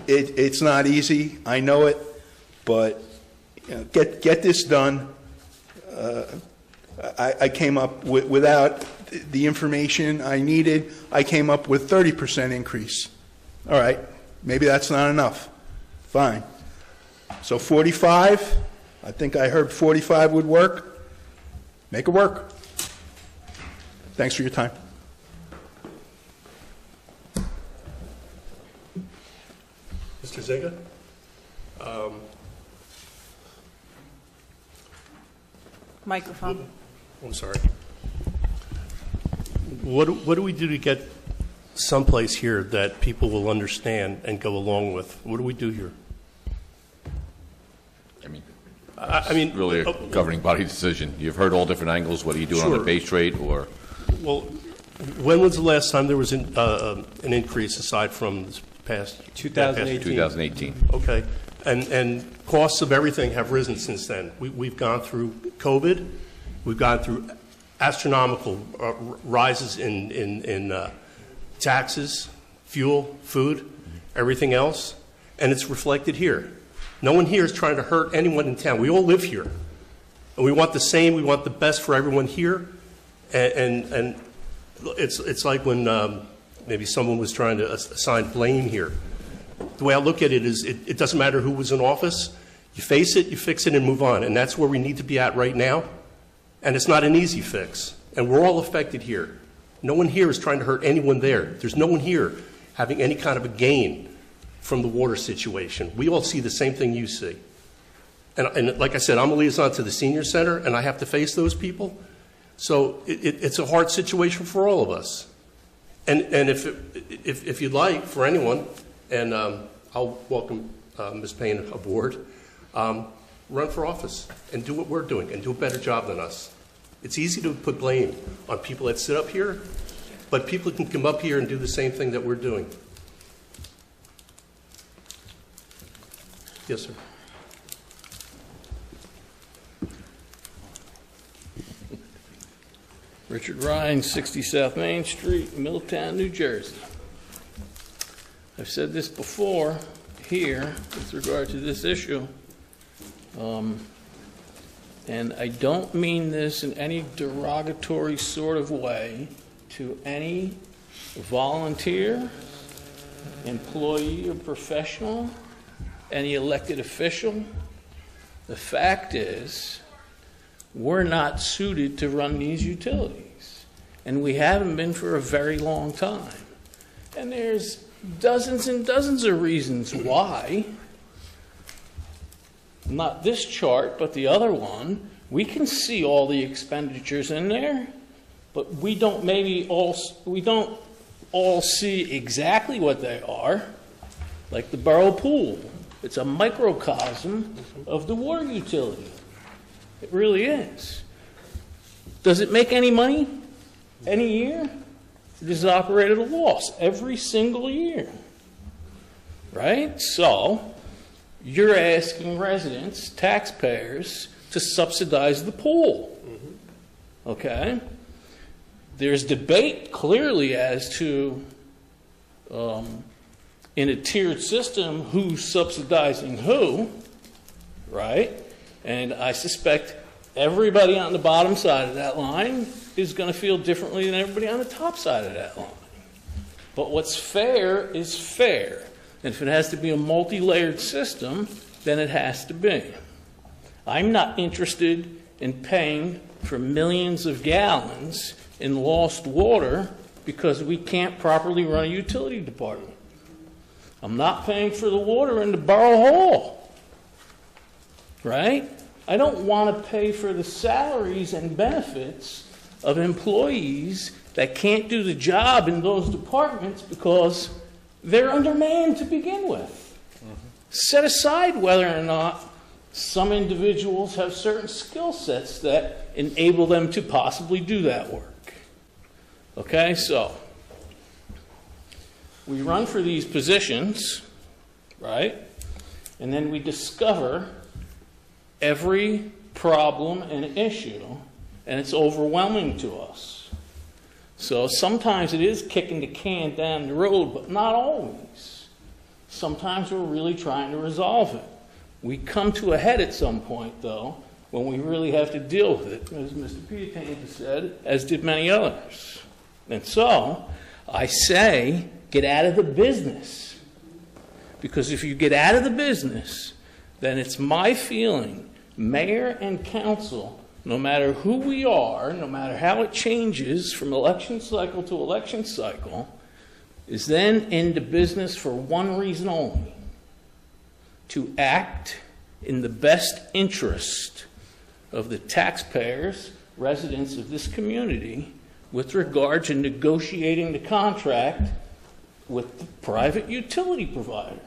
it's not easy, I know it, but get this done. I came up without the information I needed, I came up with 30% increase. All right, maybe that's not enough. Fine. So 45, I think I heard 45 would work. Make it work. Thanks for your time. Mr. Zinga? Microphone. I'm sorry. What do we do to get someplace here that people will understand and go along with? What do we do here? I mean, really a governing body decision. You've heard all different angles. What are you doing on the base rate or? Well, when was the last time there was an increase aside from this past? 2018. 2018. Okay. And costs of everything have risen since then. We've gone through COVID. We've gone through astronomical rises in taxes, fuel, food, everything else, and it's reflected here. No one here is trying to hurt anyone in town. We all live here, and we want the same. We want the best for everyone here, and it's like when maybe someone was trying to assign blame here. The way I look at it is it doesn't matter who was in office. You face it, you fix it, and move on, and that's where we need to be at right now. And it's not an easy fix, and we're all affected here. No one here is trying to hurt anyone there. There's no one here having any kind of a gain from the water situation. We all see the same thing you see. And like I said, I'm a liaison to the senior center, and I have to face those people. So it's a hard situation for all of us. And if you'd like, for anyone, and I'll welcome Ms. Payne aboard, run for office and do what we're doing and do a better job than us. It's easy to put blame on people that sit up here, but people can come up here and do the same thing that we're doing. Yes, sir. Richard Ryan, 60 South Main Street, Milltown, New Jersey. I've said this before here with regard to this issue, and I don't mean this in any derogatory sort of way to any volunteer, employee, or professional, any elected official. The fact is, we're not suited to run these utilities, and we haven't been for a very long time. And there's dozens and dozens of reasons why. Not this chart, but the other one. We can see all the expenditures in there, but we don't all see exactly what they are, like the borough pool. It's a microcosm of the water utility. It really is. Does it make any money any year? It is operated at a loss every single year, right? So you're asking residents, taxpayers, to subsidize the pool, okay? There's debate clearly as to, in a tiered system, who's subsidizing who, right? And I suspect everybody on the bottom side of that line is going to feel differently than everybody on the top side of that line. But what's fair is fair. And if it has to be a multi-layered system, then it has to be. I'm not interested in paying for millions of gallons in lost water because we can't properly run a utility department. I'm not paying for the water in the borough hall, right? I don't want to pay for the salaries and benefits of employees that can't do the job in those departments because they're undermanned to begin with. Set aside whether or not some individuals have certain skill sets that enable them to possibly do that work. Okay, so we run for these positions, right? And then we discover every problem and issue, and it's overwhelming to us. So sometimes it is kicking the can down the road, but not always. Sometimes we're really trying to resolve it. We come to a head at some point, though, when we really have to deal with it, as Mr. Piatani said, as did many others. And so I say, get out of the business. Because if you get out of the business, then it's my feeling, mayor and council, no matter who we are, no matter how it changes from election cycle to election cycle, is then into business for one reason only: to act in the best interest of the taxpayers, residents of this community, with regard to negotiating the contract with the private utility provider.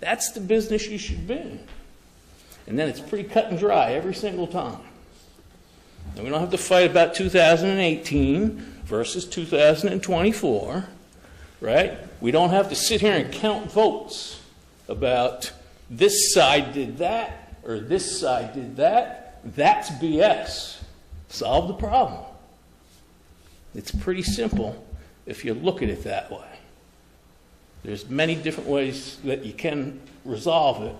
That's the business you should be in. And then it's pretty cut and dry every single time. And we don't have to fight about 2018 versus 2024, right? We don't have to sit here and count votes about this side did that or this side did that. That's BS. Solve the problem. It's pretty simple if you look at it that way. There's many different ways that you can resolve it,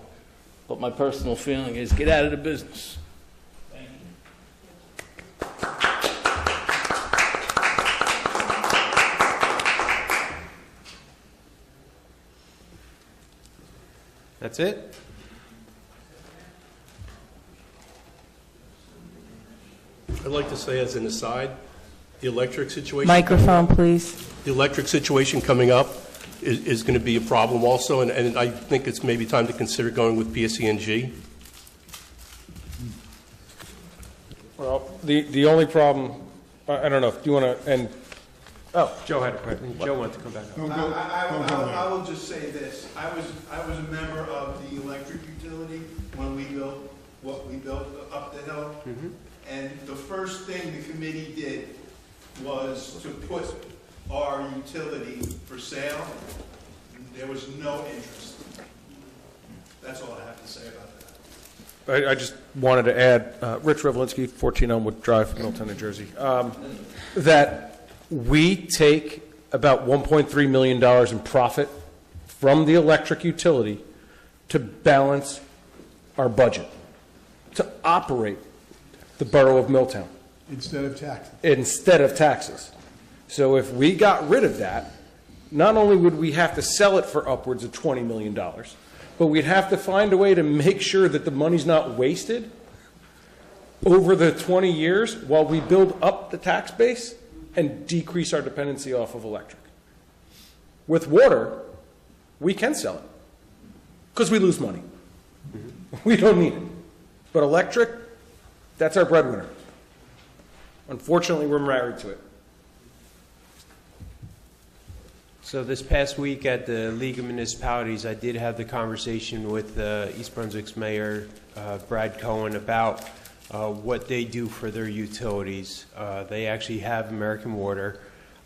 but my personal feeling is get out of the business. Thank you. That's it? I'd like to say as an aside, the electric situation. Microphone, please. The electric situation coming up is going to be a problem also, and I think it's maybe time to consider going with PSE&G. Well, the only problem, I don't know, do you want to end? Oh, Joe had a question. Joe wanted to come back up. I will just say this. I was a member of the electric utility when we built what we built up the hill. Mm-hmm. And the first thing the committee did was to put our utility for sale. There was no interest. That's all I have to say about that. I just wanted to add, Rich Revelinsky, 14 Elmwood Drive, Milltown, New Jersey, that we take about $1.3 million in profit from the electric utility to balance our budget, to operate the borough of Milltown. Instead of taxes. Instead of taxes. So if we got rid of that, not only would we have to sell it for upwards of $20 million, but we'd have to find a way to make sure that the money's not wasted over the 20 years while we build up the tax base and decrease our dependency off of electric. With water, we can sell it because we lose money. We don't need it. But electric, that's our breadwinner. Unfortunately, we're married to it. So this past week at the League of Municipalities, I did have the conversation with East Brunswick's Mayor, Brad Cohen, about what they do for their utilities. They actually have American Water,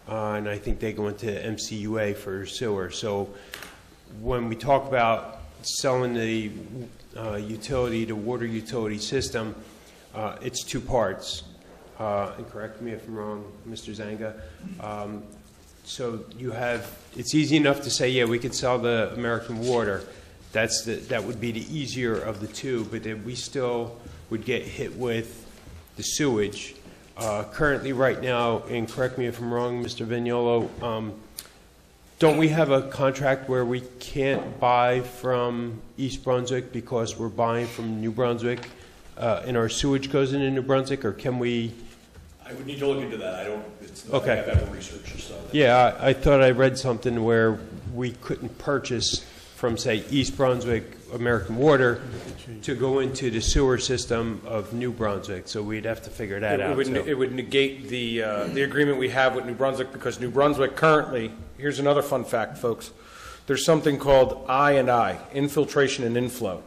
and I think they go into MCUA for sewer. So when we talk about selling the utility, the water utility system, it's two parts. And correct me if I'm wrong, Mr. Zanga. So you have, it's easy enough to say, yeah, we could sell the American Water. That would be the easier of the two, but then we still would get hit with the sewage. Currently, right now, and correct me if I'm wrong, Mr. Vignolo, don't we have a contract where we can't buy from East Brunswick because we're buying from New Brunswick, and our sewage goes into New Brunswick, or can we? I would need to look into that. It's not Okay. I've ever researched. So Yeah, I thought I read something where we couldn't purchase from, say, East Brunswick American Water to go into the sewer system of New Brunswick, so we'd have to figure that out. It would negate the agreement we have with New Brunswick, because New Brunswick currently, here's another fun fact, folks. There's something called I&I, infiltration and inflow.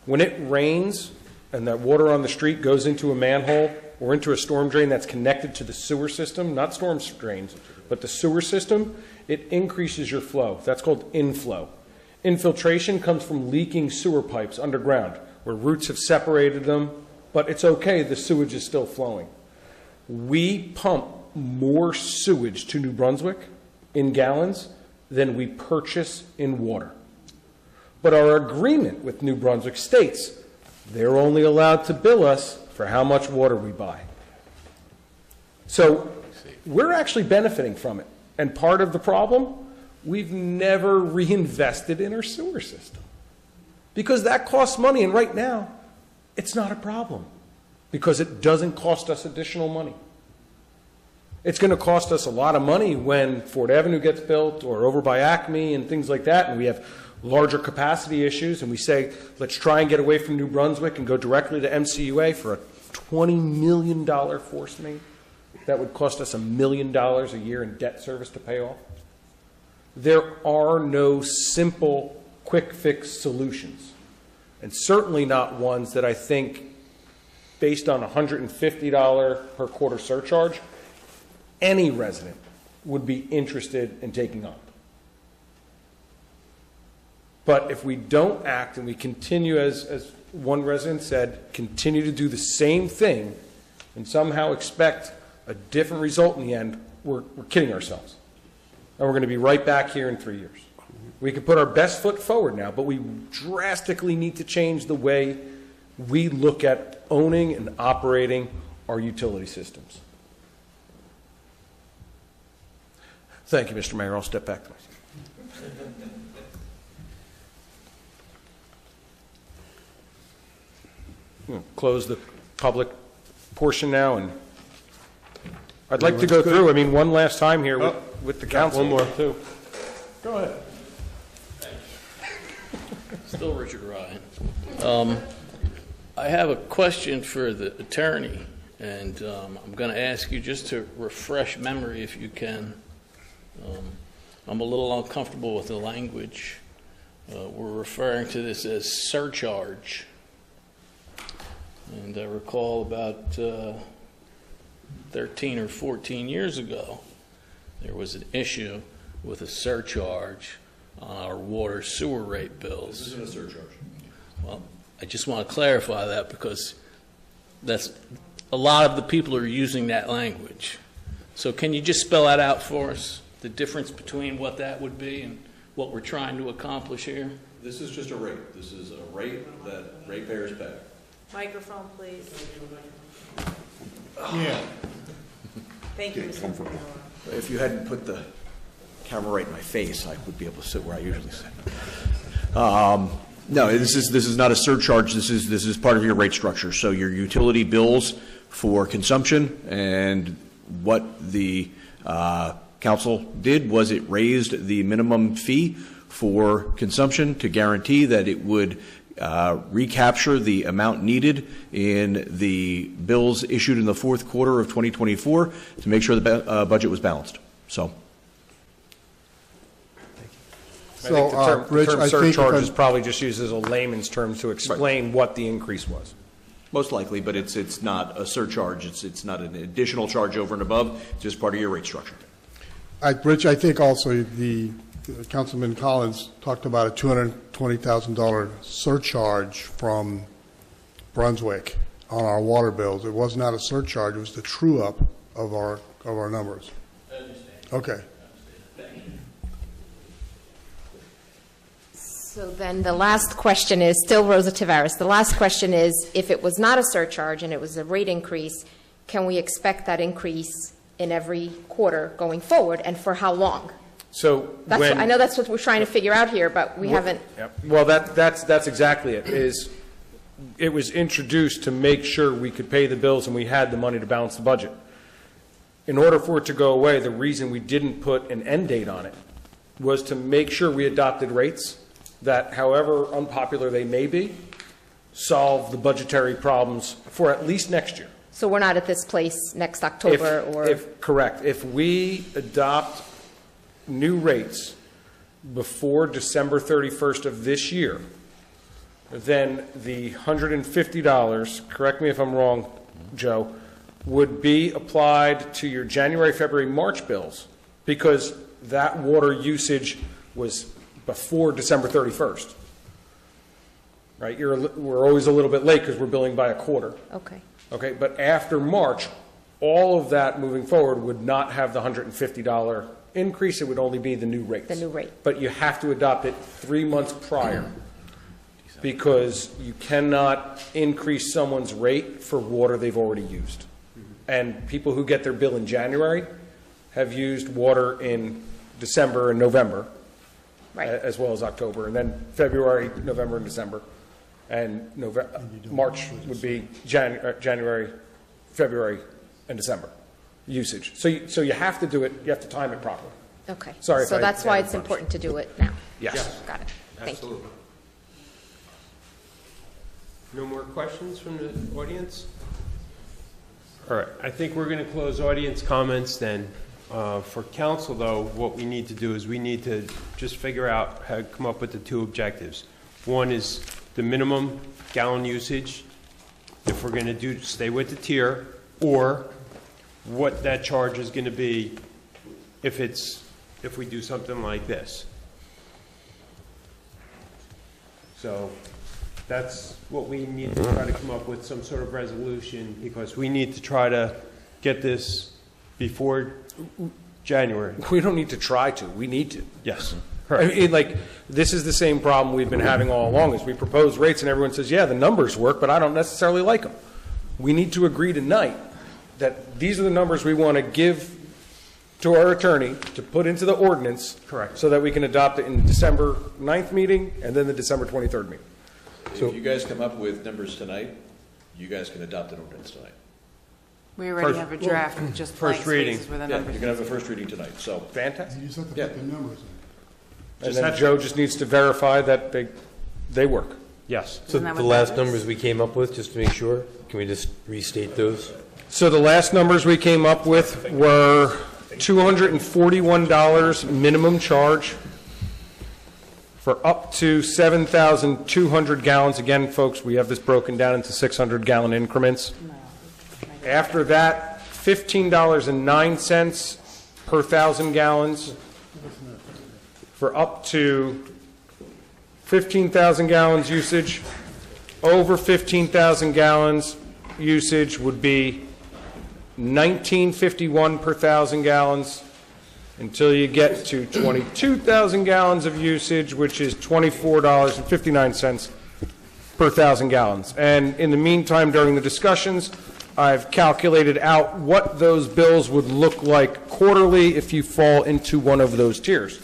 When it rains and that water on the street goes into a manhole or into a storm drain that's connected to the sewer system, not storm drains, but the sewer system, it increases your flow. That's called inflow. Infiltration comes from leaking sewer pipes underground, where roots have separated them, but it's okay, the sewage is still flowing. We pump more sewage to New Brunswick in gallons than we purchase in water. But our agreement with New Brunswick states they're only allowed to bill us for how much water we buy. So we're actually benefiting from it. And part of the problem, we've never reinvested in our sewer system. Because that costs money, and right now, it's not a problem. Because it doesn't cost us additional money. It's going to cost us a lot of money when Ford Avenue gets built, or over by Acme and things like that, and we have larger capacity issues, and we say, let's try and get away from New Brunswick and go directly to MCUA for a $20 million force main. That would cost us $1 million a year in debt service to pay off. There are no simple, quick fix solutions, and certainly not ones that I think, based on a $150 per quarter surcharge, any resident would be interested in taking up. But if we don't act and we continue, as one resident said, continue to do the same thing and somehow expect a different result in the end, we're kidding ourselves. And we're going to be right back here in 3 years. We can put our best foot forward now, but we drastically need to change the way we look at owning and operating our utility systems. Thank you, Mr. Mayor. I'll step back. We'll close the public portion now, and I'd like to go through, one last time here with the council. One more, too. Go ahead. Still Richard Ryan. I have a question for the attorney, and I'm going to ask you just to refresh memory if you can. I'm a little uncomfortable with the language. We're referring to this as surcharge. And I recall about 13 or 14 years ago, there was an issue with a surcharge on our water sewer rate bills. This isn't a surcharge. Well, I just want to clarify that because that's a lot of the people are using that language. So can you just spell that out for us, the difference between what that would be and what we're trying to accomplish here? This is just a rate. This is a rate that ratepayers pay. Microphone, please. Yeah. Thank you, Mr. Moore. If you hadn't put the camera right in my face, I would be able to sit where I usually sit. No, this is not a surcharge. This is part of your rate structure. So your utility bills for consumption, and what the council did was it raised the minimum fee for consumption to guarantee that it would recapture the amount needed in the bills issued in the fourth quarter of 2024 to make sure the budget was balanced. So. I think the term surcharge is probably just used as a layman's term to explain what the increase was. Most likely, but it's not a surcharge. It's not an additional charge over and above. It's just part of your rate structure. Rich, I think also the Councilman Collins talked about a $220,000 surcharge from Brunswick on our water bills. It was not a surcharge. It was the true-up of our numbers. I understand. Okay. So then the last question is, still Rosa Tavares, the last question is, if it was not a surcharge and it was a rate increase, can we expect that increase in every quarter going forward, and for how long? So I know that's what we're trying to figure out here, but we haven't. Yep. Well, that's exactly it. It was introduced to make sure we could pay the bills and we had the money to balance the budget. In order for it to go away, the reason we didn't put an end date on it was to make sure we adopted rates that, however unpopular they may be, solve the budgetary problems for at least next year. So we're not at this place next October Correct. If we adopt new rates before December 31st of this year, then the $150, correct me if I'm wrong, Joe, would be applied to your January, February, March bills, because that water usage was before December 31st. Right? We're always a little bit late because we're billing by a quarter. Okay. Okay, but after March, all of that moving forward would not have the $150 increase. It would only be the new rates. The new rate. But you have to adopt it 3 months prior, because you cannot increase someone's rate for water they've already used. And people who get their bill in January have used water in December and November, Right. as well as October, and then February, November, and December. And March would be January, February, and December usage. So you have to do it, you have to time it properly. Okay. Sorry if So I that's why added it's a bunch. important to do it now. Yes. Got it. Thank you. No more questions from the audience? All right, I think we're going to close audience comments then. For council, though, what we need to do is we need to just figure out how to come up with the two objectives. One is the minimum gallon usage, if we're going to stay with the tier, or what that charge is going to be if we do something like this. So that's what we need to try to come up with, some sort of resolution, because we need to try to get this before January. We don't need to try to, we need to. Yes. I mean, like, this is the same problem we've been having all along, is we propose rates and everyone says, yeah, the numbers work, but I don't necessarily like them. We need to agree tonight that these are the numbers we want to give to our attorney to put into the ordinance. Correct. So that we can adopt it in the December 9th meeting and then the December 23rd meeting. If you guys come up with numbers tonight, you guys can adopt an ordinance tonight. We already have a draft with just blank first reading. spaces where the Yeah, numbers. you can have a first reading tonight, so. Fantastic. You just have to Yeah. put the numbers in. And then Joe just needs to verify that they work. Yes. So Isn't that the what last that is? numbers we came up with, just to make sure, can we just restate those? So the last numbers we came up with were $241 minimum charge for up to 7,200 gallons. Again, folks, we have this broken down into 600-gallon increments. After that, $15.09 per 1,000 gallons for up to 15,000 gallons usage. Over 15,000 gallons usage would be $19.51 per 1,000 gallons until you get to 22,000 gallons of usage, which is $24.59 per 1,000 gallons. And in the meantime, during the discussions, I've calculated out what those bills would look like quarterly if you fall into one of those tiers.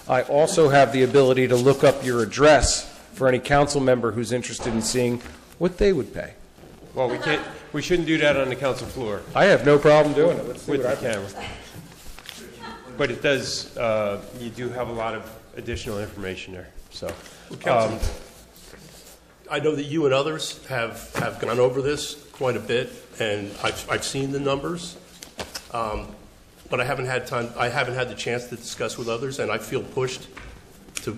I also have the ability to look up your address for any council member who's interested in seeing what they would pay. Well, we shouldn't do that on the council floor I have no problem doing it. Let's see with what the I can. camera. But it does, you do have a lot of additional information there, so. Councilman, I know that you and others have gone over this quite a bit, and I've seen the numbers, but I haven't had the chance to discuss with others, and I feel pushed to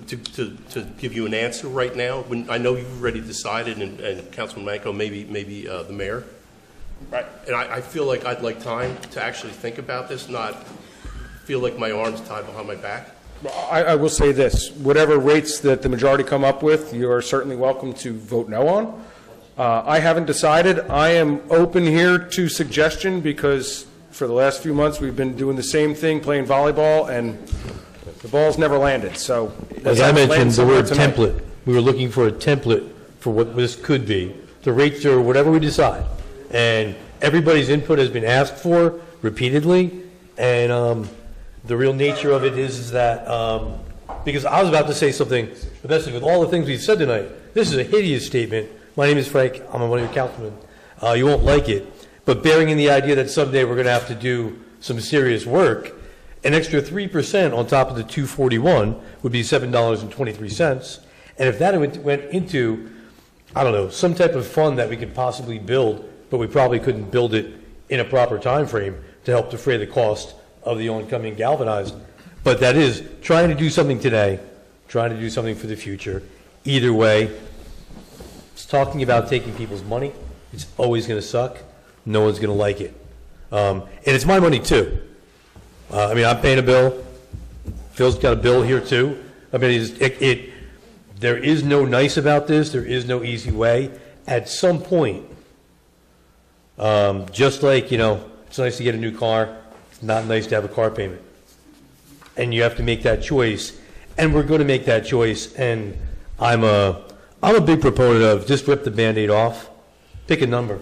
give you an answer right now. When I know you've already decided, and Councilman Manco, maybe the mayor. Right. And I feel like I'd like time to actually think about this, not feel like my arm's tied behind my back. I will say this, whatever rates that the majority come up with, you are certainly welcome to vote no on. I haven't decided. I am open here to suggestion because for the last few months, we've been doing the same thing, playing volleyball, and the ball's never landed, so. As I mentioned, the word tonight. template, we were looking for a template for what this could be. The rates are whatever we decide. And everybody's input has been asked for repeatedly, and the real nature of it is that, because I was about to say something, but that's with all the things we've said tonight, this is a hideous statement. My name is Frank, I'm one of your councilmen. You won't like it, but bearing in the idea that someday we're going to have to do some serious work, an extra 3% on top of the 241 would be $7.23. And if that went into, I don't know, some type of fund that we could possibly build, but we probably couldn't build it in a proper time frame to help defray the cost of the oncoming galvanized. But that is trying to do something today, trying to do something for the future. Either way, it's talking about taking people's money. It's always going to suck. No one's going to like it. And it's my money too. I mean, I'm paying a bill. Phil's got a bill here too. I mean, there is no nice about this. There is no easy way. At some point, just like, It's nice to get a new car. It's not nice to have a car payment. And you have to make that choice. And we're going to make that choice. And I'm a big proponent of just rip the Band-Aid off. Pick a number.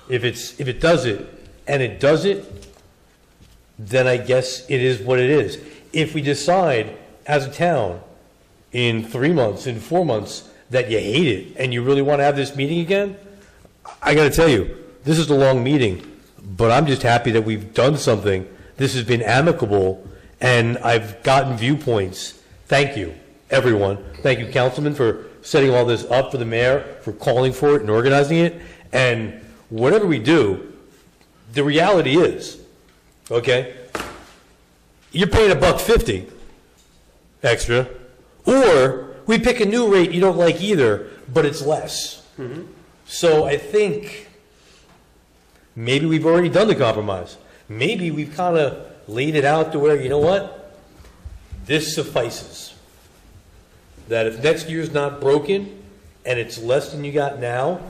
If it does it, and it does it, then I guess it is what it is. If we decide as a town in 3 months, in 4 months, that you hate it and you really want to have this meeting again, I got to tell you, this is a long meeting, but I'm just happy that we've done something. This has been amicable, and I've gotten viewpoints. Thank you, everyone. Thank you, Councilman, for setting all this up, for the mayor, for calling for it and organizing it. And whatever we do, the reality is, okay, you're paying $1.50 extra, or we pick a new rate you don't like either, but it's less. So I think maybe we've already done the compromise. Maybe we've kind of laid it out to where, you know what, this suffices. That if next year's not broken and it's less than you got now,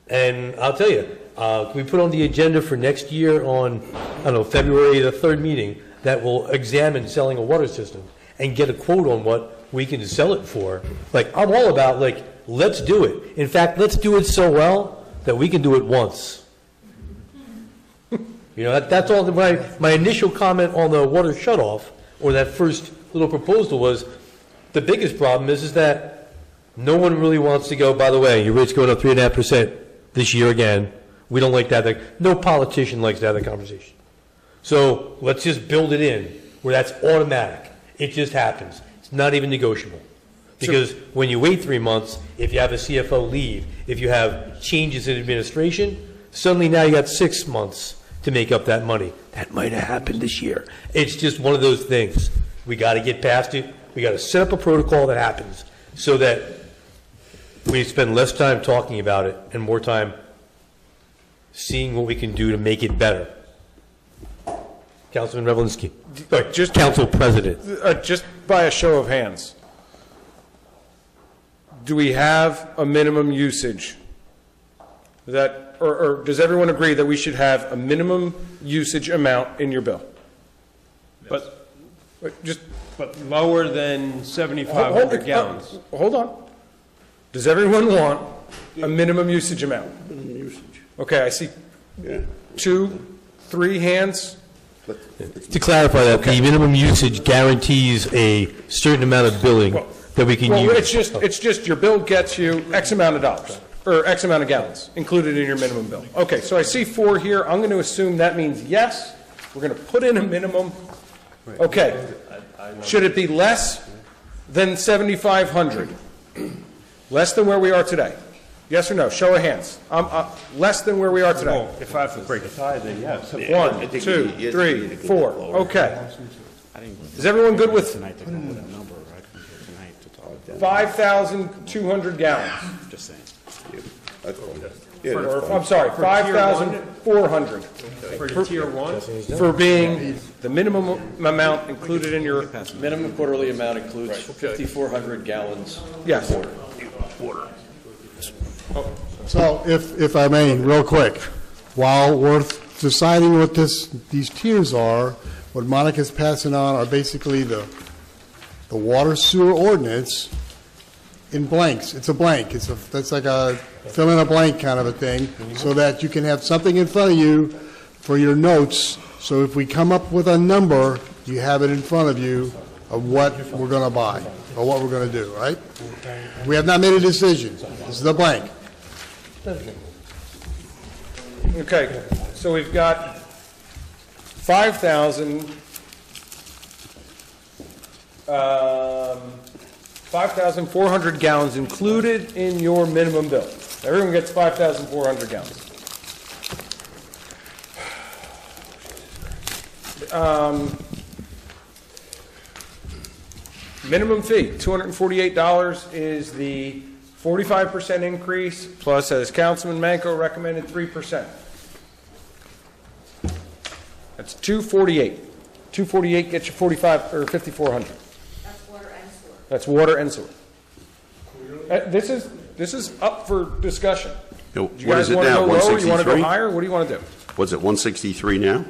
and I'll tell you, can we put on the agenda for next year on, I don't know, February the 3rd meeting that will examine selling a water system and get a quote on what we can sell it for? Like, I'm all about, like, let's do it. In fact, let's do it so well that we can do it once. You know, that's all. My initial comment on the water shutoff, or that first little proposal, was the biggest problem is that no one really wants to go, by the way, your rate's going up 3.5% this year again. We don't like that. Like, no politician likes to have that conversation. So let's just build it in where that's automatic. It just happens. It's not even negotiable. Because when you wait 3 months, if you have a CFO leave, if you have changes in administration, suddenly now you got 6 months to make up that money. That might have happened this year. It's just one of those things. We got to get past it. We got to set up a protocol that happens so that we spend less time talking about it and more time seeing what we can do to make it better. Councilman Revelinsky. Just Council President. Just by a show of hands, do we have a minimum usage? That, or does everyone agree that we should have a minimum usage amount in your bill? But lower than 7,500 gallons. Hold on. Does everyone want a minimum usage amount? Minimum usage. Okay, I see 2, 3 hands. To clarify that, the minimum usage guarantees a certain amount of billing that we can use. It's just your bill gets you X amount of dollars, or X amount of gallons included in your minimum bill. Okay, so I see 4 here. I'm going to assume that means yes. We're going to put in a minimum. Okay. Should it be less than 7,500? Less than where we are today? Yes or no? Show of hands. Less than where we are today. Well, if I have to break a tie, then yes. 1, 2, 3, 4. Okay. Is everyone good with 5,200 gallons? Just saying. I'm sorry, 5,400. For tier 1? For being the minimum amount included in your... Minimum quarterly amount includes 5,400 gallons Yes. of water. So if I may, real quick, while we're deciding what these tiers are, what Monica's passing on are basically the water sewer ordinance in blanks. It's a blank. That's like a fill in a blank kind of a thing, so that you can have something in front of you for your notes. So if we come up with a number, you have it in front of you of what we're going to buy or what we're going to do, right? We have not made a decision. This is a blank. Okay, so we've got 5,400 gallons included in your minimum bill. Everyone gets 5,400 gallons. Minimum fee, $248 is the 45% increase, plus, as Councilman Manco recommended, 3%. That's $248. $248 gets you 45 or 5,400. That's water and sewer. That's water and sewer. This is up for discussion. You know, Do you what guys is it want to now, go lower? You want to go 163? higher? What do you want to do? What's it, 163 now?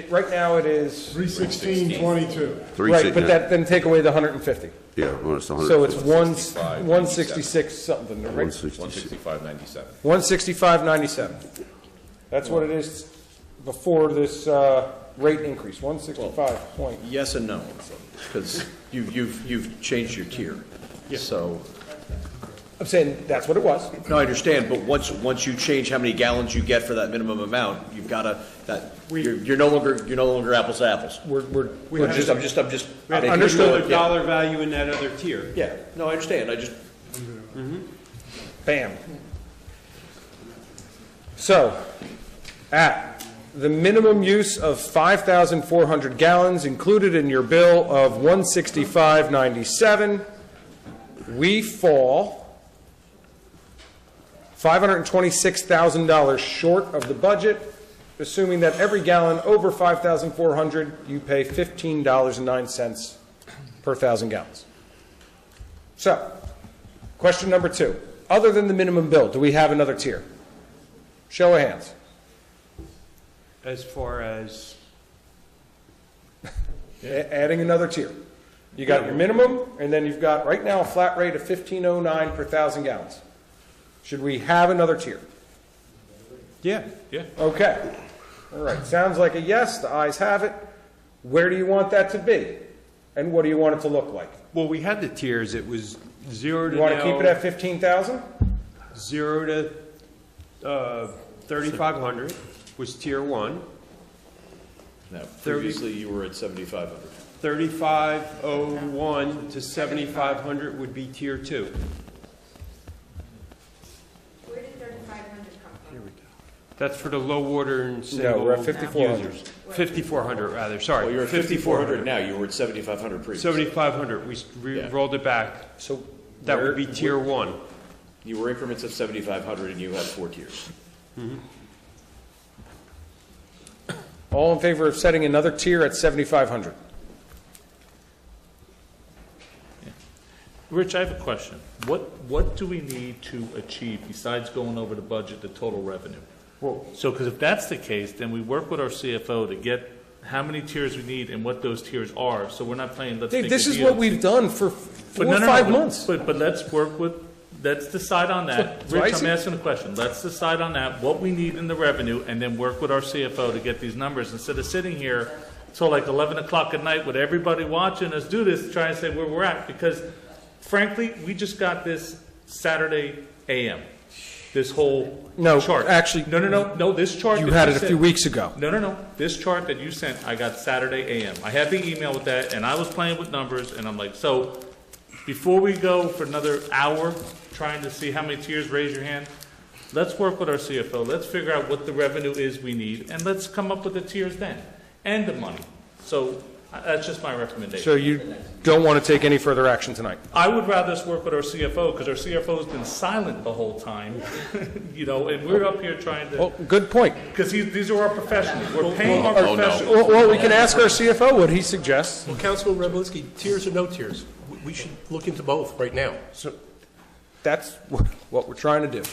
Right now it is. 316.22. Right, but then take away the 150. Yeah, well, it's 100. So it's 166 something, right? 165.97. 165.97. That's what it is before this rate increase, 165 point. Yes and no, because you've changed your tier. So, I'm saying that's what it was. no, I understand, but once you change how many gallons you get for that minimum amount, you've got to, you're no longer apples to apples. I'm just We have understood the dollar value in that other tier. Yeah, no, I understand, Bam. So, at the minimum use of 5,400 gallons included in your bill of 165.97, we fall $526,000 short of the budget, assuming that every gallon over 5,400, you pay $15.09 per 1,000 gallons. So, question number 2. Other than the minimum bill, do we have another tier? Show of hands. As far as, Adding another tier. You got your minimum, and then you've got right now a flat rate of $15.09 per 1,000 gallons. Should we have another tier? yeah. Okay. All right. Sounds like a yes. The ayes have it. Where do you want that to be? And what do you want it to look like? Well, we had the tiers. It was 0 to You want to now, keep it at 15,000? 0 to 3,500 was tier 1. No, previously you were at 7,500. 3,501 to 7,500 would be tier 2. Where did 3,500 come from? That's for the low water and single No, we're at 5,400. users. 5,400 rather, sorry. Well, you're at 5,400 now, you were at 7,500 previously. 7,500, we rolled it back. So That would be tier 1. You were increments of 7,500 and you had 4 tiers. all in favor of setting another tier at 7,500? Rich, I have a question. What do we need to achieve besides going over the budget, the total revenue? So, because if that's the case, then we work with our CFO to get how many tiers we need and what those tiers are, so we're not playing, let's Dave, make this a is deal. what we've done for 4 or 5 months. But let's work with, let's decide on that. So I Rich, see- I'm asking a question. Let's decide on that, what we need in the revenue, and then work with our CFO to get these numbers, instead of sitting here till like 11 o'clock at night with everybody watching us do this, trying to say where we're at, because frankly, we just got this Saturday AM. This whole chart. Actually, no, this chart. You that had it a sent- few weeks ago. No. This chart that you sent, I got Saturday AM. I have the email with that, and I was playing with numbers, and I'm like, so before we go for another hour trying to see how many tiers, raise your hand, let's work with our CFO. Let's figure out what the revenue is we need, and let's come up with the tiers then, and the money. So that's just my recommendation. So you don't want to take any further action tonight? I would rather us work with our CFO, because our CFO has been silent the whole time, and we're up here trying to. Well, good point. Because these are our professionals. We're paying our professionals. Well, we can ask our CFO what he suggests. Well, Councilman Revelinsky, tiers or no tiers? We should look into both right now. So that's what we're trying to do.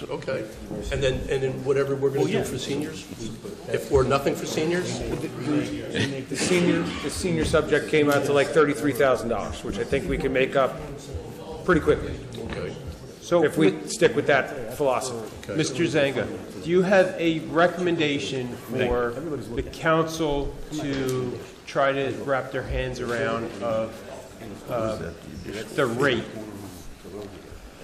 Okay. And then whatever we're going to do for seniors? If we're nothing for seniors? The senior subject came out to like $33,000, which I think we can make up pretty quickly. Okay. So if we stick with that philosophy. Mr. Zanga, do you have a recommendation for the council to try to wrap their hands around of the rate?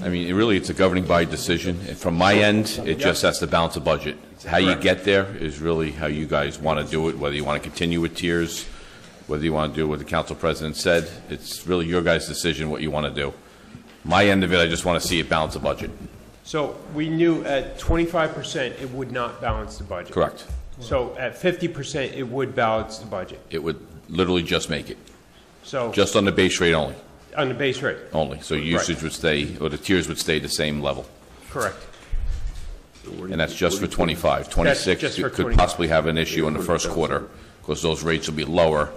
I mean, it's a governing body decision. And from my end, it just has to balance the budget. How you get there is really how you guys want to do it, whether you want to continue with tiers, whether you want to do what the council president said. It's really your guys' decision what you want to do. My end of it, I just want to see it balance the budget. So we knew at 25% it would not balance the budget. Correct. So at 50% it would balance the budget. It would literally just make it. So Just on the base rate only. on the base rate. Only. So usage would stay, or the tiers would stay the same level. Correct. And that's just for 25. 26 just for could 25. possibly have an issue in the first quarter, because those rates will be lower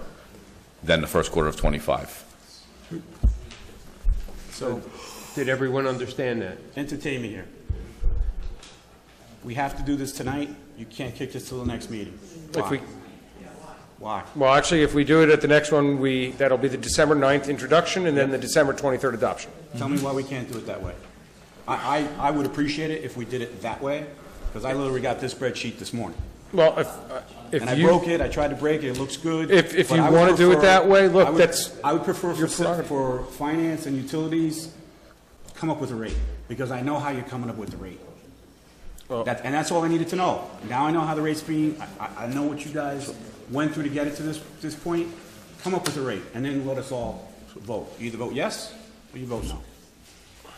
than the first quarter of 25. So did everyone understand that? Entertain me here. we have to do this tonight, you can't kick this till the next meeting. If we, Why? well, actually, if we do it at the next one, that'll be the December 9th introduction and then the December 23rd adoption. Tell me why we can't do it that way. I would appreciate it if we did it that way, because I literally got this spreadsheet this morning. Well, if And I you, broke it, I tried to break it, it looks good. If but you I would want to do it prefer- that way, look, I would prefer for finance and utilities, come up with a rate, because I know how you're coming up with the rate. And that's all I needed to know. Now I know how the rate's being, I know what you guys went through to get it to this point. Come up with a rate, and then let us all vote. You either vote yes, or you vote no.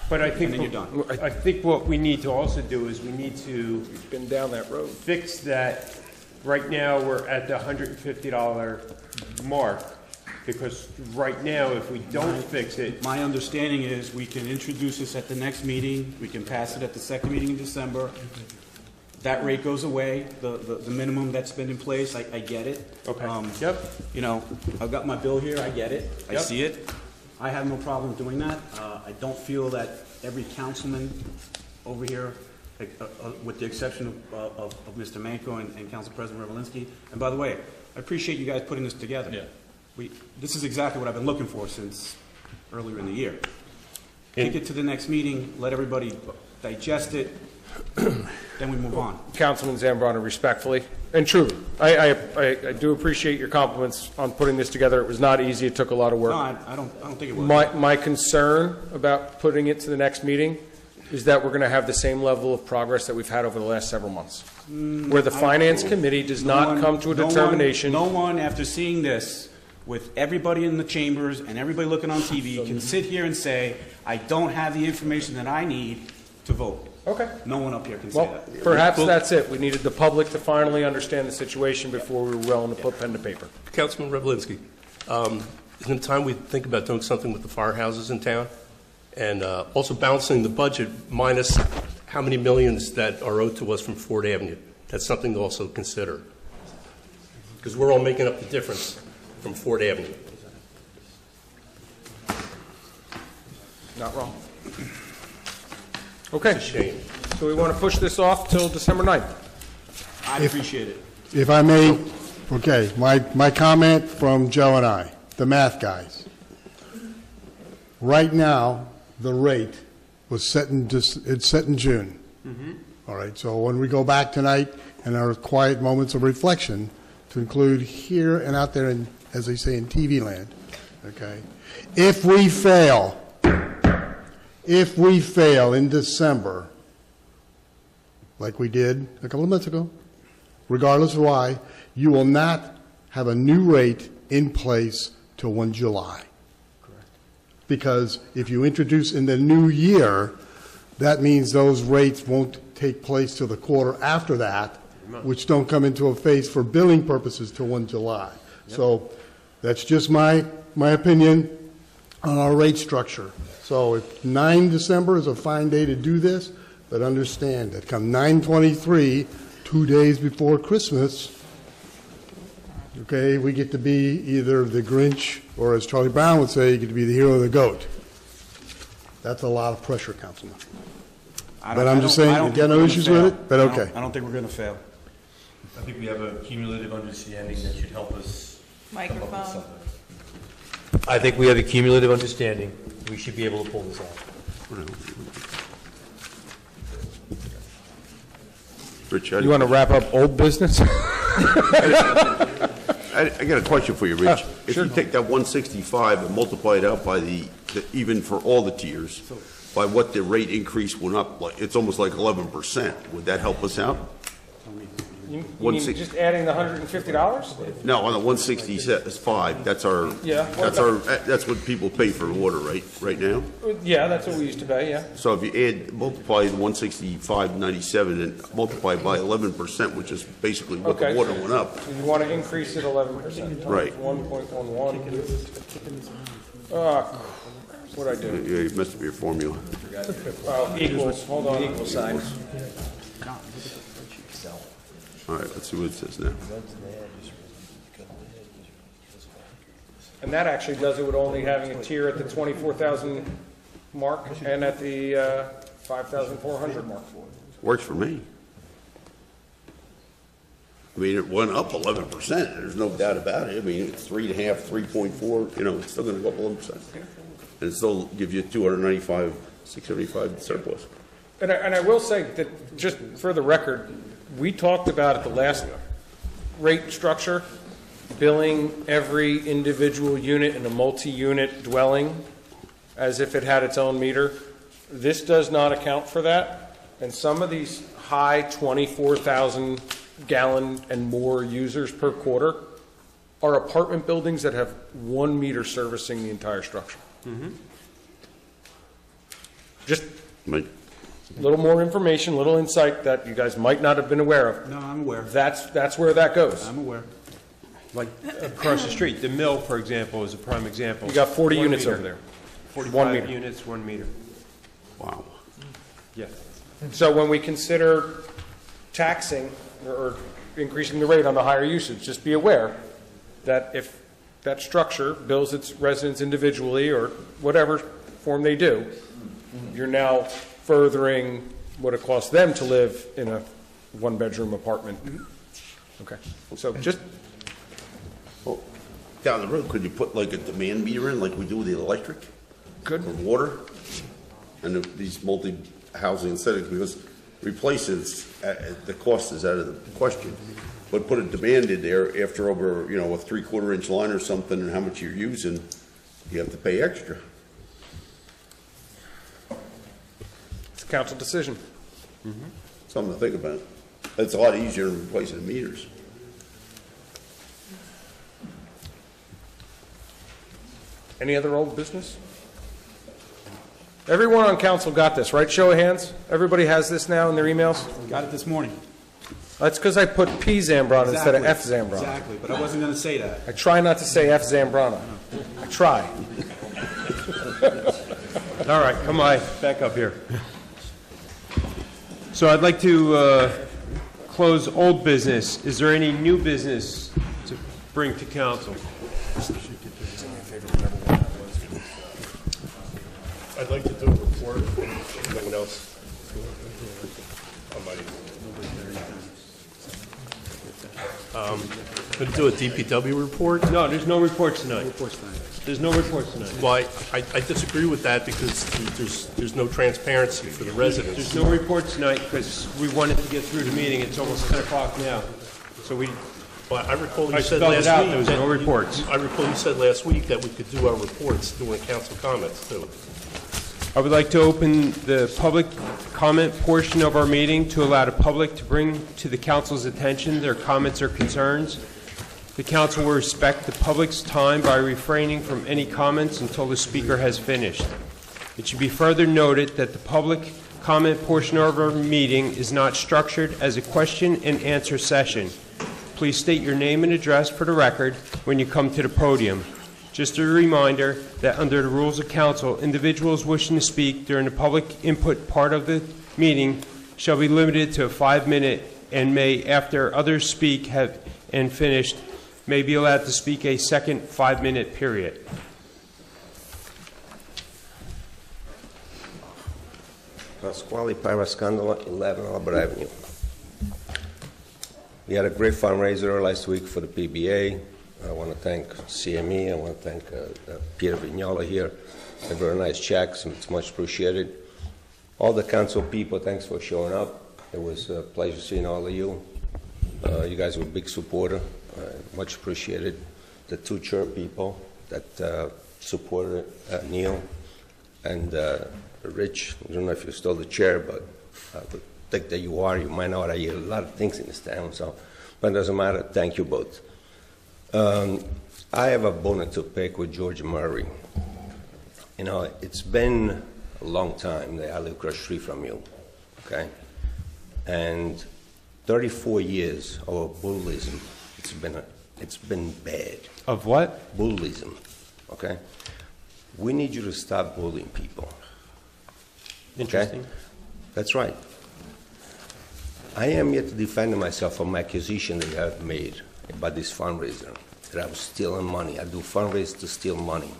But I And think, then you're done. I think what we need to also do is we need to been down that road. fix that. Right now, we're at the $150 mark, because right now, if we don't fix it, My understanding is we can introduce this at the next meeting, we can pass it at the second meeting in December. That rate goes away, the minimum that's been in place, I get it. Okay. Yep. You know, I've got my bill here, I get it, I Yep. see it. I have no problem doing that. I don't feel that every councilman over here, with the exception of Mr. Manko and Council President Revelinsky, and by the way, I appreciate you guys putting this together. Yeah. This is exactly what I've been looking for since earlier in the year. Take it to the next meeting, let everybody digest it, then we move on. Councilman Zambrano, respectfully and truly, I do appreciate your compliments on putting this together. It was not easy. It took a lot of work. No, I don't think it was. My concern about putting it to the next meeting is that we're going to have the same level of progress that we've had over the last several months, where the Finance Committee does not come to a determination. No one, after seeing this, with everybody in the chambers and everybody looking on TV, can sit here and say, I don't have the information that I need to vote. Okay. No one up here can say Well, that. perhaps that's it. We needed the public to finally understand the situation before we were willing to put pen to paper. Councilman Revelinsky, isn't it time we think about doing something with the firehouses in town? And also balancing the budget minus how many millions that are owed to us from Ford Avenue. That's something to also consider. Because we're all making up the difference from Ford Avenue. Not wrong. Okay. It's a shame. So we want to push this off till December 9th. I appreciate it. If I may, okay, my comment from Joe and I, the math guys. Right now, the rate was set in June. All right, so when we go back tonight and our quiet moments of reflection to include here and out there in, as they say, in TV land, okay? If we fail in December, like we did a couple of months ago, regardless of why, you will not have a new rate in place till 1 July. Correct. Because if you introduce in the new year, that means those rates won't take place till the quarter after that, which don't come into effect for billing purposes till 1 July. Yep. So that's just my opinion on our rate structure. So if 9 December is a fine day to do this, but understand that come 9/23, 2 days before Christmas, okay, we get to be either the Grinch, or as Charlie Brown would say, you get to be the hero or the goat. That's a lot of pressure, Councilman. But I'm just saying, you got no issues with it, but okay. I don't think we're going to fail. I think we have a cumulative understanding that should help us. Microphone. I think we have a cumulative understanding. We should be able to pull this off. Rich, You want to wrap up old business? I got a question for you, Rich. If sure. you take that 165 and multiply it out by the even for all the tiers, by what the rate increase went up, like it's almost like 11%. Would that help us out? You mean just adding the $150? No, on the 165, that's our, Yeah. that's what people pay for water, right now? Yeah, that's what we used to pay, yeah. So if you multiply the 165.97 and multiply by 11%, which is basically what the Okay. water went up. So you want to increase it 11%. Right. 1.11. What'd I do? Yeah, you messed up your formula. Equals, hold on. Equal sign. All right, let's see what it says now. And that actually does it with only having a tier at the 24,000 mark and at the 5,400 mark. Works for me. I mean, it went up 11%. There's no doubt about it. I mean, it's 3.5, 3.4, you know, it's still going to go up 11%. And it still gives you 295, 675 surplus. And I will say that, just for the record, we talked about at the last rate structure, billing every individual unit in a multi-unit dwelling as if it had its own meter. This does not account for that. And some of these high 24,000 gallon and more users per quarter are apartment buildings that have 1 meter servicing the entire structure. Just a little more information, little insight that you guys might not have been aware of. No, I'm aware. That's where that goes. I'm aware. Like across the street, the mill, for example, is a prime example. You got 40 1 units meter. over there. 45 meter. units, 1 meter. Wow. Yeah. So when we consider taxing or increasing the rate on the higher usage, just be aware that if that structure bills its residents individually or whatever form they do, you're now furthering what it costs them to live in a one-bedroom apartment. Okay. So just Well, down the road, could you put like a demand meter in, like we do with the electric? Good. Or water? And these multi-housing settings, because replacing, the cost is out of the question. But put a demand in there after over, you know, a 3/4 inch line or something, and how much you're using, you have to pay extra. it's a council decision. Something to think about. It's a lot easier than replacing meters. Any other old business? Everyone on council got this, right? Show of hands. Everybody has this now in their emails? Got it this morning. That's because I put P. Zambrana instead of F. Zambrana. Exactly, but I wasn't going to say that. I try not to say F. Zambrana. I try. All right, come on, back up here. So I'd like to close old business. Is there any new business to bring to council? I'd like to do a report. No one else. I'm going to do a DPW report. No, there's no reports tonight. There's no reports tonight. Well, I disagree with that because there's no transparency for the residents. There's no reports tonight because we wanted to get through the meeting. It's almost 10 o'clock now. So Well, I recall you I said spelled it last out, week there was that- no reports. I recall you said last week that we could do our reports during council comments too. I would like to open the public comment portion of our meeting to allow the public to bring to the council's attention their comments or concerns. The council will respect the public's time by refraining from any comments until the speaker has finished. It should be further noted that the public comment portion of our meeting is not structured as a question and answer session. Please state your name and address for the record when you come to the podium. Just a reminder that under the rules of council, individuals wishing to speak during the public input part of the meeting shall be limited to a 5-minute and may, after others speak and finished, may be allowed to speak a second 5-minute period. Pasquale Parascandola, 11 Albert Avenue. We had a great fundraiser last week for the PBA. I want to thank CME. I want to thank Peter Vignola here. A very nice checks, and it's much appreciated. All the council people, thanks for showing up. It was a pleasure seeing all of you. You guys were a big supporter. Much appreciated. The 2 church people that supported Neil and Rich. I don't know if you're still the chair, but I would think that you are. You might know that you have a lot of things in this town, so, but it doesn't matter. Thank you both. I have a bone to pick with George Murray. You know, it's been a long time that I live across the street from you, okay? And 34 years of bullyism. It's been bad. Of what? Bullyism, okay? We need you to stop bullying people. Interesting. Okay? That's right. I am here to defend myself from accusation that you have made about this fundraiser, that I was stealing money. I do fundraisers to steal money.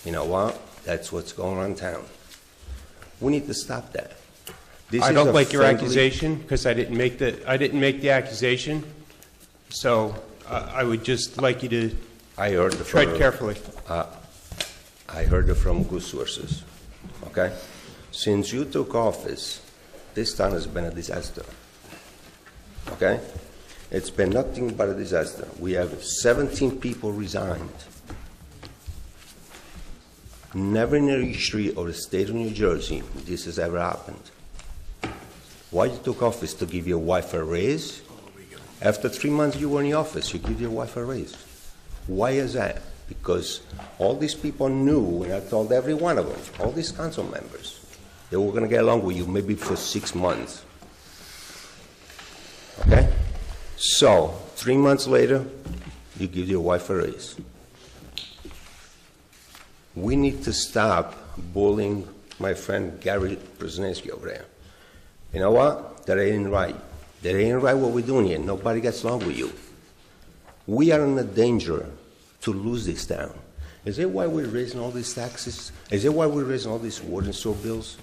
You know what? That's what's going on in town. We need to stop that. I don't like your accusation because I didn't make the accusation. So I would just like you to I heard it tread from, carefully. I heard it from good sources, okay? Since you took office, this town has been a disaster, okay? It's been nothing but a disaster. We have 17 people resigned. Never in the history of the state of New Jersey this has ever happened. Why you took office? To give your wife a raise? After 3 months you were in the office, you give your wife a raise. Why is that? Because all these people knew, and I told every one of them, all these council members, they were going to get along with you maybe for 6 months. Okay? So, 3 months later, you give your wife a raise. We need to stop bullying my friend Gary Brzezinski over there. You know what? That ain't right. That ain't right what we're doing here. Nobody gets along with you. We are in a danger to lose this town. Is that why we're raising all these taxes? Is that why we're raising all these water and sewer bills?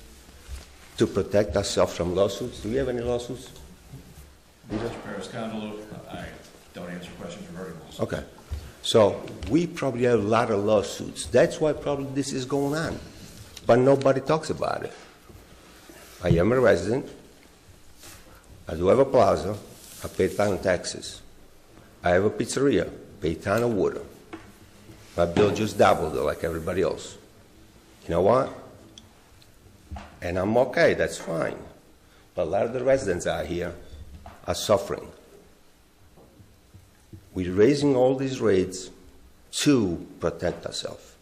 To protect ourselves from lawsuits? Do we have any lawsuits? Mr. Paris, I don't answer questions regarding lawsuits. Okay. So we probably have a lot of lawsuits. That's why probably this is going on. But nobody talks about it. I am a resident. I do have a plaza. I pay a ton of taxes. I have a pizzeria. Pay a ton of water. My bill just doubled like everybody else. You know what? And I'm okay. That's fine. But a lot of the residents out here are suffering. We're raising all these rates to protect ourselves.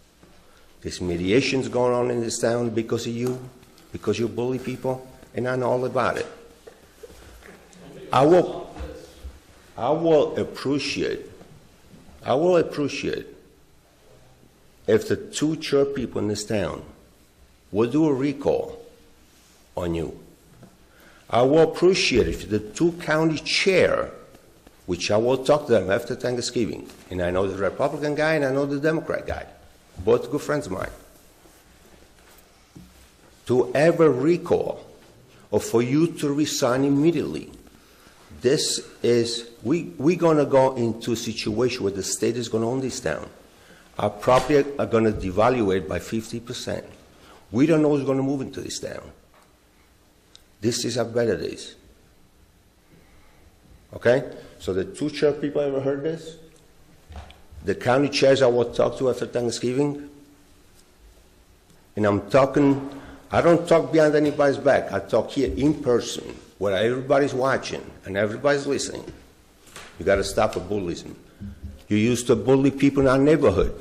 This mediation's going on in this town because of you, because you bully people, and I know all about it. I will appreciate if the two church people in this town will do a recall on you. I will appreciate if the two county chair, which I will talk to them after Thanksgiving, and I know the Republican guy and I know the Democrat guy, both good friends of mine, to have a recall or for you to resign immediately. This is, we're going to go into a situation where the state is going to own this town. Our property are going to devaluate by 50%. We don't know who's going to move into this town. This is our better days. Okay? So the two church people ever heard this? The county chairs I will talk to after Thanksgiving, and I'm talking, I don't talk behind anybody's back. I talk here in person, where everybody's watching and everybody's listening. You got to stop the bullying. You used to bully people in our neighborhood.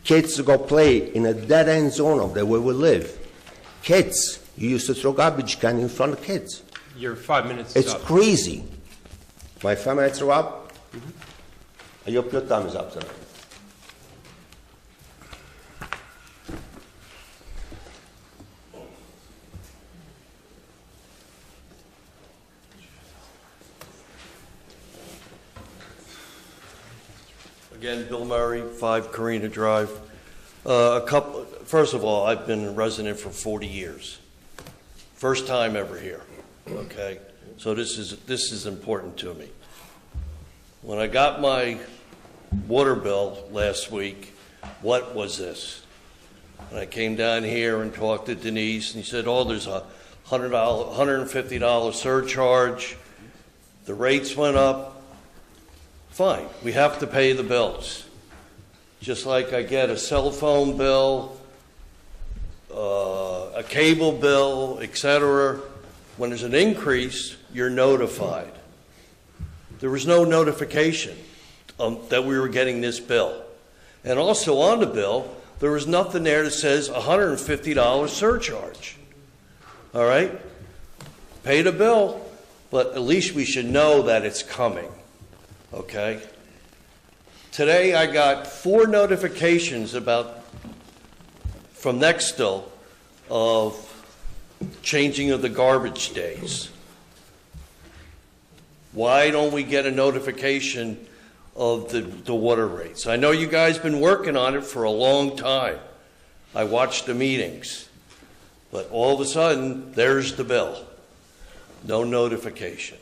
Kids go play in a dead-end zone of there where we live. Kids, you used to throw garbage can in front of kids. Your 5 minutes It's is up. crazy. My 5 minutes are up? I hope your time is up tonight. Again, Bill Murray, 5 Carina Drive. First of all, I've been a resident for 40 years. First time ever here, okay? So this is important to me. When I got my water bill last week, what was this? And I came down here and talked to Denise, and he said, oh, there's a $150 surcharge. The rates went up. Fine, we have to pay the bills. Just like I get a cell phone bill, a cable bill, etc. When there's an increase, you're notified. There was no notification that we were getting this bill. And also on the bill, there was nothing there that says $150 surcharge. All right? Pay the bill, but at least we should know that it's coming. Okay? Today I got 4 notifications from Nextel of changing of the garbage days. Why don't we get a notification of the water rates? I know you guys been working on it for a long time. I watched the meetings. But all of a sudden, there's the bill. No notification.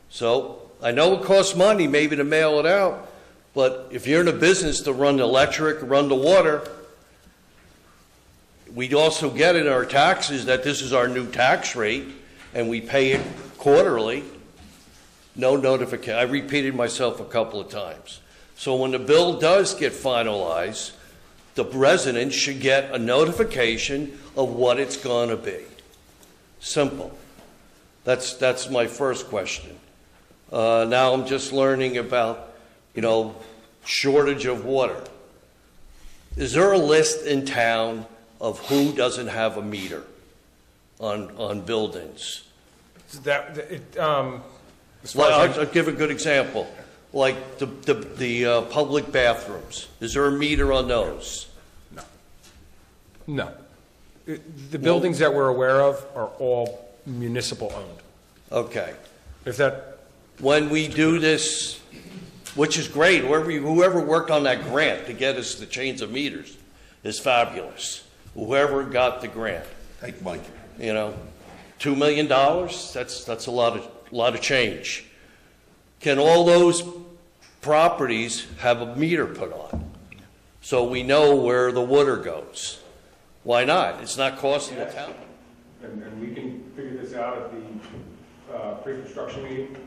So I know it costs money maybe to mail it out, but if you're in a business to run the electric, run the water, we also get in our taxes that this is our new tax rate, and we pay it quarterly. No notification. I repeated myself a couple of times. So when the bill does get finalized, the residents should get a notification of what it's going to be. Simple. That's my first question. Now I'm just learning about, shortage of water. Is there a list in town of who doesn't have a meter on buildings? I'll give a good example. Like the public bathrooms. Is there a meter on those? No. The buildings that we're aware of are all municipal owned. Okay. When we do this, which is great, whoever worked on that grant to get us the chains of meters is fabulous. Whoever got the grant. Thank you, Mike. $2 million, that's a lot of change. Can all those properties have a meter put on so we know where the water goes? Why not? It's not costing the town. And we can figure this out at the pre-construction meeting.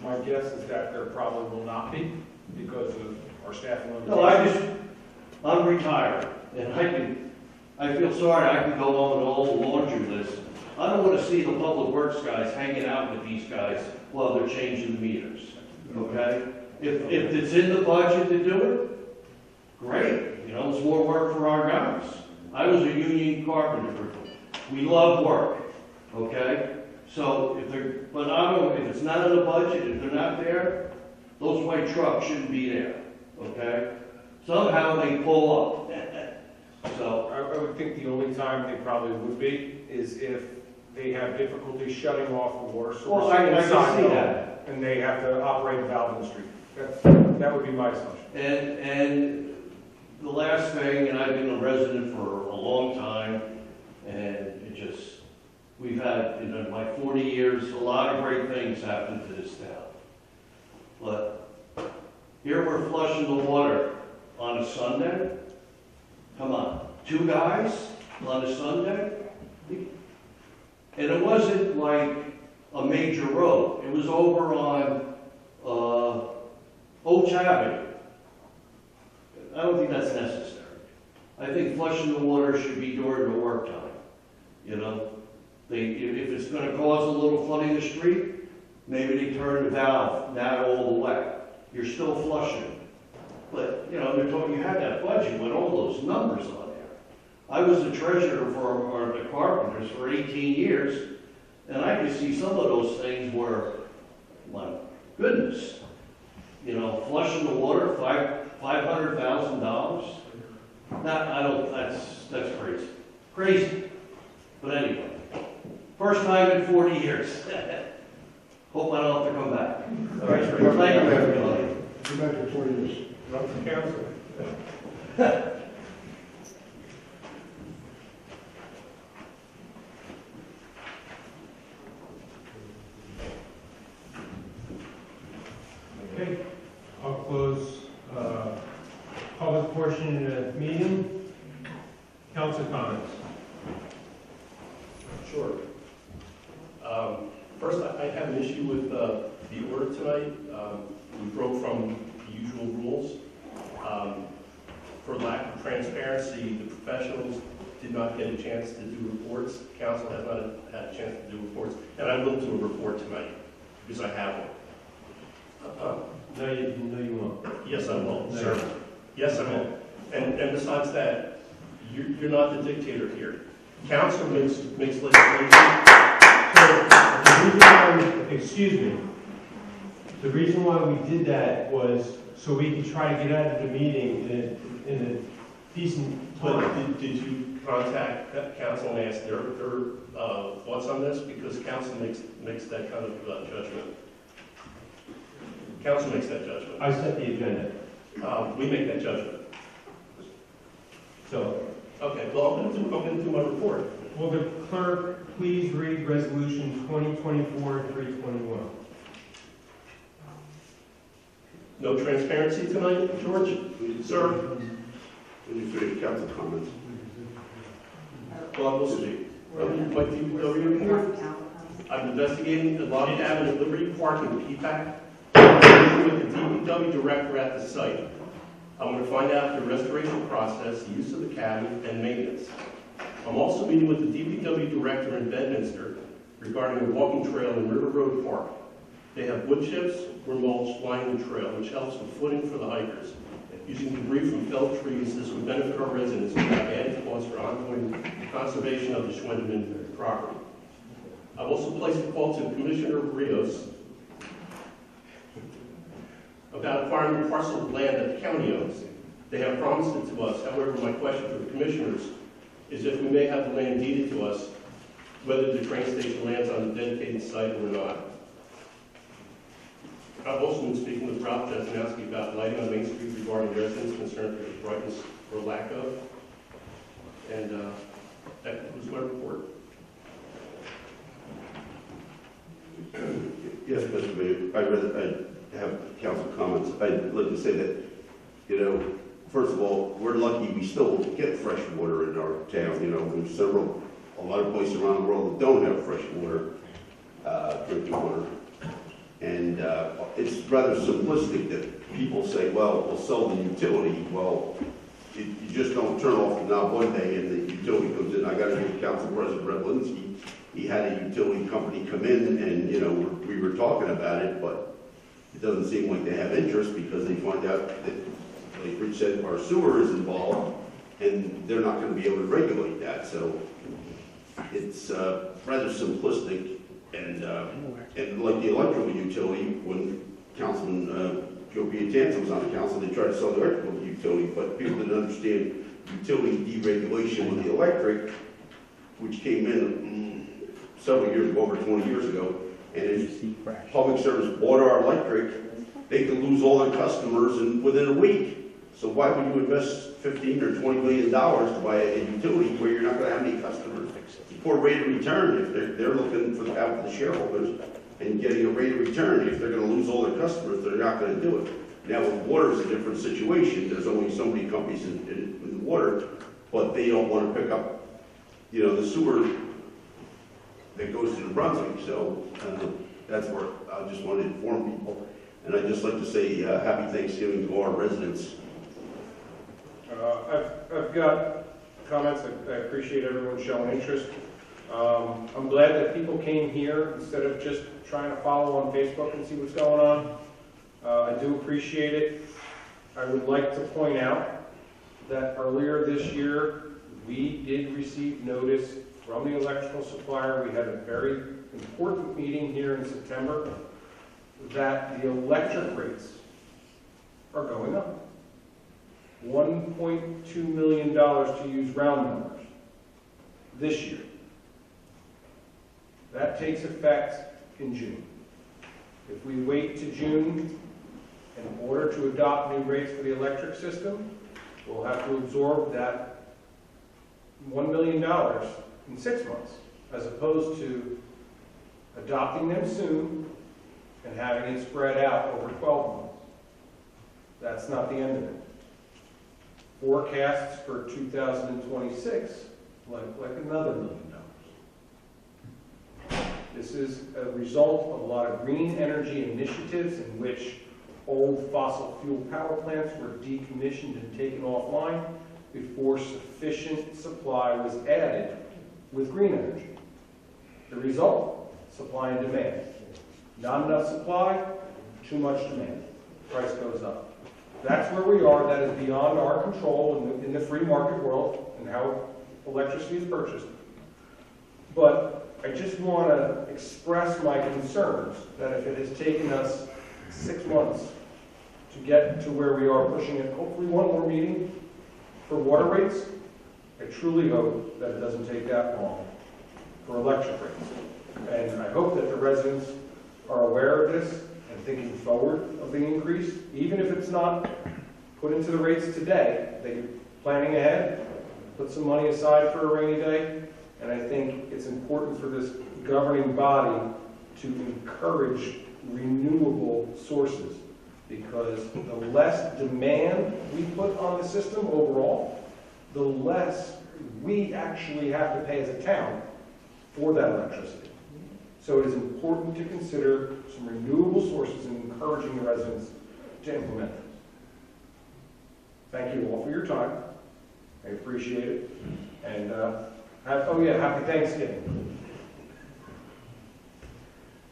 My guess is that there probably will not be because of our staffing limitations. No, I'm retired, and I feel sorry I can go on with all the laundry list. I don't want to see the public works guys hanging out with these guys while they're changing the meters, okay? If it's in the budget to do it, great. It's more work for our guys. I was a union carpenter. We love work, okay? So if it's not in the budget, if they're not there, those white trucks shouldn't be there, okay? Somehow they pull up. So I would think the only time they probably would be is if they have difficulty shutting off the water source. Well, I can see that. And they have to operate a valve in the street. That would be my assumption. And the last thing, and I've been a resident for a long time, and we've had, in my 40 years, a lot of great things happen to this town. But here we're flushing the water on a Sunday. Come on, 2 guys on a Sunday? And it wasn't like a major road. It was over on Oaks Avenue. I don't think that's necessary. I think flushing the water should be during the work time. If it's going to cause a little flooding in the street, maybe they turn the valve not all the way. You're still flushing. But, they're talking, you had that budget with all those numbers on there. I was the treasurer for the Carpenters for 18 years, and I could see some of those things where, my goodness, flushing the water, $500,000. That's crazy. Crazy. But anyway, first time in 40 years. Hope I don't have to come back. All right, thank you, everybody. You're back for 40 years. Not the council. Okay, I'll close public portion of the meeting. Council comments. Sure. First, I have an issue with the order tonight. We broke from the usual rules. For lack of transparency, the professionals did not get a chance to do reports. Council has not had a chance to do reports. And I will do a report tonight because I have one. No, you won't. Yes, I will, No, sir. Yes, I will. And besides that, you're not the dictator here. Council makes legislation. The reason why we did that was so we could try to get out of the meeting in a decent time. But did you contact council and ask their thoughts on this? Because council makes that kind of judgment. Council makes that judgment. I set the agenda. We make that judgment. So, okay, well, I'm going to do my report. Will the clerk please read resolution 2024-321? No transparency tonight, George? Sir? When you finish council comments. Well, we'll see. My DPW report. I'm investigating the Lobby Avenue Liberty Park in PPAC. I'm with the DPW director at the site. I'm going to find out the restoration process, the use of the cabin, and maintenance. I'm also meeting with the DPW director in Bedminster regarding a walking trail in River Road Park. They have wood chips or mulch lining the trail, which helps with footing for the hikers. Using debris from felled trees, this would benefit our residents without added costs for ongoing conservation of the Schwendeman property. I've also placed a call to Commissioner Rios about acquiring a parcel of land that the county owns. They have promised it to us. However, my question for the commissioners is if we may have the land deeded to us, whether the train station lands on the dedicated site or not. I've also been speaking with Ralph Jesnowski about lighting on Main Street regarding residents concerned for brightness or lack of. And that concludes my report. Yes, Mr. Mayor, I have council comments. I'd like to say that, you know, first of all, we're lucky we still get fresh water in our town. You know, there's a lot of places around the world that don't have fresh water, drinking water. And it's rather simplistic that people say, well, we'll sell the utility. Well, you just don't turn off the knob one day and the utility comes in. I got to give Council President Redlinski, he had a utility company come in and, you know, we were talking about it, but it doesn't seem like they have interest because they find out that, like Rich said, our sewer is involved and they're not going to be able to regulate that. So it's rather simplistic. And like the electrical utility, when Councilman Joe Piatanza was on the council, they tried to sell the electrical utility, but people didn't understand utility deregulation with the electric, which came in several years ago, over 20 years ago. And if public service bought our electric, they could lose all their customers within a week. So why would you invest $15 or $20 million to buy a utility where you're not going to have any customers? Poor rate of return if they're looking for the shareholders and getting a rate of return. If they're going to lose all their customers, they're not going to do it. Now with water is a different situation. There's only so many companies in the water, but they don't want to pick up, you know, the sewer that goes to New Brunswick. So that's where I just want to inform people. And I'd just like to say happy Thanksgiving to our residents. I've got comments. I appreciate everyone showing interest. I'm glad that people came here instead of just trying to follow on Facebook and see what's going on. I do appreciate it. I would like to point out that earlier this year, we did receive notice from the electrical supplier. We had a very important meeting here in September that the electric rates are going up. $1.2 million to use round numbers this year. That takes effect in June. If we wait to June in order to adopt new rates for the electric system, we'll have to absorb that $1 million in 6 months, as opposed to adopting them soon and having it spread out over 12 months. That's not the end of it. Forecasts for 2026, like another $1 million. This is a result of a lot of green energy initiatives in which old fossil fuel power plants were decommissioned and taken offline before sufficient supply was added with green energy. The result, supply and demand. Not enough supply, too much demand. Price goes up. That's where we are. That is beyond our control in the free market world and how electricity is purchased. But I just want to express my concerns that if it has taken us 6 months to get to where we are, pushing it, hopefully one more meeting for water rates, I truly hope that it doesn't take that long for electric rates. And I hope that the residents are aware of this and thinking forward of the increase, even if it's not put into the rates today, that you're planning ahead, put some money aside for a rainy day. And I think it's important for this governing body to encourage renewable sources. because the less demand we put on the system overall, the less we actually have to pay as a town for that electricity. So it is important to consider some renewable sources and encouraging the residents to implement them. Thank you all for your time. I appreciate it. And happy Thanksgiving.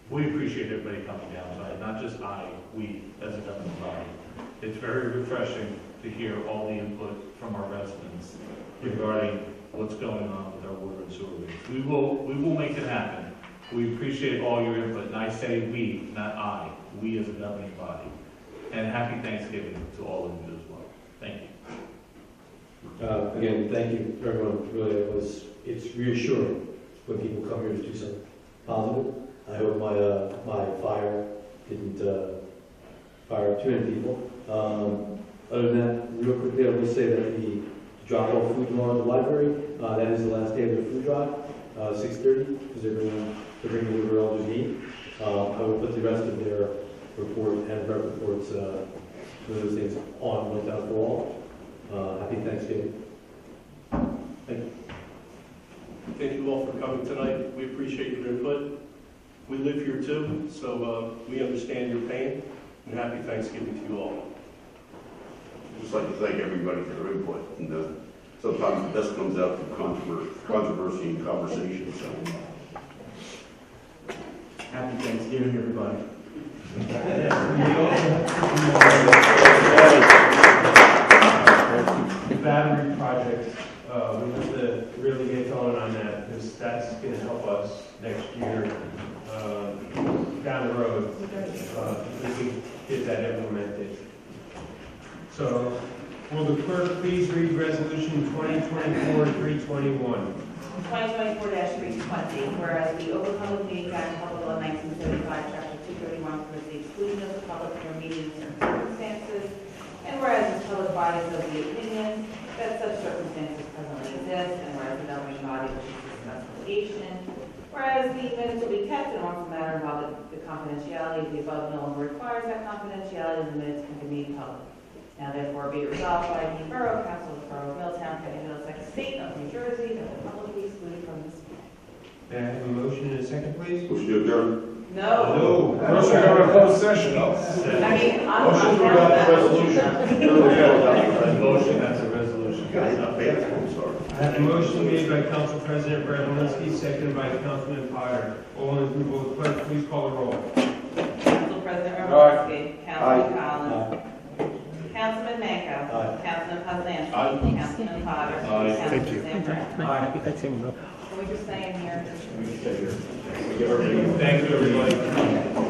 We appreciate everybody coming down tonight, not just we as a governing body. It's very refreshing to hear all the input from our residents regarding what's going on with our water and sewer rates. We will make it happen. We appreciate all your input, and I say we, not we as a governing body. And happy Thanksgiving to all of you as well. Thank you. Again, thank you for everyone. Really, it's reassuring when people come here to do something positive. I hope my fire didn't fire too many people. Other than that, real quickly, I will say that the drop-off food tomorrow in the library, that is the last day of their food drive, 6:30, because they're bringing whatever elders need. I will put the rest of their report and rep reports, those things on Milltown for All. Happy Thanksgiving. Thank you. Thank you all for coming tonight. We appreciate your input. We live here too, so we understand your pain, and happy Thanksgiving to you all. I'd just like to thank everybody for their input. And sometimes the best comes out from controversy and conversation. So. Happy Thanksgiving, everybody. The battery project, we have to really get going on that, because that's going to help us next year down the road if we get that implemented. So, will the clerk please read resolution 2024-321? 2024-320, whereas the Open Public Meetings Act, Public Law 1975, Chapter 231, permits the exclusion of the public from meetings in certain circumstances, and whereas this public body is of the opinion that such circumstances presently exist, and whereas the governing body wishes to discuss litigation, whereas the minutes will be kept and on the matter involving the confidentiality of the above no longer requires that confidentiality, and the minutes can be made public. Now therefore be it resolved by the Borough Council of the Borough of Milltown, County of Middlesex, State of New Jersey, that the public be excluded from this meeting. May I have a motion and a second, please? Motion to adjourn. No. Motion to go to closed session. I mean, Motion to adopt the resolution. Motion, that's a resolution. I'm sorry. I have a motion made by Council President Brzezinski, seconded by Councilman Potter. All in favor, will the clerk please call the roll? Council President Brzezinski. Councilman Collins. Councilman Manco. Councilman Poznanski. Councilman Potter. Thank you. Can we just stay in here? Thank you, everybody.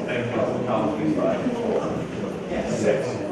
Thank you, Councilman Collins. 6.